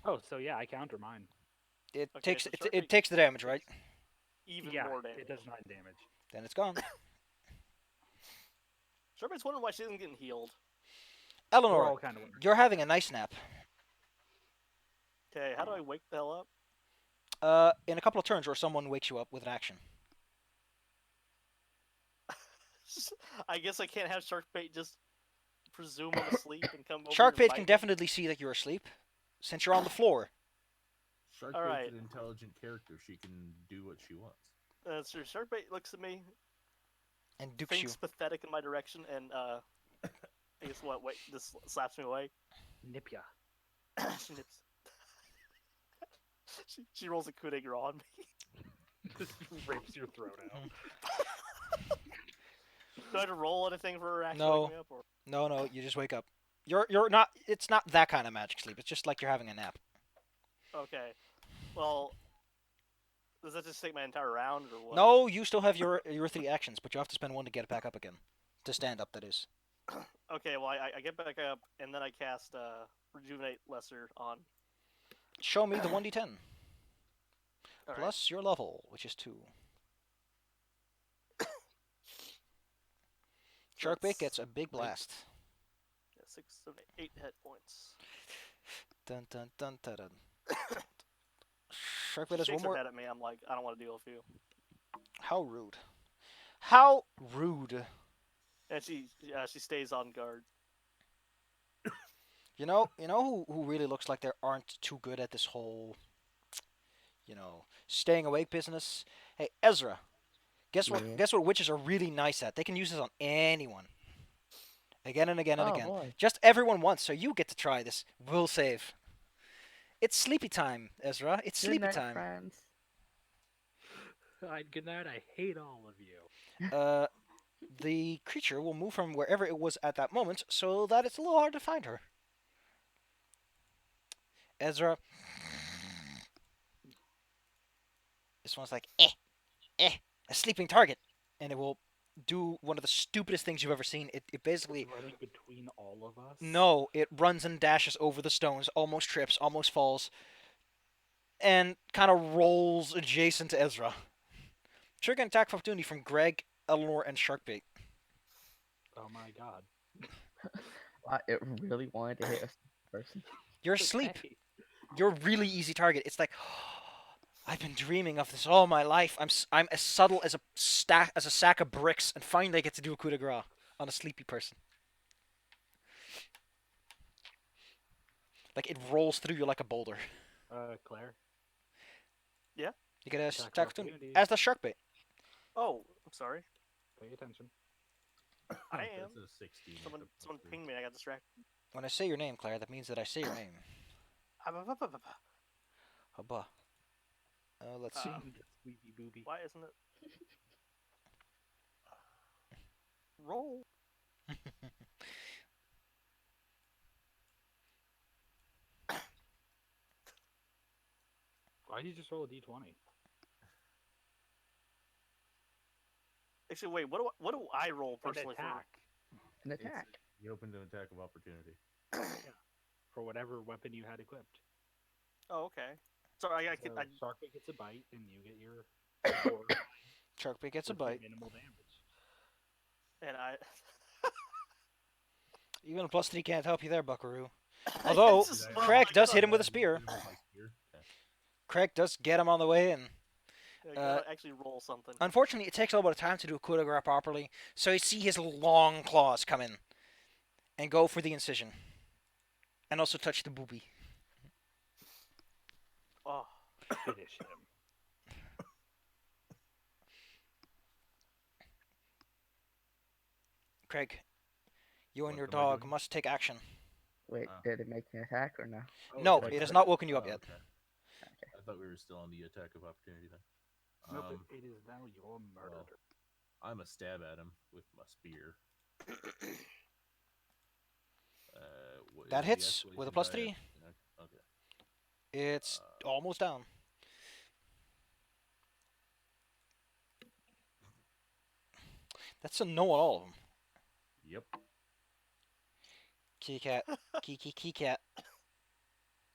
Oh, so yeah, I counter mine. It Okay, takes so it Sharkbait takes the damage, right? Even Yeah, more damage. it does 9 damage. Then it's gone. Sharkbait's wondering why she isn't getting healed. We're Eleanor, all kind of wondering. you're having a nice nap. Okay, how do I wake the hell up? In a couple of turns where someone wakes you up with an action. I guess I can't have Sharkbait just presume I'm asleep and come over. Sharkbait and can bite definitely see that you're asleep, since you're on the floor. Sharkbait's Alright. an intelligent character. She can do what she wants. me. So Sharkbait looks at me, And dukes you. thinks pathetic in my direction, and I guess what? Wait, this slaps me away. Nip ya. She nips. She rolls a coup de grace on me. Just rips your throat out. Do I have to roll anything for her actually No. waking me up? Or... No, you just wake up. You're not. It's not that kind of magic sleep. It's just like you're having a nap. Okay. Well, does that just take my entire round or what? No, you still have your 3 actions, but you have to spend one to get it back up again. To stand up, that is. Okay. Well, I get back up and then I cast rejuvenate lesser on. Show me the 1d10. All right. Plus your level, which is 2. So Sharkbait that's gets a big blast. 6, 7, 8 hit points. Dun dun dun dun dun. She Sharkbait has one shakes her more. head at me. I'm like, I don't want to deal with you. How rude. How rude. And she stays on guard. You know who really looks like they aren't too good at this whole, staying awake business? Hey, Ezra. Guess what? Yeah. Guess what witches are really nice at? They can use this on anyone. Again and again and Oh again. boy. Just everyone once, so you get to try this. Will save. It's sleepy time, Ezra. It's Good sleepy night, time. friends. Good night. I hate all of you. The creature will move from wherever it was at that moment, so that it's a little hard to find her. Ezra. This one's like, a sleeping target. And it will do one of the stupidest things you've ever seen. It basically. It's running between all of us. No, it runs and dashes over the stones, almost trips, almost falls, and kind of rolls adjacent to Ezra. Trigger an attack of opportunity from Greg, Eleanor, and Sharkbait. Oh my god. It really wanted to hit a person. You're It's asleep. okay. You're a really easy target. It's like, I've been dreaming of this all my life. I'm as subtle as a sack of bricks, and finally I get to do a coup de grace on a sleepy person. Like it rolls through you like a boulder. Claire. You get a Attack attack of opportunity, opportunity. as the Sharkbait. Oh, I'm sorry. Pay attention. I am. That's a 16. Someone pinged me. I got distracted. When I say your name, Claire, that means that I say your name. Hubba. Let's see. Sleepy booby. Why isn't it? Roll. Why'd you just roll a d20? Actually, wait. What do I roll An personally attack. An attack. You opened an attack of opportunity. For whatever weapon you had equipped. Oh, okay. So I So I Sharkbait gets a bite, and you get your 4 Sharkbait gets a with your bite. minimal damage. and I. Even a +3 can't help you there, Buckaroo. Although, It's just- well, Craig I does gotta- hit him with a spear. Hit him with my spear? Okay. Craig does get him on the way, and I gotta actually roll something. unfortunately, it takes a little bit of time to do a coup de grace properly. So you see his long claws come in and go for the incision, and also touch the booby. Oh, Finish him. Craig, you and What your am I dog doing? must take action. Wait, Ah. did it make an attack or no? Oh, No, it's it has like- not woken you up Oh, yet. okay. I thought we were still on the attack of opportunity then. Nope, it is now your murder. I'm a stab at him with my spear. That hits with a +3. Okay. It's almost down. That's a no on all of them. Yep. Kitty cat. Key cat.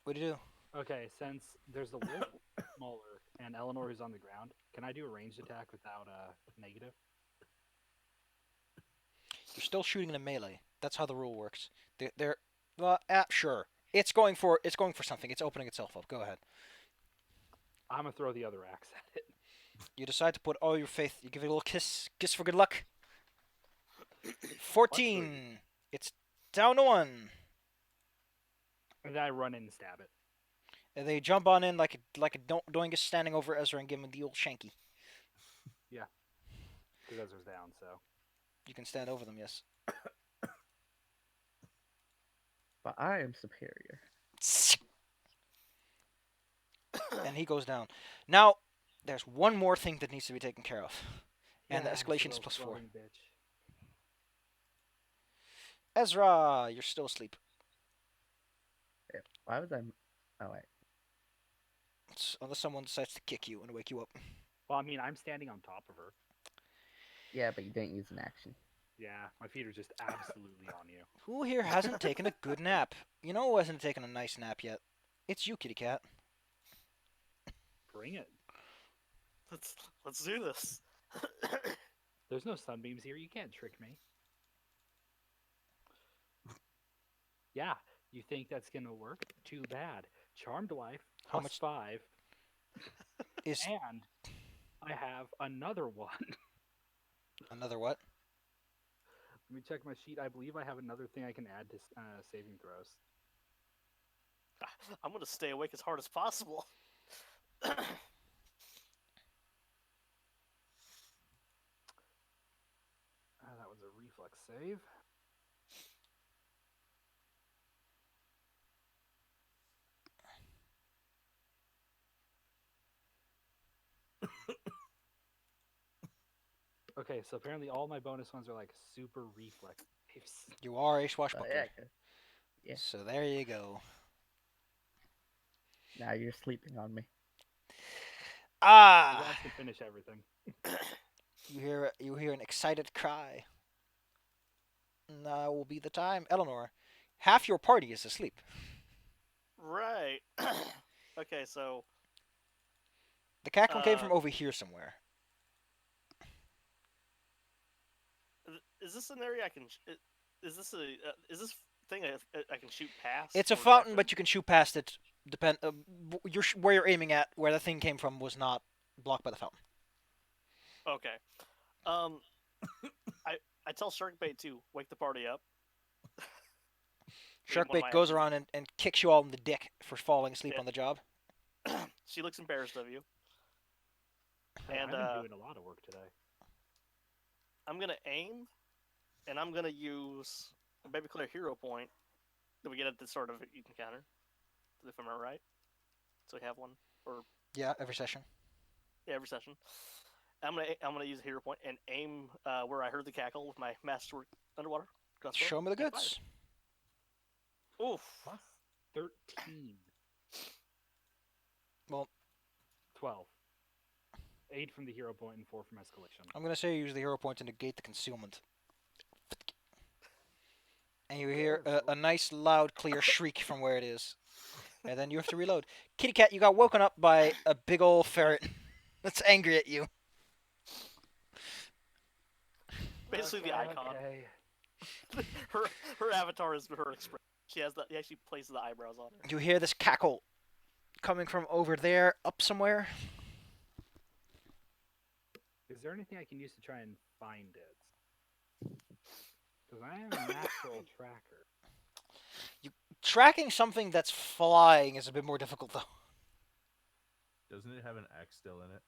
What do you do? Okay, since there's the wolf smaller and Eleanor who's on the ground, can I do a ranged attack without a negative? You're still shooting in a melee. That's how the rule works. They're well, sure. It's going for something. It's opening itself up. Go ahead. I'm gonna throw the other axe at it. You decide to put all your faith. You give it a little kiss for good luck. 14. It's down to 1. And then I run in and stab it. And they jump on in like a doingus standing over Ezra and give him the old shanky. Because Ezra's down, so. You can stand over them, yes. But I am superior. And he goes down. Now, there's one more thing that needs to be taken care of. And the Yeah, escalation is little +4. throwing bitch. Ezra, you're still asleep. Why was I? Oh wait. Unless someone decides to kick you and wake you up. Well, I mean, I'm standing on top of her. Yeah, but you didn't use an action. Yeah, my feet are just absolutely on you. Who here hasn't taken a good nap? You know who hasn't taken a nice nap yet? It's you, kitty cat. Bring it. Let's do this. There's no sunbeams here. You can't trick me. Yeah, you think that's gonna work? Too bad. Charmed life How plus much 5, is and I have another one. another what? Let me check my sheet. I believe I have another thing I can add to saving throws. I'm gonna stay awake as hard as possible. That was a reflex save. Okay, so apparently all my bonus ones are like super reflex saves. You are a Oh, swashbuckler. yeah, 'cause yeah. So there you go. Now you're sleeping on me. You Ah! guys can finish everything. You hear an excited cry. Now will be the time, Eleanor. Half your party is asleep. Right. Okay, so The cackle came from over here somewhere. is this an area I can? Is this thing I can shoot past? It's a or do I fountain, have but you can shoot past it. Where you're aiming at, where the thing came from, was not blocked by the fountain. Okay. Um, I tell Sharkbait to wake the party up. Being one of Sharkbait my goes actions. around and kicks you all in the dick for falling asleep Yeah. on the job. She looks embarrassed of you. Hey, And, I've been doing a lot of work today. I'm gonna aim, and I'm gonna use a Baby Clear hero point that we get at this sort of encounter, if I'm right. So we have one, or Yeah, every session. yeah, every session. I'm gonna use a hero point and aim where I heard the cackle with my masterwork underwater crossbow. Show me the and goods. fire. Oof. Plus 13. Well, 12. 8 from the hero point and 4 from escalation. I'm gonna say use the hero point to negate the concealment. And you hear a nice, loud, clear shriek from where it is. And then you have to reload. Kitty cat, you got woken up by a big old ferret that's angry at you. Basically the icon. Okay. Her avatar is her expression. She actually places the eyebrows on her. You hear this cackle coming from over there, up somewhere. Is there anything I can use to try and find it? Because I am a natural tracker. Tracking something that's flying is a bit more difficult, though. Doesn't it have an axe still in it?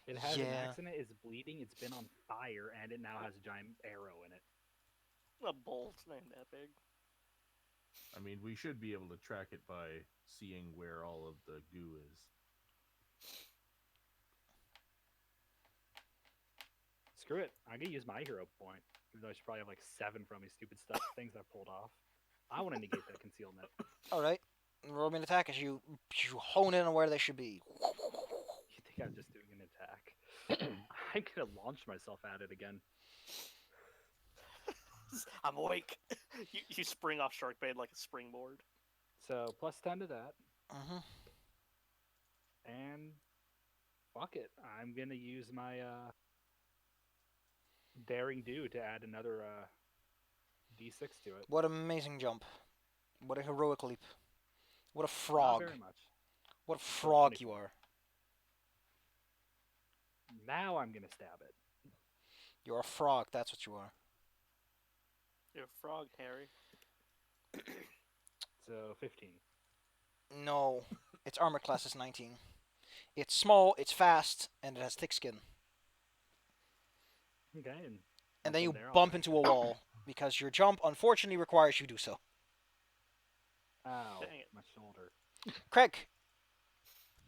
It has an Yeah. axe in it, it's bleeding, it's been on fire, and it now has a giant arrow in it. A bolt, ain't that big. I mean, we should be able to track it by seeing where all of the goo is. Screw it. I'm gonna use my hero point. Even though I should probably have like 7 from these stupid stuff things I pulled off. I want to negate that concealment. Alright. Roll me an attack as you hone in on where they should be. You think I'm just doing an attack? I'm gonna launch myself at it again. I'm awake. You spring off Sharkbait like a springboard. So plus 10 to that, Mm-hmm. and fuck it. I'm gonna use my daring do to add another d6 to it. What an amazing jump. What a heroic leap. What a Not frog. very much. What a frog you are. Now I'm gonna stab it. You're a frog, that's what you are. You're a frog, Harry. So 15. No. Its armor class is 19. It's small, it's fast, and it has thick skin. Okay, And then from you there, I'll bump try into to- a wall, because your jump unfortunately requires you do so. Ow, Dang it. my shoulder. Craig,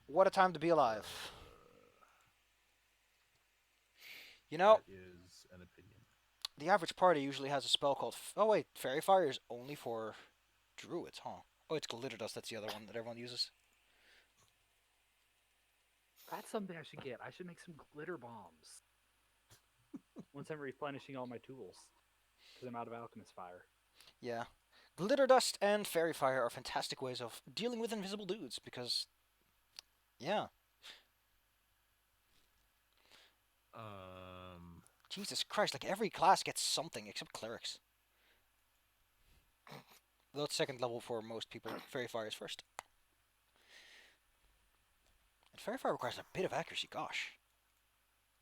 what a time to be alive. You know, That is an opinion. the average party usually has a spell called... Oh wait, Fairy Fire is only for druids, huh? Oh, it's Glitter Dust, that's the other one that everyone uses. That's something I should get. I should make some glitter bombs. Once I'm replenishing all my tools. Because I'm out of alchemist fire. Yeah. Glitter dust and fairy fire are fantastic ways of dealing with invisible dudes because, yeah. Jesus Christ, like every class gets something except clerics. Though it's second level for most people, fairy fire is first. And fairy fire requires a bit of accuracy, gosh.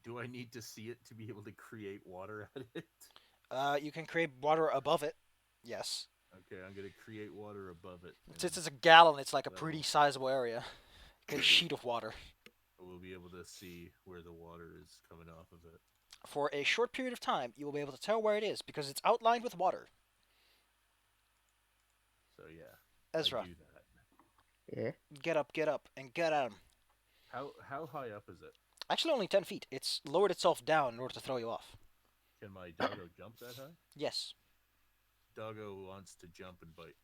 Do I need to see it to be able to create water out of it? You can create water above it, yes. Okay, I'm gonna create water above it. Since it's a gallon, it's like a That'll- pretty sizable area. Get a sheet of water. We'll be able to see where the water is coming off of it. For a short period of time, you will be able to tell where it is because it's outlined with water. So yeah, Ezra, I do that. Yeah. get up, and get at him. How high up is it? Actually, only 10 feet. It's lowered itself down in order to throw you off. Can my doggo jump that high? Yes. Doggo wants to jump and bite.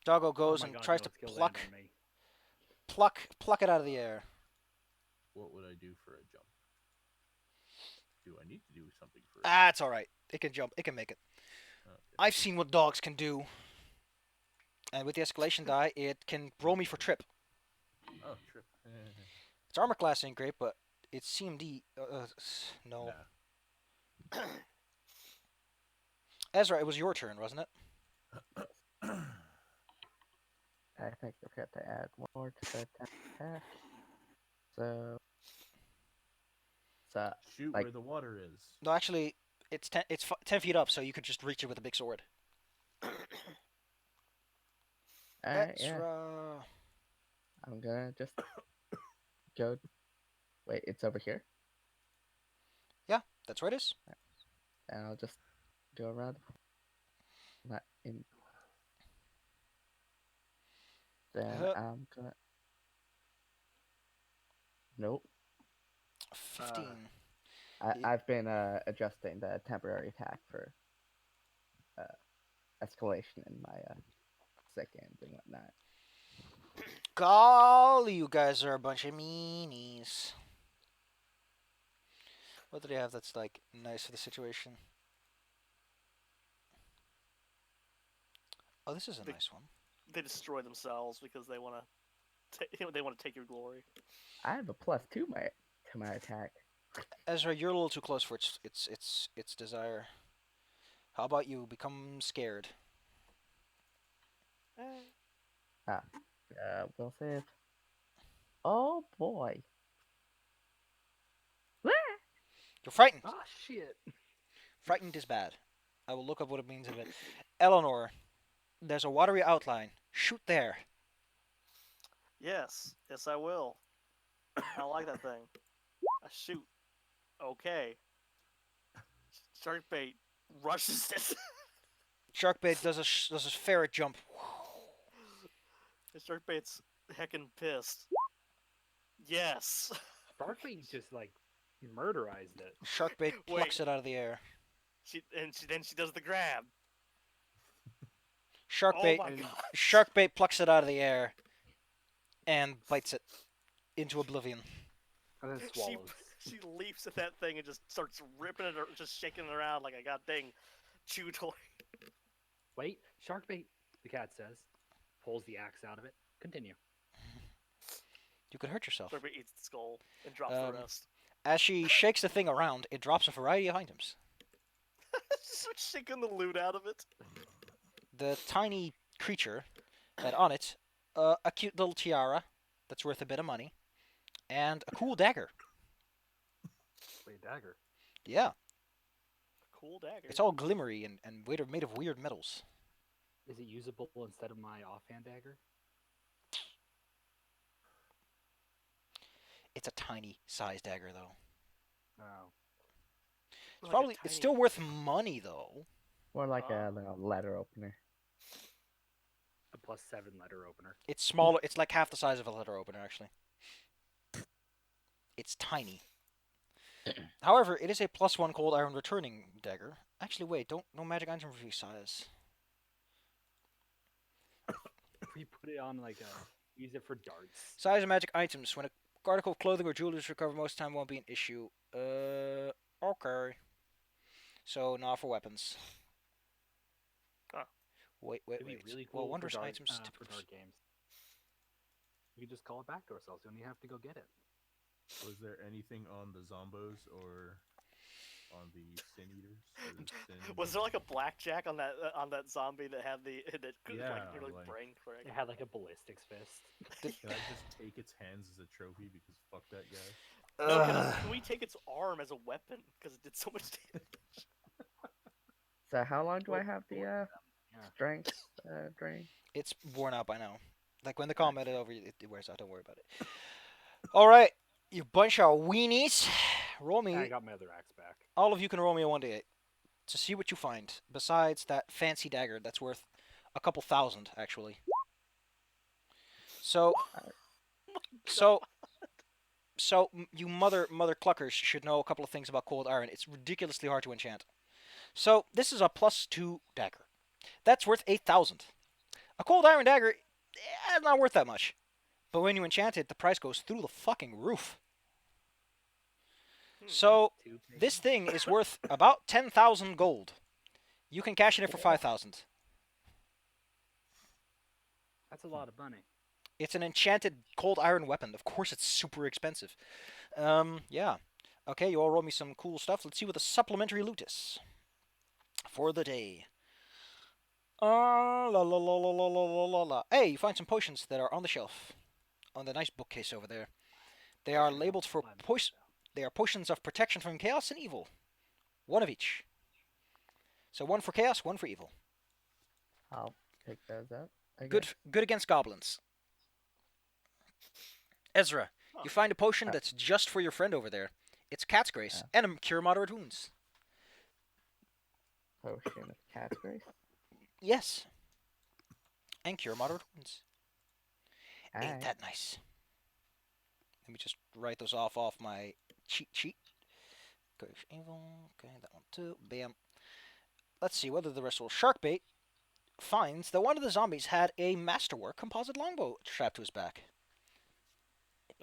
Doggo Oh goes my and God, tries no, to skill land pluck on me. pluck it out of the air. What would I do for a jump? Do I need to do something for it? Ah, it's all right. It can jump. It can make it. Okay. I've seen what dogs can do. And with the escalation die, it can roll me for trip. Oh, trip. Its armor class ain't great, but its CMD. No. Nah. Ezra, it was your turn, wasn't it? I think I forgot to add one more to the attack. So. Shoot like- where the water is. No, actually, it's 10 feet up, so you could just reach it with a big sword. Alright, yeah. Ezra. I'm gonna just go. Wait, it's over here? That's where it is. And I'll just go around. Not in. Then I'm gonna. Nope. 15. I've been adjusting the temporary attack for escalation in my second and whatnot. Golly, you guys are a bunch of meanies. What do they have that's like nice for the situation? Oh, this is a nice one. They destroy themselves because they want to. They want to take your glory. I have a +2 to my attack. Ezra, you're a little too close for its desire. How about you become scared? Will save. Oh boy. You're frightened. Ah, shit. Frightened is bad. I will look up what it means in a bit. Eleanor, there's a watery outline. Shoot there. Yes, I will. I like that thing. I shoot. Okay. Sharkbait rushes it. Sharkbait does a ferret jump. The Sharkbait's heckin' pissed. Yes. Sharkbait just like murderized it. Sharkbait plucks it out of the air. Then she does the grab. Sharkbait Oh my god. Sharkbait plucks it out of the air and bites it into oblivion. And then swallows. She leaps at that thing and just starts ripping it, or just shaking it around like a goddamn chew toy. Wait, Sharkbait, the cat says. Pulls the axe out of it. Continue. You could hurt yourself. Sharkbait eats the skull and drops the rest. As she shakes the thing around, it drops a variety of items. Just starts shaking the loot out of it. The tiny creature had on it a cute little tiara that's worth a bit of money, and a cool dagger. Wait, dagger. Yeah, Cool dagger. it's all glimmery and made of weird metals. Is it usable instead of my offhand dagger? It's a tiny size dagger, though. Oh. It's probably it's still worth money, though. More like a little letter opener. A +7 letter opener. It's smaller. It's like half the size of a letter opener, actually. It's tiny. However, it is a +1 cold iron returning dagger. Actually, wait, no magic item review size. We put it on like use it for darts. Size of magic items. When a article of clothing or jewelry to recover most of the time won't be an issue. Okay. So now for weapons. Huh. Wait. It'd be really Well, cool for wondrous dark, items. for dark games. We could just call it back to ourselves. You don't even have to go get it. Was there anything on the zombos or on the sin eaters? Was there like a blackjack on that zombie that had the that could Yeah, like nearly like- brain crack? It had like a ballistics fist. Can I just take its hands as a trophy because fuck that guy? No, can we take its arm as a weapon because it did so much damage? So how long do I Well, have the Yeah. strength drain? It's worn out by now. Like when the combat is over, it wears out. Don't worry about it. All right, you bunch of weenies. Roll me. I got my other axe back. All of you can roll me a 1d8 to see what you find. Besides that fancy dagger that's worth a couple thousand, actually. So, you mother cluckers should know a couple of things about cold iron. It's ridiculously hard to enchant. So this is a +2 dagger. That's worth 8,000. A cold iron dagger, not worth that much. But when you enchant it, the price goes through the fucking roof. So this thing is worth about 10,000 gold. You can cash it in for 5,000. That's a lot of money. It's an enchanted cold iron weapon. Of course, it's super expensive. Yeah. Okay, you all roll me some cool stuff. Let's see what the supplementary loot is for the day. La la la la la la la la. Hey, you find some potions that are on the shelf, on the nice bookcase over there. They are labeled for They are potions of protection from chaos and evil. One of each. So one for chaos, one for evil. I'll pick those up. I Good, guess. good against goblins. Ezra, you find a potion that's just for your friend over there. It's Cat's Grace and a cure moderate wounds. Potion of cat's grace. Yes. And cure moderate wounds. Ain't Alright. that nice? Let me just write those off my cheat sheet. Okay, evil. Okay, that one too. Bam. Let's see whether the rest will. Sharkbait finds that one of the zombies had a masterwork composite longbow strapped to his back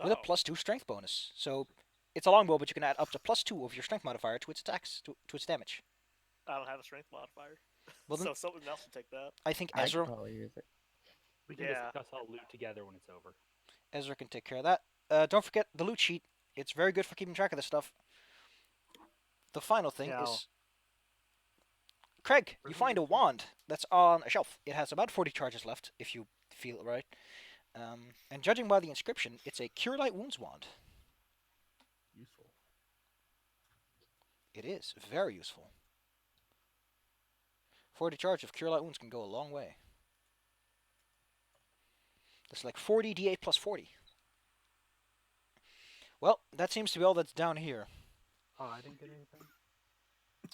with a +2 strength bonus. So it's a longbow, but you can add up to +2 of your strength modifier to its attacks, to its damage. I don't have a strength modifier, Well, then so someone else will take that. I think I Ezra could probably use it. We can Yeah. discuss all loot together when it's over. Ezra can take care of that. Don't forget the loot sheet. It's very good for keeping track of this stuff. The final thing Yeah. is, Craig, you find a wand that's on a shelf. It has about 40 charges left, if you feel it right. And judging by the inscription, it's a Cure Light Wounds wand. Useful. It is very useful. 40 charge of Cure Light Wounds can go a long way. That's like 40 d8 plus 40. Well, that seems to be all that's down here. Oh, I didn't get anything.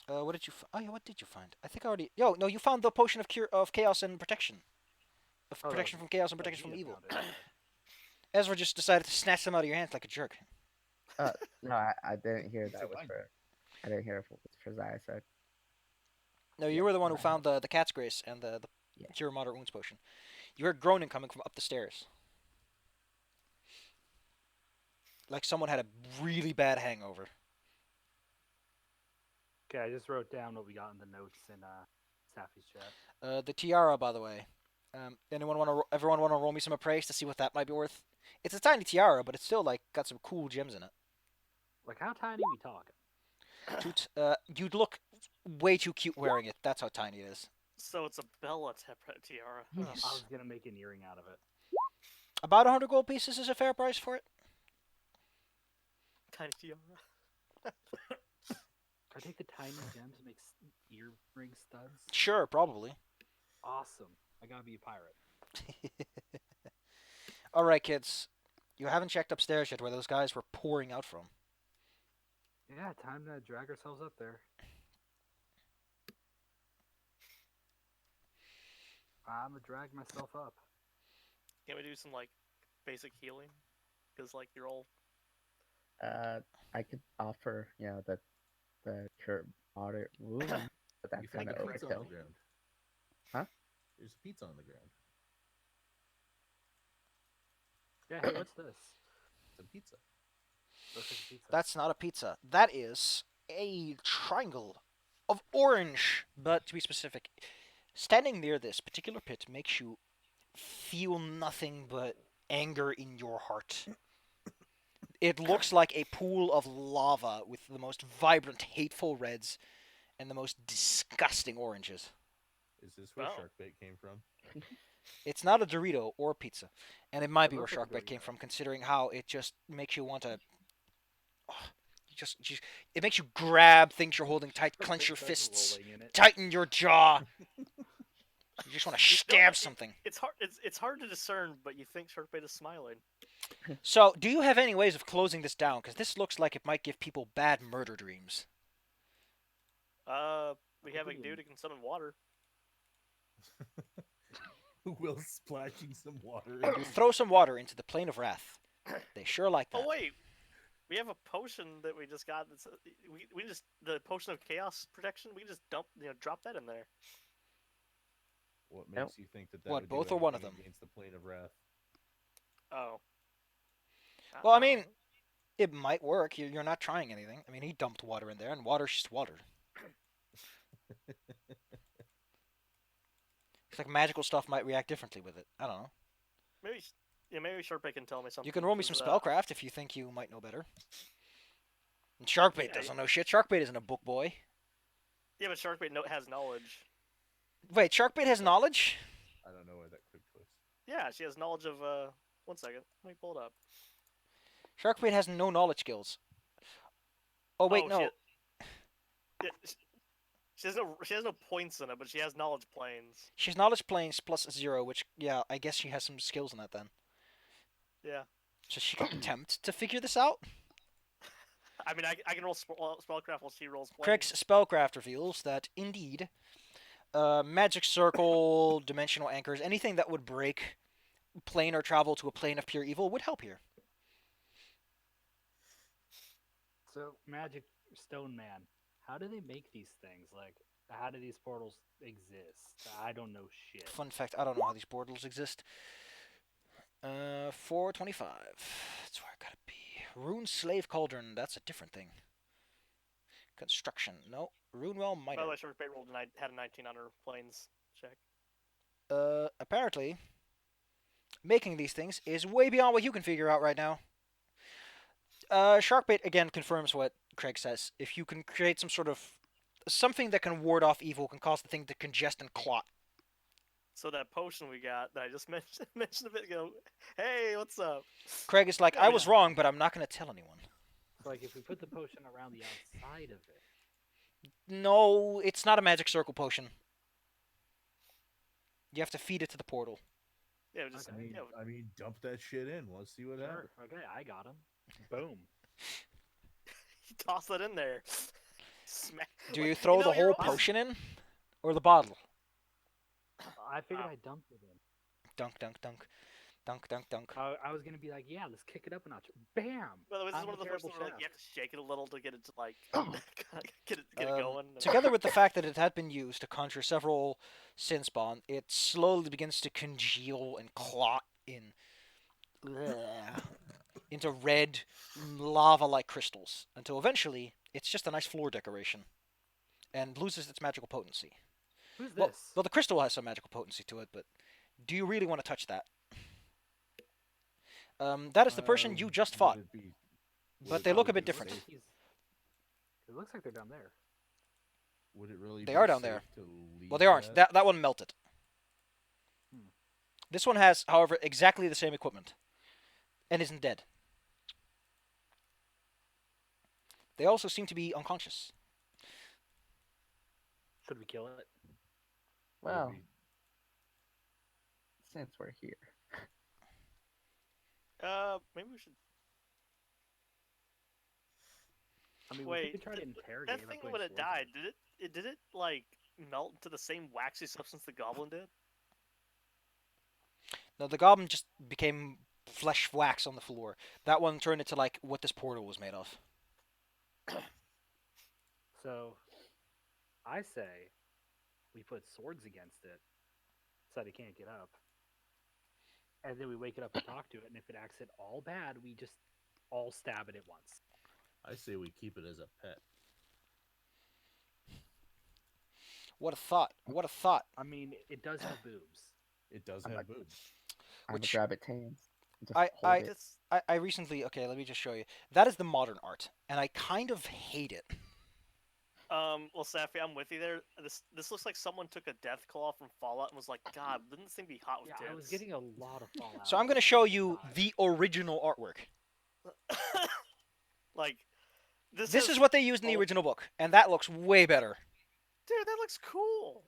What did you? Oh yeah, what did you find? I think I already. Yo, no, you found the potion of chaos and protection. Of Oh, protection that from chaos and was- protection from Mia evil. found it. Ezra just decided to snatch them out of your hands like a jerk. No, I didn't hear that So was fine. for. I didn't hear it was for Zaya. So No, you Yeah, were the one who right. found the cat's grace and the Yeah. cure moderate wounds potion. You heard groaning coming from up the stairs. Like someone had a really bad hangover. Okay, I just wrote down what we got in the notes in Safi's chat. The tiara, by the way. Everyone want to roll me some appraise to see what that might be worth? It's a tiny tiara, but it's still like got some cool gems in it. Like, how tiny we talking? You'd look way too cute wearing it. That's how tiny it is. So it's a Bella tiara. I Yes. was gonna make an earring out of it. About 100 gold pieces is a fair price for it. Tiny tiara. I take the tiny gems and make earring studs. Sure, probably. Awesome. I gotta be a pirate. All right, kids. You haven't checked upstairs yet where those guys were pouring out from. Yeah, time to drag ourselves up there. I'm gonna drag myself up. Can we do some like basic healing? Because like you're all I could offer, the cure moderate wound, but that's You kind found of a pizza on the overkill. ground. Huh? There's a pizza on the ground. Yeah, hey, what's this? It's a pizza. Looks like a pizza. That's not a pizza. That is a triangle of orange. But to be specific, standing near this particular pit makes you feel nothing but anger in your heart. It looks like a pool of lava with the most vibrant, hateful reds and the most disgusting oranges. Is this where Oh. shark bait came from? It's not a Dorito or a pizza, and it might It be where looks like a shark bait came Dorito. from, considering how it just makes you want to. Just it makes you grab things you're holding tight, Like clench your Pizza's fists, rolling in it. tighten your jaw. You just want to You don't stab know- something. It's hard. It's hard to discern, but you think Sharkbait is smiling. So, do you have any ways of closing this down? Because this looks like it might give people bad murder dreams. We have a dude who can summon water. Will splashing some water. You throw some water into the plane of wrath. They sure like that. Oh wait, we have a potion that we just got. That's, we just the potion of chaos protection. We just drop that in there. What makes Nope. you think that What, would both do or one of anything them? against the plane of wrath? Oh. Well, I don't mean- know. It might work. You're not trying anything. I mean, he dumped water in there, and water's just water. It's like magical stuff might react differently with it. I don't know. maybe Sharkbait can tell me something. You can roll me some 'cause, spellcraft if you think you might know better. And Sharkbait Yeah, doesn't know shit. Sharkbait isn't a book boy. Yeah, but Sharkbait has knowledge. Wait, Sharkbait has knowledge? I don't know why that quick twist. Yeah, she has knowledge of. 1 second. Let me pull it up. Sharkbait has no knowledge skills. Oh wait, Oh, no. She has no points in it, but she has knowledge planes. She's knowledge planes plus 0, which yeah, I guess she has some skills in that then. Yeah. So she can attempt to figure this out. I mean, I can roll spellcraft while she rolls planes. Craig's spellcraft reveals that indeed, magic circle, dimensional anchors, anything that would break plane or travel to a plane of pure evil would help here. So, Magic Stone Man, how do they make these things? Like, how do these portals exist? I don't know shit. Fun fact: I don't know how these portals exist. 425. That's where I gotta be. Rune Slave Cauldron. That's a different thing. Construction. No. Runewell By Miner. the way, Sharkbait had a 19 on her planes check. Apparently, making these things is way beyond what you can figure out right now. Sharkbait again confirms what Craig says. If you can create some sort of something that can ward off evil, can cause the thing to congest and clot. So that potion we got that I just mentioned a bit ago. Hey, what's up? Craig is like, I was wrong, but I'm not going to tell anyone. So, like, if we put the potion around the outside of it, No, it's not a magic circle potion. You have to feed it to the portal. Yeah, we just Okay. I mean, dump that shit in. Let's see what happens. sure, okay, I got him. Boom. toss that in there. Smack. Do Like, you throw the know, you're whole all- potion in? Or the bottle? I figured Wow. I dumped it in. Dunk, dunk, dunk. Dunk, dunk, dunk. I was gonna be like, yeah, let's kick it up a notch. Bam! By the way, this is I'm one a of the first terrible things where like, chef. you have to shake it a little to get it to like get it going. Together with the fact that it had been used to conjure several sin spawn, it slowly begins to congeal and clot into red lava-like crystals until eventually it's just a nice floor decoration and loses its magical potency. Who's Well, this? well, the crystal has some magical potency to it, but do you really want to touch that? That is the person you just Would fought, it be- would but it they look a really bit be different. safe- It looks like they're down there. Would it really They be are down safe there. to leave Well, they aren't. That one melted. Hmm. This one has, however, exactly the same equipment and isn't dead. They also seem to be unconscious. Should we kill it? Would it Well, be- since we're here. Maybe we should. I mean, we Wait, could try to interrogate That it. thing when it died, did it like melt into the same waxy substance the goblin did? No, the goblin just became flesh wax on the floor. That one turned into like what this portal was made of. So, I say we put swords against it so that it can't get up. And then we wake it up and talk to it, and if it acts at all bad, we just all stab it at once. I say we keep it as a pet. What a thought! What a thought! I mean, it does have boobs. It does I'm have like, boobs. I'm gonna Which grab it tans. And just I hold I it. This I recently let me just show you. That is the modern art, and I kind of hate it. well, Safi, I'm with you there. This looks like someone took a death claw from Fallout and was like, God, wouldn't this thing be hot with Yeah, tits? I was getting a lot of Fallout. So I'm going to show you the original artwork. like this. This has is what they used in the all- original book, and that looks way better. Dude, that looks cool.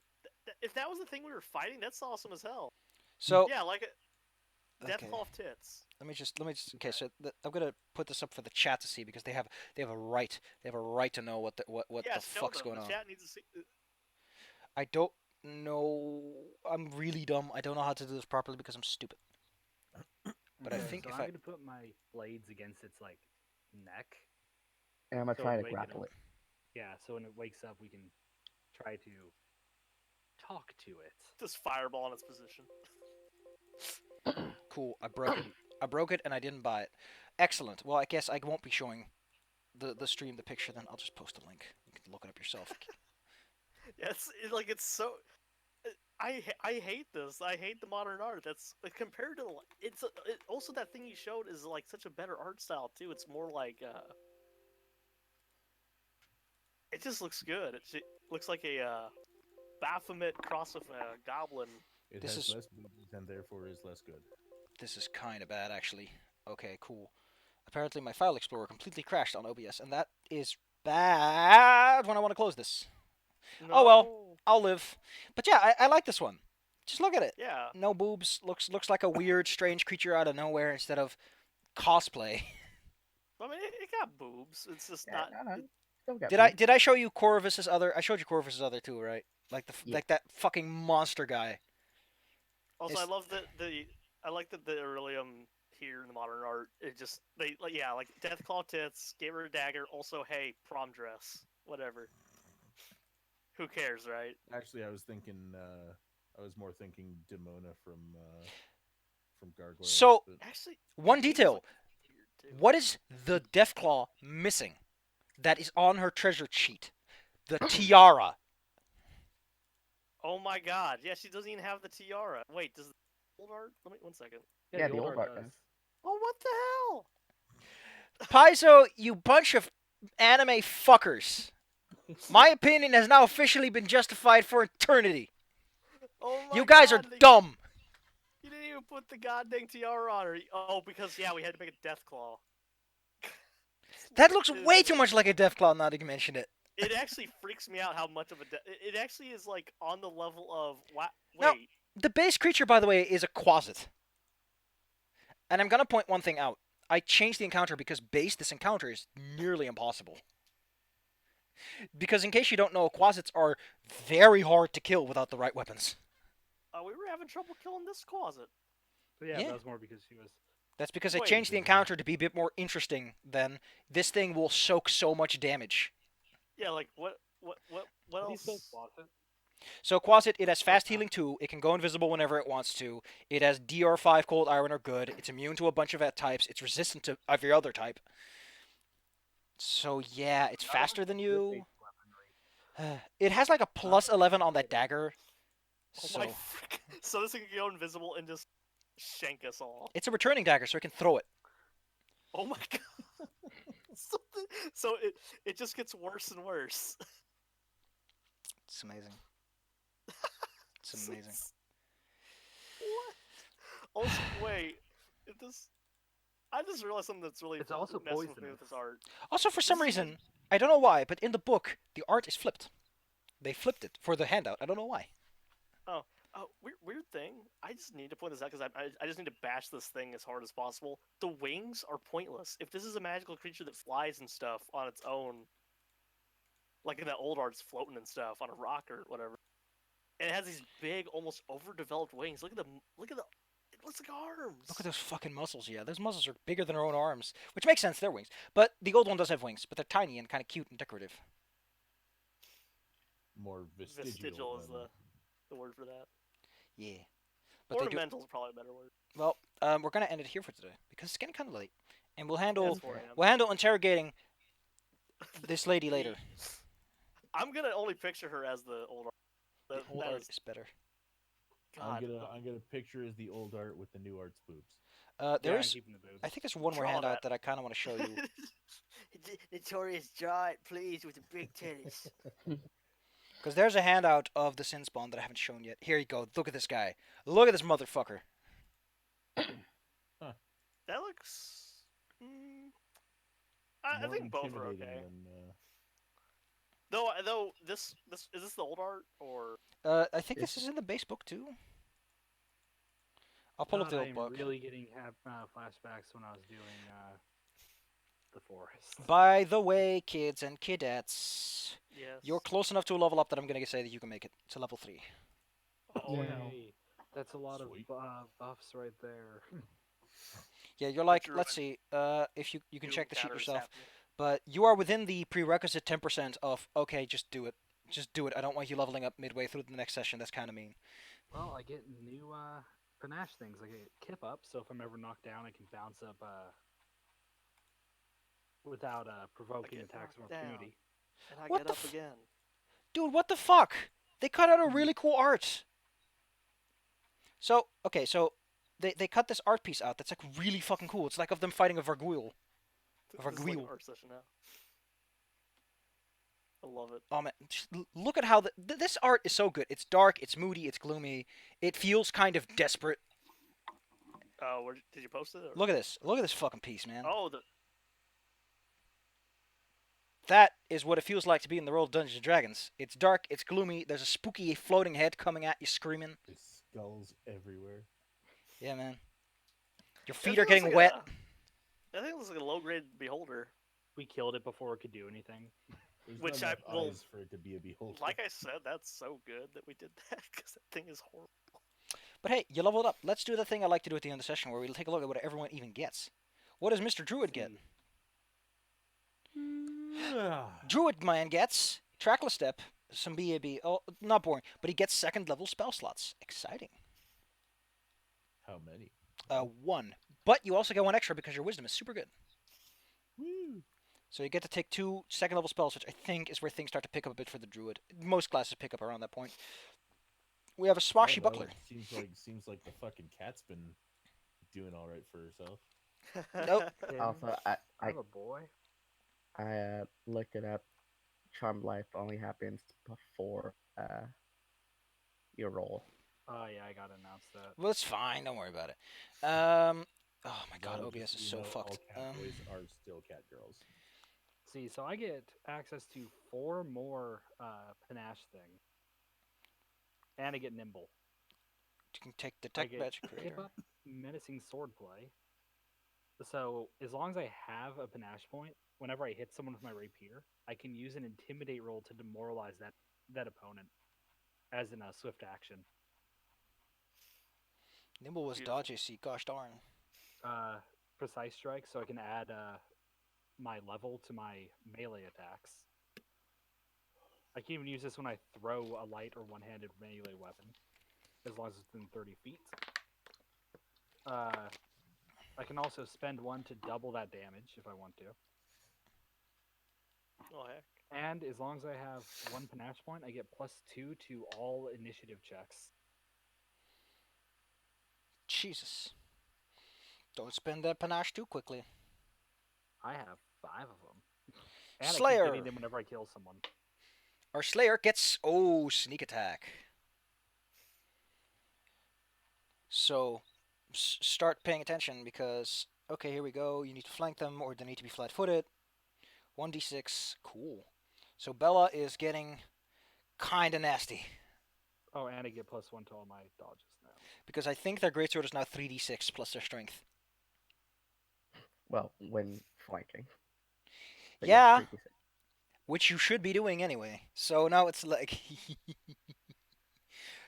If that was the thing we were fighting, that's awesome as hell. So Yeah, like it. Death okay. claw of tits. Let me just okay. So I'm gonna put this up for the chat to see because they have a right to know what Yeah, the show fuck's them. going The on. chat needs to see. I don't know. I'm really dumb. I don't know how to do this properly because I'm stupid. But I Okay, think so if I'm I gonna put my blades against its like neck. And I'm gonna So try to wait, grapple it. Yeah, so when it wakes up, we can try to talk to it. Just fireball in its position. cool, I broke it. I broke it and I didn't buy it. Excellent. Well, I guess I won't be showing the stream the picture. Then I'll just post a link. You can look it up yourself. Yeah, it's so. I hate this. I hate the modern art. That's like, compared to also that thing you showed is like such a better art style too. It's more like it just looks good. It looks like a Baphomet cross with a goblin. It This has is- less boobs and therefore is less good. This is kind of bad, actually. Okay, cool. Apparently, my file explorer completely crashed on OBS, and that is bad when I want to close this. No. Oh well. I'll live. But yeah, I like this one. Just look at it. Yeah. No boobs. Looks like a weird, strange creature out of nowhere instead of cosplay. I mean, it got boobs. It's just Yeah, not. no. Still got Did I show you Corvus's other? I showed you Corvus's other too, right? Like Yeah. like that fucking monster guy. Also, It's- I love I like that the Aurelium here in the modern art. It just like Deathclaw tits, gave her a dagger. Also, hey, prom dress, whatever. Who cares, right? Actually, I was thinking. I was more thinking Demona from Gargoyle. So- but Actually, One the game's detail. like weird, too. What is the Deathclaw missing? That is on her treasure sheet. The tiara. Oh my God! Yeah, she doesn't even have the tiara. Wait, does the old art? Let me 1 second. Yeah, the old old art does. does. Oh, what the hell? Paizo, you bunch of anime fuckers. My opinion has now officially been justified for eternity. Oh my You guys God, are dumb. You didn't even put the goddamn tiara on her. Oh, because yeah, we had to make a death claw. That looks way too much like a Deathclaw now that you mention it. It actually freaks me out how much of a. It actually is like on the level of. Wait. No. The base creature, by the way, is a Quasit. And I'm going to point one thing out. I changed the encounter because this encounter is nearly impossible. Because in case you don't know, Quasits are very hard to kill without the right weapons. We were having trouble killing this closet. But yeah, Yeah. that was more because she was. That's because I Wait, changed the didn't encounter to be a bit more interesting than this thing will soak so much damage. Yeah, like what He's so else? closet. So Quasit, it has fast healing 2, it can go invisible whenever it wants to, it has DR5 cold iron or good, it's immune to a bunch of types, it's resistant to every other type. So yeah, it's faster than you. It has like a plus 11 on that dagger. Oh So my frick. So this thing can go invisible and just shank us all. it's a returning dagger, so it can throw it. Oh my God. So it just gets worse and worse. It's amazing. It's amazing. What? Also, wait. I just realized something that's really It's also messing with me poisonous. with this art. Also, for some This is reason, I don't know why, but in the book, the art is flipped. They flipped it for the handout. I don't know why. Oh, weird thing. I just need to point this out because I just need to bash this thing as hard as possible. The wings are pointless. If this is a magical creature that flies and stuff on its own, like in that old art's floating and stuff on a rock or whatever, and it has these big, almost overdeveloped wings. Look at the. It looks like arms. Look at those fucking muscles, yeah. Those muscles are bigger than our own arms, which makes sense, they're wings. But the old one does have wings, but they're tiny and kind of cute and decorative. more vestigial. Vestigial is than- the word for that. Yeah. But they do... Ornamental is probably a better word. Well, we're going to end it here for today, because it's getting kind of late. And we'll Yes, handle for him. we'll handle interrogating this lady later. I'm gonna only picture her as the old. The That, old that art is is better. God. I'm gonna picture as the old art with the new art's boobs. There Yeah, I'm is. keeping the boobs. I think there's one more Draw handout that. that I kind of want to show you. Notorious giant, please, with the big titties. Because there's a handout of the Sin Spawn that I haven't shown yet. Here you go. Look at this guy. Look at this motherfucker. That looks. I More think both are intimidating okay. than, Though this is this the old art or I think this is in the base book too. I'll pull up God, the I old am book. really getting flashbacks when I was doing the forest. By the way, kids and kidettes, yes? you're close enough to a level up that I'm gonna say that you can make it to level 3. Oh Yeah. no. Yay. That's a lot Sweet. of buffs right there. Yeah, you're like, Druid. let's see, if you can New check the sheet encounter is yourself, happening. but you are within the prerequisite 10% of, okay, just do it. Just do it. I don't want you leveling up midway through the next session. That's kind of mean. Well, I get new panache things. I get kip up, so if I'm ever knocked down, I can bounce up without provoking get attacks of knocked down. opportunity. And I What get the up f- again. Dude, what the fuck? They cut out a really cool art. So, okay, so they cut this art piece out that's like really fucking cool. It's like of them fighting a Varguil. This is like an Varguil. art session now. I love it. Oh man, just look at how this art is so good. It's dark, it's moody, it's gloomy. It feels kind of desperate. Oh, did you post it? Or? Look at this. Look at this fucking piece, man. Oh, the That is what it feels like to be in the world of Dungeons and Dragons. It's dark, it's gloomy. There's a spooky floating head coming at you, screaming. There's skulls everywhere. Yeah, man. Your I feet think are it looks getting like wet. I think it looks like a low-grade beholder. We killed it before it could do anything. There's Which not I enough will- eyes for it to be a beholder. Like I said, that's so good that we did that because that thing is horrible. But hey, you leveled up. Let's do the thing I like to do at the end of the session where we'll take a look at what everyone even gets. What does Mr. Druid get? Druid man gets trackless step, some BAB. Oh, not boring, but he gets second level spell slots. Exciting. How many? 1. But you also get 1 extra because your wisdom is super good. Woo! So you get to take 2 second level spells, which I think is where things start to pick up a bit for the druid. Most classes pick up around that point. We have a I don't know, swashbuckler. it seems like the fucking cat's been doing all right for herself. Nope. Also, I'm a boy. I looked it up. Charmed life only happens before your roll. Oh yeah, I gotta announce that. Well, it's fine. Don't worry about it. Oh my god, No, OBS just is so so you know, fucked. All cat boys are still cat girls. See, so I get access to 4 more panache thing, and I get nimble. You can take I detect get magic kip creator. up, menacing swordplay. So as long as I have a panache point, whenever I hit someone with my rapier, I can use an intimidate roll to demoralize that opponent, as in a swift action. Nimble was Beautiful. dodgy. See, gosh darn. Precise strike, so I can add my level to my melee attacks. I can even use this when I throw a light or one-handed melee weapon, as long as it's within 30 feet. I can also spend 1 to double that damage if I want to. Oh heck. And as long as I have 1 panache point, I get +2 to all initiative checks. Jesus. Don't spend that panache too quickly. I have 5 of them. And I Slayer. keep getting them whenever I kill someone. Our Slayer gets sneak attack. So start paying attention because okay, here we go. You need to flank them or they need to be flat-footed. 1d6, cool. So Bella is getting kind of nasty Oh, and I get +1 to all my dodges now. because I think their greatsword is now 3d6 plus their strength. Well, when flanking. But Yeah. 3d6. Which you should be doing anyway. So now it's like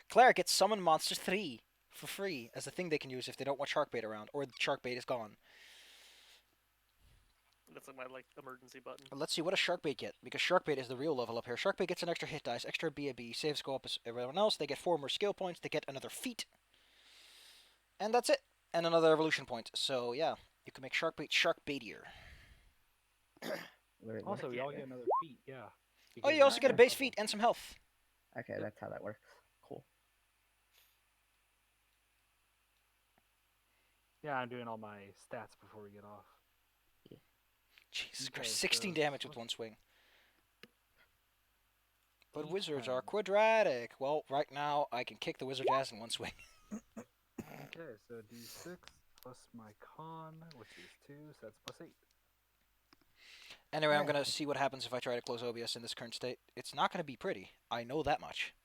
Cleric gets Summon Monster 3 for free as a thing they can use if they don't want Sharkbait around or the Sharkbait is gone. That's like my emergency button. Let's see, what does Sharkbait get? Because Sharkbait is the real level up here. Sharkbait gets an extra hit dice, extra BAB, saves go up as everyone else. They get 4 more skill points. They get another feat. And that's it. And another evolution point. So, yeah. You can make shark baitier. Wait, Also, we what? all get another feat, yeah. Oh, because you also of get a the base level. feat and some health. Okay, that's how that works. Cool. Yeah, I'm doing all my stats before we get off. Jesus Okay, Christ, 16 so damage with what- one swing. But D10. wizards are quadratic. Well, right now I can kick the wizard's ass in one swing. Okay, so D6 plus my con, which is 2, so that's plus 8. Anyway, I'm Yeah. gonna see what happens if I try to close OBS in this current state. It's not gonna be pretty. I know that much.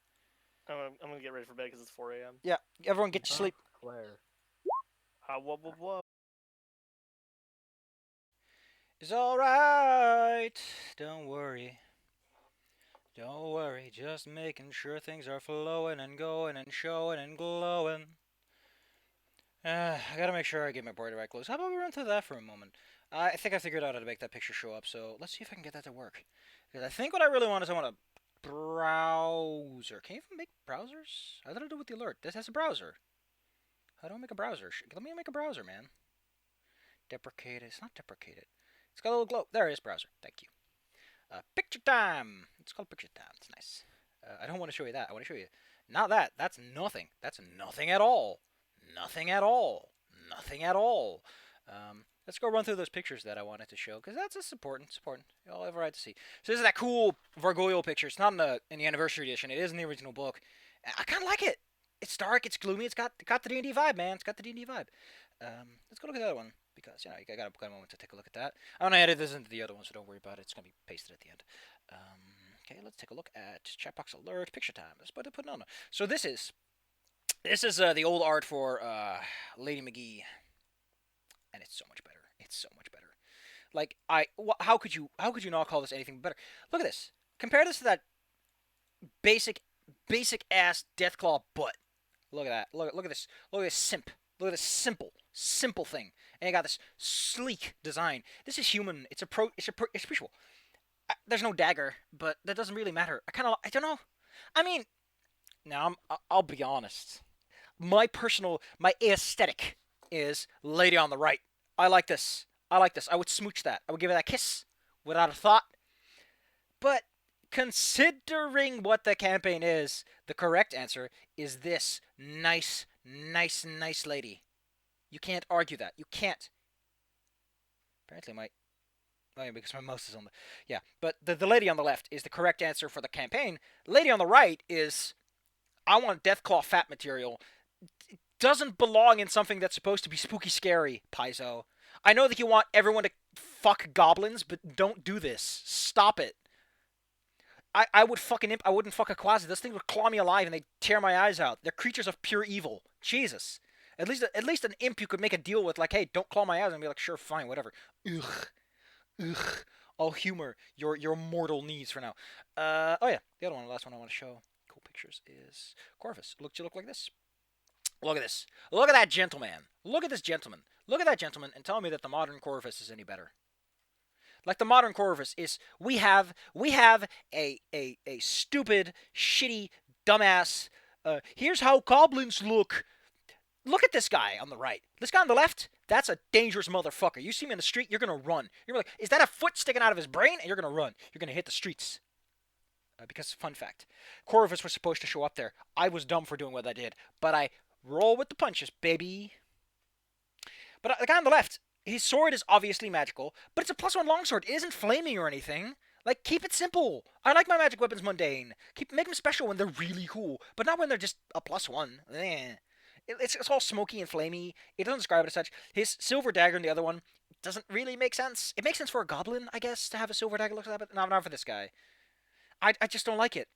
I'm gonna get ready for bed because it's 4 a.m. Yeah, everyone get to Oh, sleep. Claire. Whoa. It's alright. Don't worry. Don't worry. Just making sure things are flowing and going and showing and glowing. I gotta make sure I get my border right close. How about we run through that for a moment? I think I figured out how to make that picture show up, so let's see if I can get that to work. Because I think what I really want is I want a browser. Can you even make browsers? How did I do with the alert? This has a browser. How do I make a browser? Let me make a browser, man. Deprecate it. It's not deprecated. It's got a little glow. There it is, browser. Thank you. Picture time. It's called picture time. It's nice. I don't want to show you that. I want to show you. Not that. That's nothing. That's nothing at all. Nothing at all. Nothing at all. Let's go run through those pictures that I wanted to show because that's just important. It's important. You'll ever right to see. So this is that cool Vargoyle picture. It's not in the anniversary edition. It is in the original book. I kind of like it. It's dark. It's gloomy. It's got the D&D vibe, man. It's got the D&D vibe. Let's go look at the other one because you got a moment to take a look at that. I'm gonna edit this into the other one, so don't worry about it. It's gonna be pasted at the end. Okay, let's take a look at chatbox alert picture time. Let's put it on. So this is the old art for Lady McGee, and it's so much better. It's so much better. Like how could you not call this anything better? Look at this. Compare this to that basic ass Deathclaw butt. Look at that. Look at this. Look at this simp. Look at this simple thing. And you got this sleek design. This is human. It's appreciable. There's no dagger, but that doesn't really matter. I don't know. I mean, now I'll be honest. My aesthetic is lady on the right. I like this. I would smooch that. I would give it that kiss without a thought. But considering what the campaign is, the correct answer is this nice lady. You can't argue that. You can't. Apparently because my mouse is on the... Yeah, but the lady on the left is the correct answer for the campaign. The lady on the right is... I want Deathclaw fat material. It doesn't belong in something that's supposed to be spooky scary, Paizo. I know that you want everyone to fuck goblins, but don't do this. Stop it. I would fuck an imp. I wouldn't fuck a quasi. This thing would claw me alive and they'd tear my eyes out. They're creatures of pure evil. Jesus. At least an imp you could make a deal with, like, hey, don't claw my eyes, and be like, sure, fine, whatever. Ugh. I'll humor your mortal needs for now. Oh yeah, the other one, the last one I want to show. Cool pictures is Corvus. Look like this. Look at this. Look at that gentleman. Look at this gentleman. Look at that gentleman, and tell me that the modern Corvus is any better. Like the modern Corvus is, we have a stupid, shitty, dumbass. Here's how goblins look. Look at this guy on the right. This guy on the left, that's a dangerous motherfucker. You see him in the street, you're gonna run. You're like, is that a foot sticking out of his brain? And you're gonna run. You're gonna hit the streets. Because, fun fact, Corvus was supposed to show up there. I was dumb for doing what I did, but I roll with the punches, baby. But the guy on the left, his sword is obviously magical, but it's a +1 longsword. It isn't flaming or anything. Like, keep it simple. I like my magic weapons mundane. Make them special when they're really cool, but not when they're just a +1. It's all smoky and flamey. It doesn't describe it as such. His silver dagger in the other one doesn't really make sense. It makes sense for a goblin, I guess, to have a silver dagger look like that, but not for this guy. I just don't like it.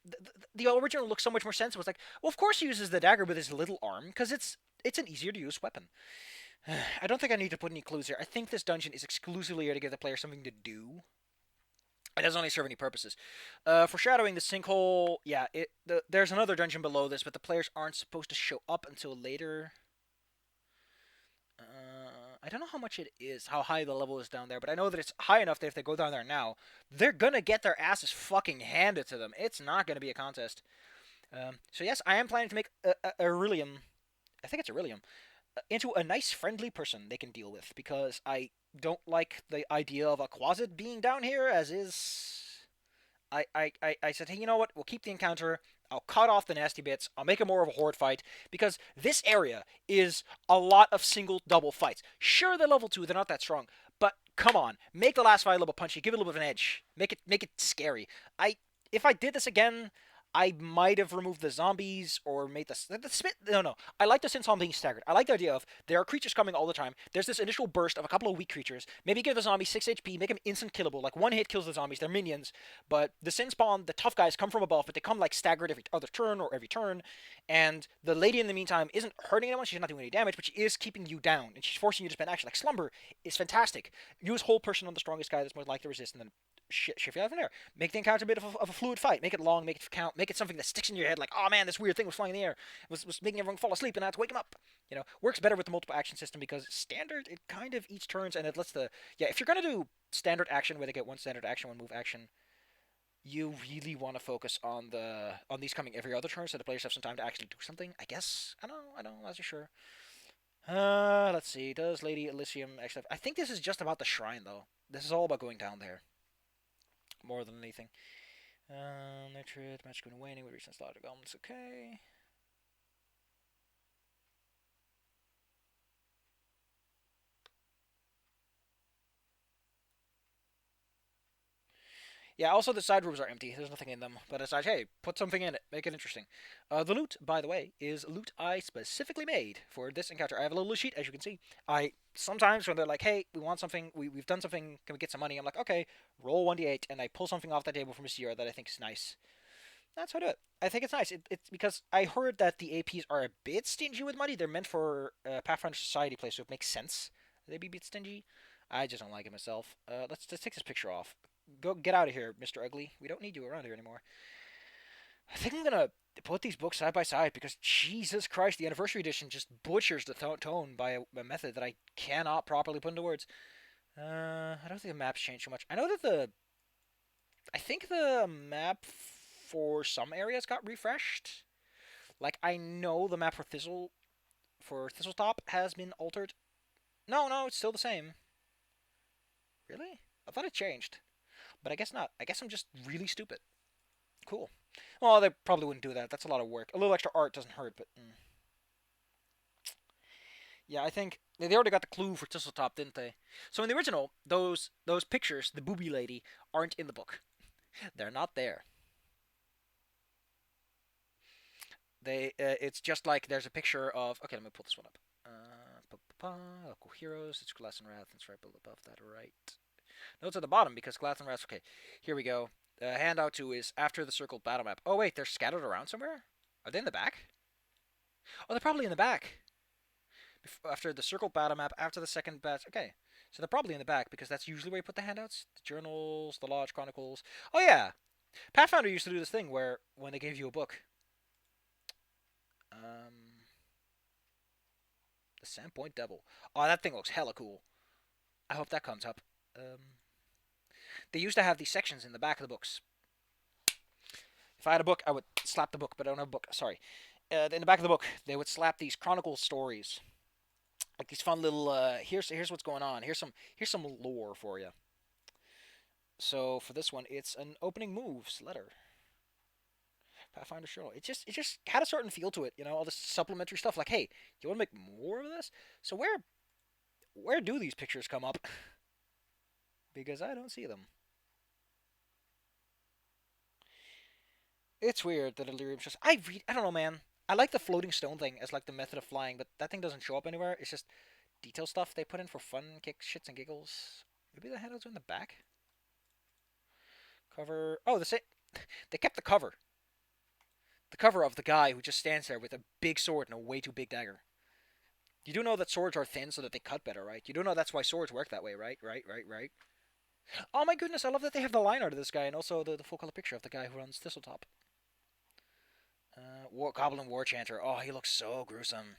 The original looks so much more sensible. It's like, well, of course he uses the dagger with his little arm, because it's an easier to use weapon. I don't think I need to put any clues here. I think this dungeon is exclusively here to give the player something to do. It doesn't really serve any purposes. Foreshadowing the sinkhole, yeah, there's another dungeon below this, but the players aren't supposed to show up until later. I don't know how much it is, how high the level is down there, but I know that it's high enough that if they go down there now, they're gonna get their asses fucking handed to them. It's not gonna be a contest. So yes, I am planning to make a Aurelium. I think it's Aurelium. into a nice, friendly person they can deal with, because I don't like the idea of a closet being down here as is. I said, hey, you know what? We'll keep the encounter. I'll cut off the nasty bits. I'll make it more of a horde fight, because this area is a lot of single, double fights. Sure, they're level 2, they're not that strong, but come on, make the last fight a little punchy, give it a little bit of an edge, make it scary. I If I did this again, I might have removed the zombies or made the smith. No. I like the Sinsom being staggered. I like the idea of there are creatures coming all the time. There's this initial burst of a couple of weak creatures. Maybe give the zombie 6 HP, make them instant killable. Like one hit kills the zombies. They're minions. But the Sin spawn, the tough guys come from above, but they come like staggered every other turn or every turn. And the lady in the meantime isn't hurting anyone. She's not doing any damage, but she is keeping you down and she's forcing you to spend action. Like Slumber is fantastic. Use whole person on the strongest guy that's most likely to resist, and then shift you out from there. Make the encounter a bit of a fluid fight. Make it long. Make it count. Make it something that sticks in your head. Like, oh man, this weird thing was flying in the air. Was making everyone fall asleep, and I had to wake them up. Works better with the multiple action system, because standard, it kind of each turns, and it lets the if you're gonna do standard action where they get one standard action, one move action, you really want to focus on these coming every other turn, so the players have some time to actually do something. I guess I don't know. I'm not too sure. Let's see. Does Lady Elysium actually? I think this is just about the shrine, though. This is all about going down there more than anything. Nitrate, magic and waning with recent slaughter goblins. Okay. Yeah, also the side rooms are empty. There's nothing in them. But it's like, hey, put something in it. Make it interesting. The loot, by the way, is loot I specifically made for this encounter. I have a little loot sheet, as you can see. I sometimes when they're like, hey, we want something, we've done something, can we get some money? I'm like, okay, roll 1d8, and I pull something off the table from Sierra that I think is nice. That's how I do it. I think it's nice. It's because I heard that the APs are a bit stingy with money. They're meant for Pathfinder Society play, so it makes sense they'd be a bit stingy. I just don't like it myself. Let's take this picture off. Go get out of here, Mr. Ugly. We don't need you around here anymore. I think I'm gonna put these books side by side, because Jesus Christ, the anniversary edition just butchers the tone by a method that I cannot properly put into words. I don't think the maps changed too much. I know that I think the map for some areas got refreshed. Like, I know the map for Thistletop has been altered. No, it's still the same. Really? I thought it changed. But I guess not. I guess I'm just really stupid. Cool. Well, they probably wouldn't do that. That's a lot of work. A little extra art doesn't hurt, but... Yeah, I think they already got the clue for Thistletop, didn't they? So in the original, those pictures, the booby lady, aren't in the book. They're not there. It's just like there's a picture of. Okay, let me pull this one up. Cool heroes. It's Glass and Wrath. It's right above that, right? No, it's at the bottom because Glass and Wrath. Okay, here we go. Handout 2 is after the circled battle map. Oh wait, they're scattered around somewhere. Are they in the back? Oh, they're probably in the back. After the circled battle map, after the second batch. Okay, so they're probably in the back, because that's usually where you put the handouts. The journals, the Lodge Chronicles. Oh yeah, Pathfinder used to do this thing where when they gave you a book. The Sandpoint Devil. Oh, that thing looks hella cool. I hope that comes up. They used to have these sections in the back of the books. If I had a book, I would slap the book, but I don't have a book. Sorry. In the back of the book, they would slap these chronicle stories, like these fun little. Here's what's going on. Here's some lore for you. So for this one, it's an opening moves letter. Pathfinder show. It just had a certain feel to it, all this supplementary stuff. Like, hey, you want to make more of this? So where do these pictures come up? Because I don't see them. It's weird that Delirium's just. I don't know, man. I like the floating stone thing as like the method of flying, but that thing doesn't show up anywhere. It's just detail stuff they put in for fun, shits and giggles. Maybe the handles are in the back. Cover. Oh, they kept the cover. The cover of the guy who just stands there with a big sword and a way too big dagger. You do know that swords are thin so that they cut better, right? You do know that's why swords work that way, right? Right. Oh my goodness, I love that they have the line art of this guy and also the full color picture of the guy who runs Thistletop. Goblin War Chanter. Oh, he looks so gruesome.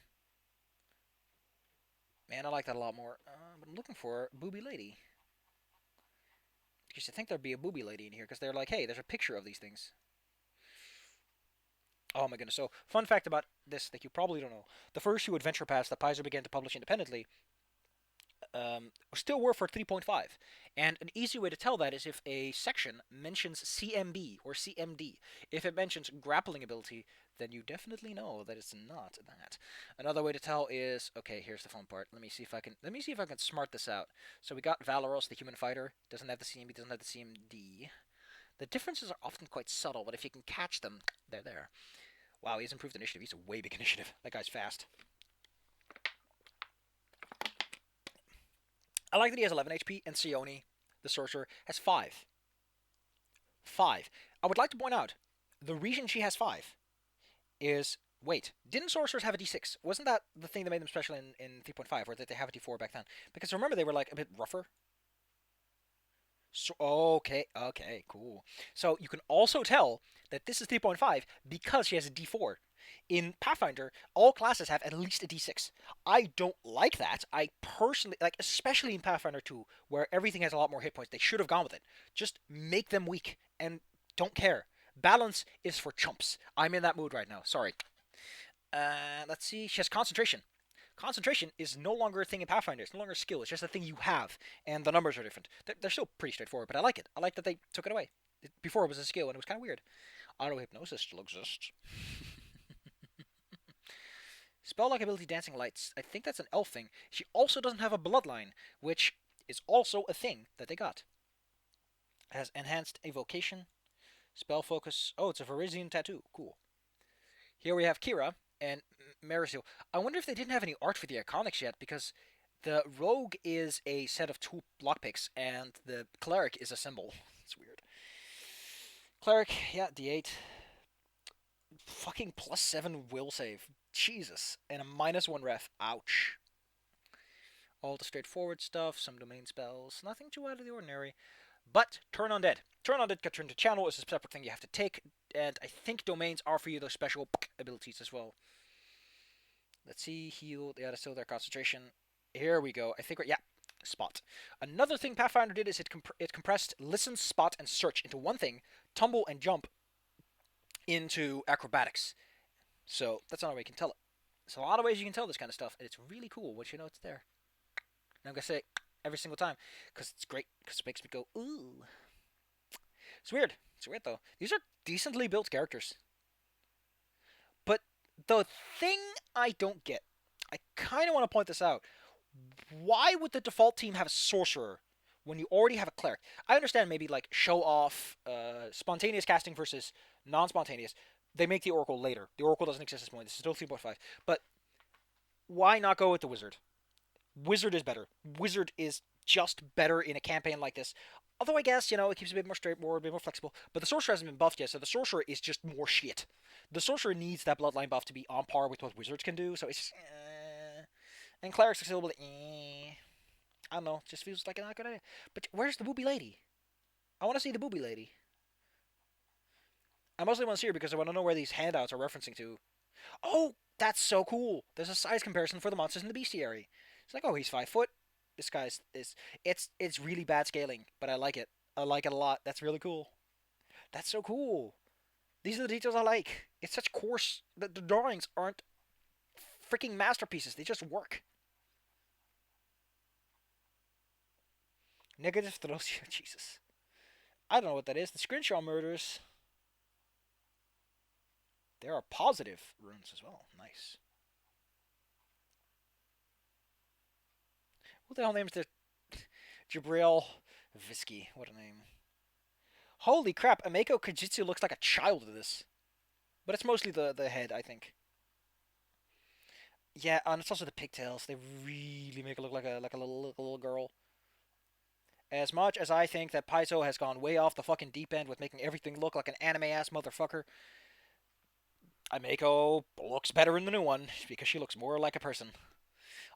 Man, I like that a lot more. But I'm looking for Booby Lady. Because you think there'd be a Booby Lady in here, because they're like, hey, there's a picture of these things. Oh my goodness. So, fun fact about this that you probably don't know: the first two adventure paths that Paizo began to publish independently still were for 3.5. And an easy way to tell that is if a section mentions CMB or CMD. If it mentions grappling ability, then you definitely know that it's not that. Another way to tell is okay. Here's the fun part. Let me see if I can smart this out. So we got Valoros, the human fighter, doesn't have the CMB, doesn't have the CMD. The differences are often quite subtle, but if you can catch them, they're there. Wow, he's improved initiative. He's a way big initiative. That guy's fast. I like that he has 11 HP, and Sione, the sorcerer, has 5. 5. I would like to point out, the reason she has 5 is, wait, didn't sorcerers have a D6? Wasn't that the thing that made them special in 3.5, or did they have a D4 back then? Because remember, they were like a bit rougher. So, okay, cool. So you can also tell that this is 3.5 because she has a D4. In Pathfinder, all classes have at least a D6. I don't like that. I personally, like, especially in Pathfinder 2, where everything has a lot more hit points, they should have gone with it. Just make them weak and don't care. Balance is for chumps. I'm in that mood right now. Sorry. Let's see. She has concentration. Concentration is no longer a thing in Pathfinder. It's no longer a skill. It's just a thing you have, and the numbers are different. They're still pretty straightforward, but I like it. I like that they took it away. Before it was a skill, and it was kind of weird. Auto hypnosis still exists. Spell like ability Dancing Lights. I think that's an elf thing. She also doesn't have a bloodline, which is also a thing that they got. Has enhanced evocation, spell focus. Oh, it's a Varisian tattoo. Cool. Here we have Kira and Marisio. I wonder if they didn't have any art for the iconics yet, because the rogue is a set of 2 lockpicks, and the cleric is a symbol. It's weird. Cleric, yeah, D8. Fucking +7 will save. Jesus. And a -1 ref. Ouch. All the straightforward stuff, some domain spells, nothing too out of the ordinary. But Turn Undead. Turn Undead can turn to channel is a separate thing you have to take, and I think domains are for you those special abilities as well. Let's see, heal, yeah, that's still their concentration. Here we go. I think we're, yeah, spot. Another thing Pathfinder did is it compressed listen, spot, and search into one thing, tumble and jump into acrobatics. So that's another way you can tell it. There's a lot of ways you can tell this kind of stuff, and it's really cool once you know it's there. And I'm gonna say it every single time because it's great, because it makes me go ooh. It's weird. It's weird though. These are decently built characters. But the thing I don't get, I kind of want to point this out. Why would the default team have a sorcerer when you already have a cleric? I understand maybe like show off spontaneous casting versus non-spontaneous. They make the Oracle later. The Oracle doesn't exist at this point. This is still 3.5. But why not go with the Wizard? Wizard is better. Wizard is just better in a campaign like this. Although I guess, it keeps a bit more straightforward, a bit more flexible. But the Sorcerer hasn't been buffed yet, so the Sorcerer is just more shit. The Sorcerer needs that Bloodline buff to be on par with what Wizards can do, so it's just, And Clerics are still a bit, I don't know, just feels like a not good idea. But where's the booby lady? I want to see the booby lady. I mostly want to see her because I want to know where these handouts are referencing to. Oh, that's so cool. There's a size comparison for the monsters in the bestiary. It's like, oh, he's 5 foot. This guy's is it's really bad scaling, but I like it. I like it a lot. That's really cool. That's so cool. These are the details I like. It's such coarse. The drawings aren't freaking masterpieces. They just work. Negative Therosia. Jesus. I don't know what that is. The Scrimshaw murders. There are positive runes as well. Nice. What the hell name's the Jabriel Visky? What a name. Holy crap, Ameko Kajitsu looks like a child of this. But it's mostly the head, I think. Yeah, and it's also the pigtails. They really make it look like a little girl. As much as I think that Paizo has gone way off the fucking deep end with making everything look like an anime-ass motherfucker, Ameko looks better in the new one because she looks more like a person.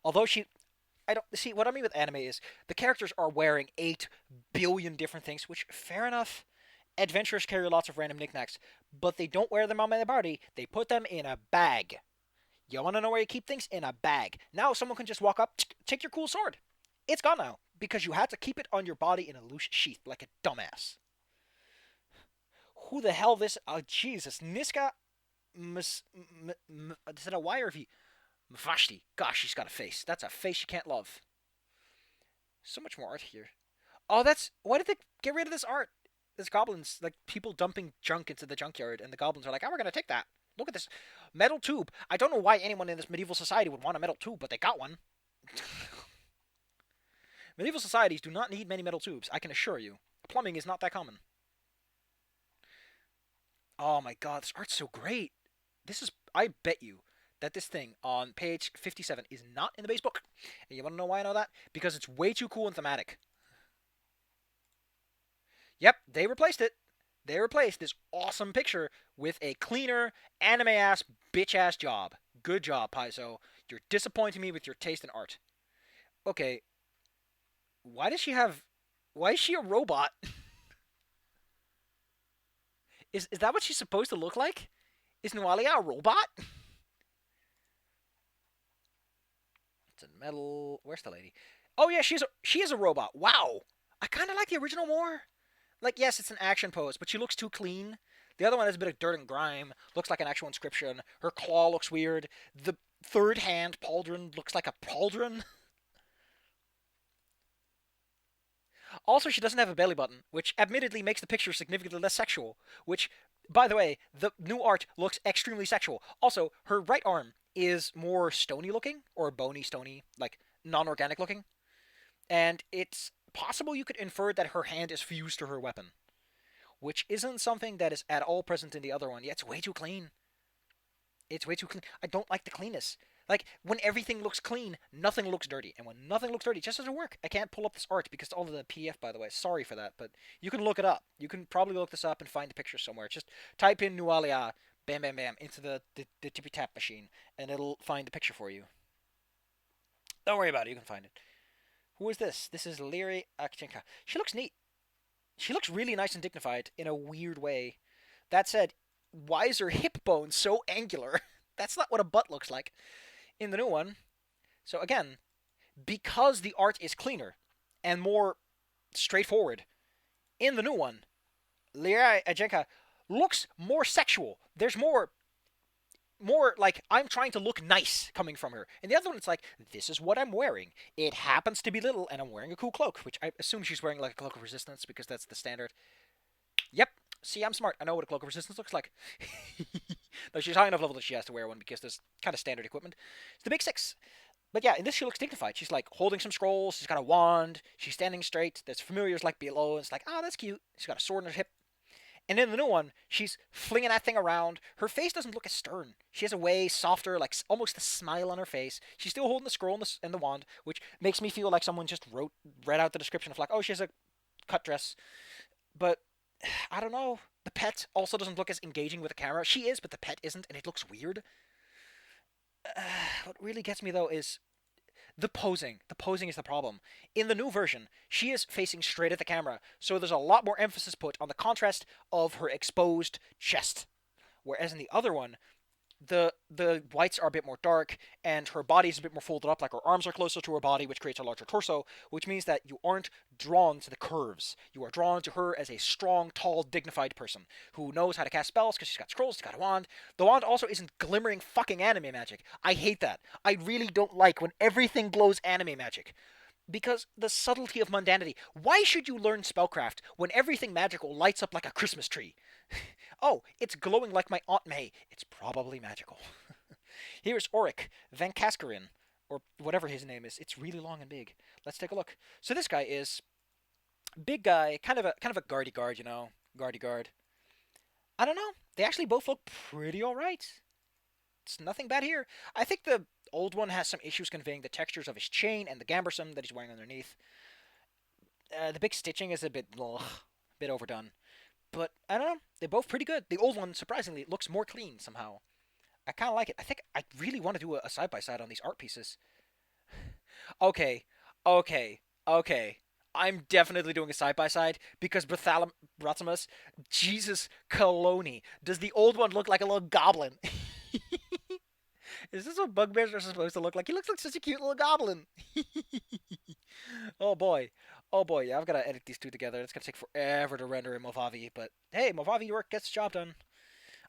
Although I don't see what I mean with anime is the characters are wearing 8 billion different things, which fair enough. Adventurers carry lots of random knickknacks, but they don't wear them on their body. They put them in a bag. You want to know where you keep things? In a bag. Now someone can just walk up, take your cool sword. It's gone now because you had to keep it on your body in a loose sheath like a dumbass. Who the hell this? Oh Jesus, Niska Is it a Y or a V? Vashti. Gosh, she's got a face. That's a face you can't love. So much more art here. Oh, that's why did they get rid of this art? There's goblins, like people dumping junk into the junkyard, and the goblins are like, "Oh, we're gonna take that. Look at this metal tube. I don't know why anyone in this medieval society would want a metal tube, but they got one." Medieval societies do not need many metal tubes. I can assure you. Plumbing is not that common. Oh my god, this art's so great. This is. I bet you that this thing on page 57 is not in the base book. And you want to know why I know that? Because it's way too cool and thematic. Yep, they replaced it. They replaced this awesome picture with a cleaner, anime ass, bitch ass job. Good job, Paizo. You're disappointing me with your taste in art. Okay, why does she have. Why is she a robot? Is that what she's supposed to look like? Is Nualia a robot? It's in metal. Where's the lady? Oh yeah, she is a robot. Wow. I kind of like the original more. Like, yes, it's an action pose, but she looks too clean. The other one has a bit of dirt and grime. Looks like an actual inscription. Her claw looks weird. The third hand pauldron looks like a pauldron. Also, she doesn't have a belly button, which admittedly makes the picture significantly less sexual. Which, by the way, the new art looks extremely sexual. Also, her right arm is more stony looking, or bony stony, like non-organic looking. And it's possible you could infer that her hand is fused to her weapon, which isn't something that is at all present in the other one. Yeah, it's way too clean. It's way too clean. I don't like the cleanness. Like, when everything looks clean, nothing looks dirty. And when nothing looks dirty, it just doesn't work. I can't pull up this art because all of the PDF, by the way. Sorry for that, but you can look it up. You can probably look this up and find the picture somewhere. Just type in Nualia, bam, bam, bam, into the tippy tap machine, and it'll find the picture for you. Don't worry about it. You can find it. Who is this? This is Lyri Akchenka. She looks neat. She looks really nice and dignified in a weird way. That said, why is her hip bone so angular? That's not what a butt looks like in the new one. So again, because the art is cleaner and more straightforward, in the new one, Lyra Ajenka looks more sexual. There's more like I'm trying to look nice coming from her. And the other one, it's like, this is what I'm wearing. It happens to be little, and I'm wearing a cool cloak, which I assume she's wearing like a cloak of resistance because that's the standard. Yep. See, I'm smart. I know what a cloak of resistance looks like. Though she's high enough level that she has to wear one because there's kind of standard equipment. It's the big six. But yeah, in this she looks dignified. She's like holding some scrolls. She's got a wand. She's standing straight. There's familiars like below. It's like, oh, that's cute. She's got a sword in her hip. And in the new one, she's flinging that thing around. Her face doesn't look as stern. She has a way softer, like almost a smile on her face. She's still holding the scroll and the wand, which makes me feel like someone just read out the description of like, oh, she has a cut dress. But I don't know. The pet also doesn't look as engaging with the camera. She is, but the pet isn't, and it looks weird. What really gets me though is the posing. The posing is the problem. In the new version, she is facing straight at the camera, so there's a lot more emphasis put on the contrast of her exposed chest. Whereas in the other one, the whites are a bit more dark, and her body is a bit more folded up, like her arms are closer to her body, which creates a larger torso, which means that you aren't drawn to the curves. You are drawn to her as a strong, tall, dignified person who knows how to cast spells because she's got scrolls, she's got a wand. The wand also isn't glimmering fucking anime magic. I hate that. I really don't like when everything glows anime magic. Because the subtlety of mundanity. Why should you learn spellcraft when everything magical lights up like a Christmas tree? Oh, it's glowing like my Aunt May. It's probably magical. Here's Auric Van Kaskarin, or whatever his name is. It's really long and big. Let's take a look. So this guy is big guy, kind of a guardy guard, you know, guardy guard. I don't know. They actually both look pretty alright. It's nothing bad here. I think the old one has some issues conveying the textures of his chain and the gambersome that he's wearing underneath. The big stitching is a bit overdone. But I don't know. They're both pretty good. The old one, surprisingly, looks more clean somehow. I kind of like it. I think I really want to do a side by side on these art pieces. Okay, okay, okay. I'm definitely doing a side by side because Bratamus, Jesus Coloni. Does the old one look like a little goblin? Is this what bugbears are supposed to look like? He looks like such a cute little goblin. Oh boy. Oh boy, yeah, I've got to edit these two together. It's going to take forever to render in Movavi, but hey, Movavi work gets the job done.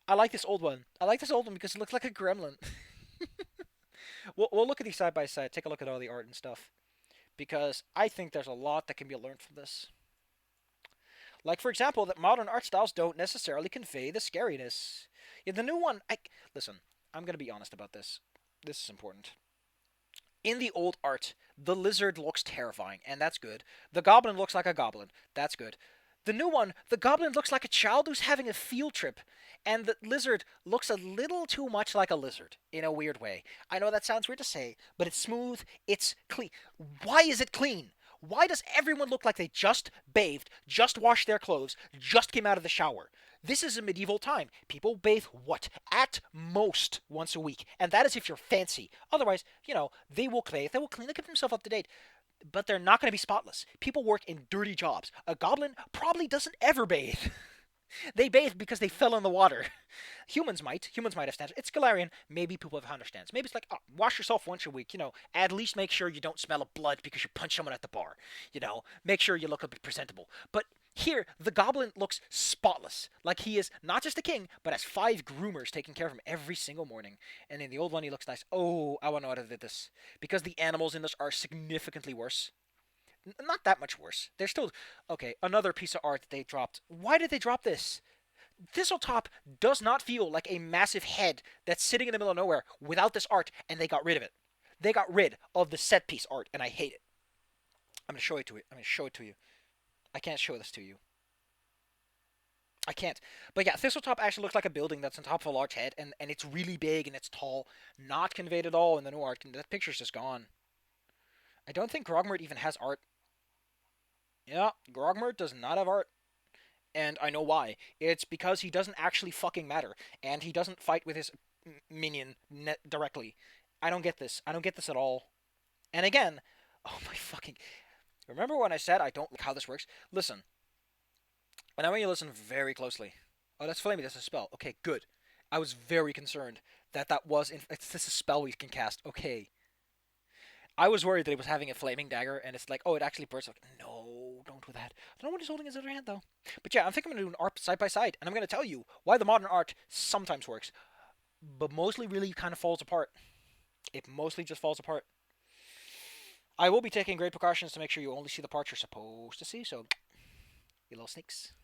I like this old one. I like this old one because it looks like a gremlin. We'll look at these side by side. Take a look at all the art and stuff because I think there's a lot that can be learned from this. Like, for example, that modern art styles don't necessarily convey the scariness. Yeah, the new one, listen, I'm going to be honest about this. This is important. In the old art, the lizard looks terrifying, and that's good. The goblin looks like a goblin. That's good. The new one, the goblin looks like a child who's having a field trip, and the lizard looks a little too much like a lizard in a weird way. I know that sounds weird to say, but it's smooth, it's clean. Why is it clean? Why does everyone look like they just bathed, just washed their clothes, just came out of the shower? This is a medieval time. People bathe what? At most once a week. And that is if you're fancy. Otherwise, they will bathe, they will clean, they keep themselves up to date. But they're not going to be spotless. People work in dirty jobs. A goblin probably doesn't ever bathe. They bathe because they fell in the water. Humans might. Humans might have standards. It's Galarian. Maybe people have understands. Maybe it's like, oh, wash yourself once a week. At least make sure you don't smell of blood because you punch someone at the bar. Make sure you look a bit presentable. But here, the goblin looks spotless. Like he is not just a king, but has 5 groomers taking care of him every single morning. And in the old one, he looks nice. Oh, I want to know how they did this. Because the animals in this are significantly worse. Not that much worse. They're still okay. Another piece of art that they dropped. Why did they drop this? Thistletop does not feel like a massive head that's sitting in the middle of nowhere without this art, and they got rid of it. They got rid of the set piece art, and I hate it. I'm gonna show it to you. I'm gonna show it to you. I can't show this to you. I can't. But yeah, Thistletop actually looks like a building that's on top of a large head, and it's really big and it's tall. Not conveyed at all in the new art, and that picture's just gone. I don't think Grogmert even has art. Yeah, Grogmert does not have art. And I know why. It's because he doesn't actually fucking matter. And he doesn't fight with his minion directly. I don't get this. I don't get this at all. And again, oh my fucking... Remember when I said I don't like how this works? Listen. And I want you to listen very closely. Oh, that's Flamey. That's a spell. Okay, good. I was very concerned that was... This is a spell we can cast. Okay. I was worried that he was having a flaming dagger, and it's like, oh, it actually bursts. Like, no, don't do that. I don't know what he's holding in his other hand, though. But yeah, I'm thinking I'm going to do an art side by side, and I'm going to tell you why the modern art sometimes works, but mostly really kind of falls apart. It mostly just falls apart. I will be taking great precautions to make sure you only see the parts you're supposed to see, so you little sneaks.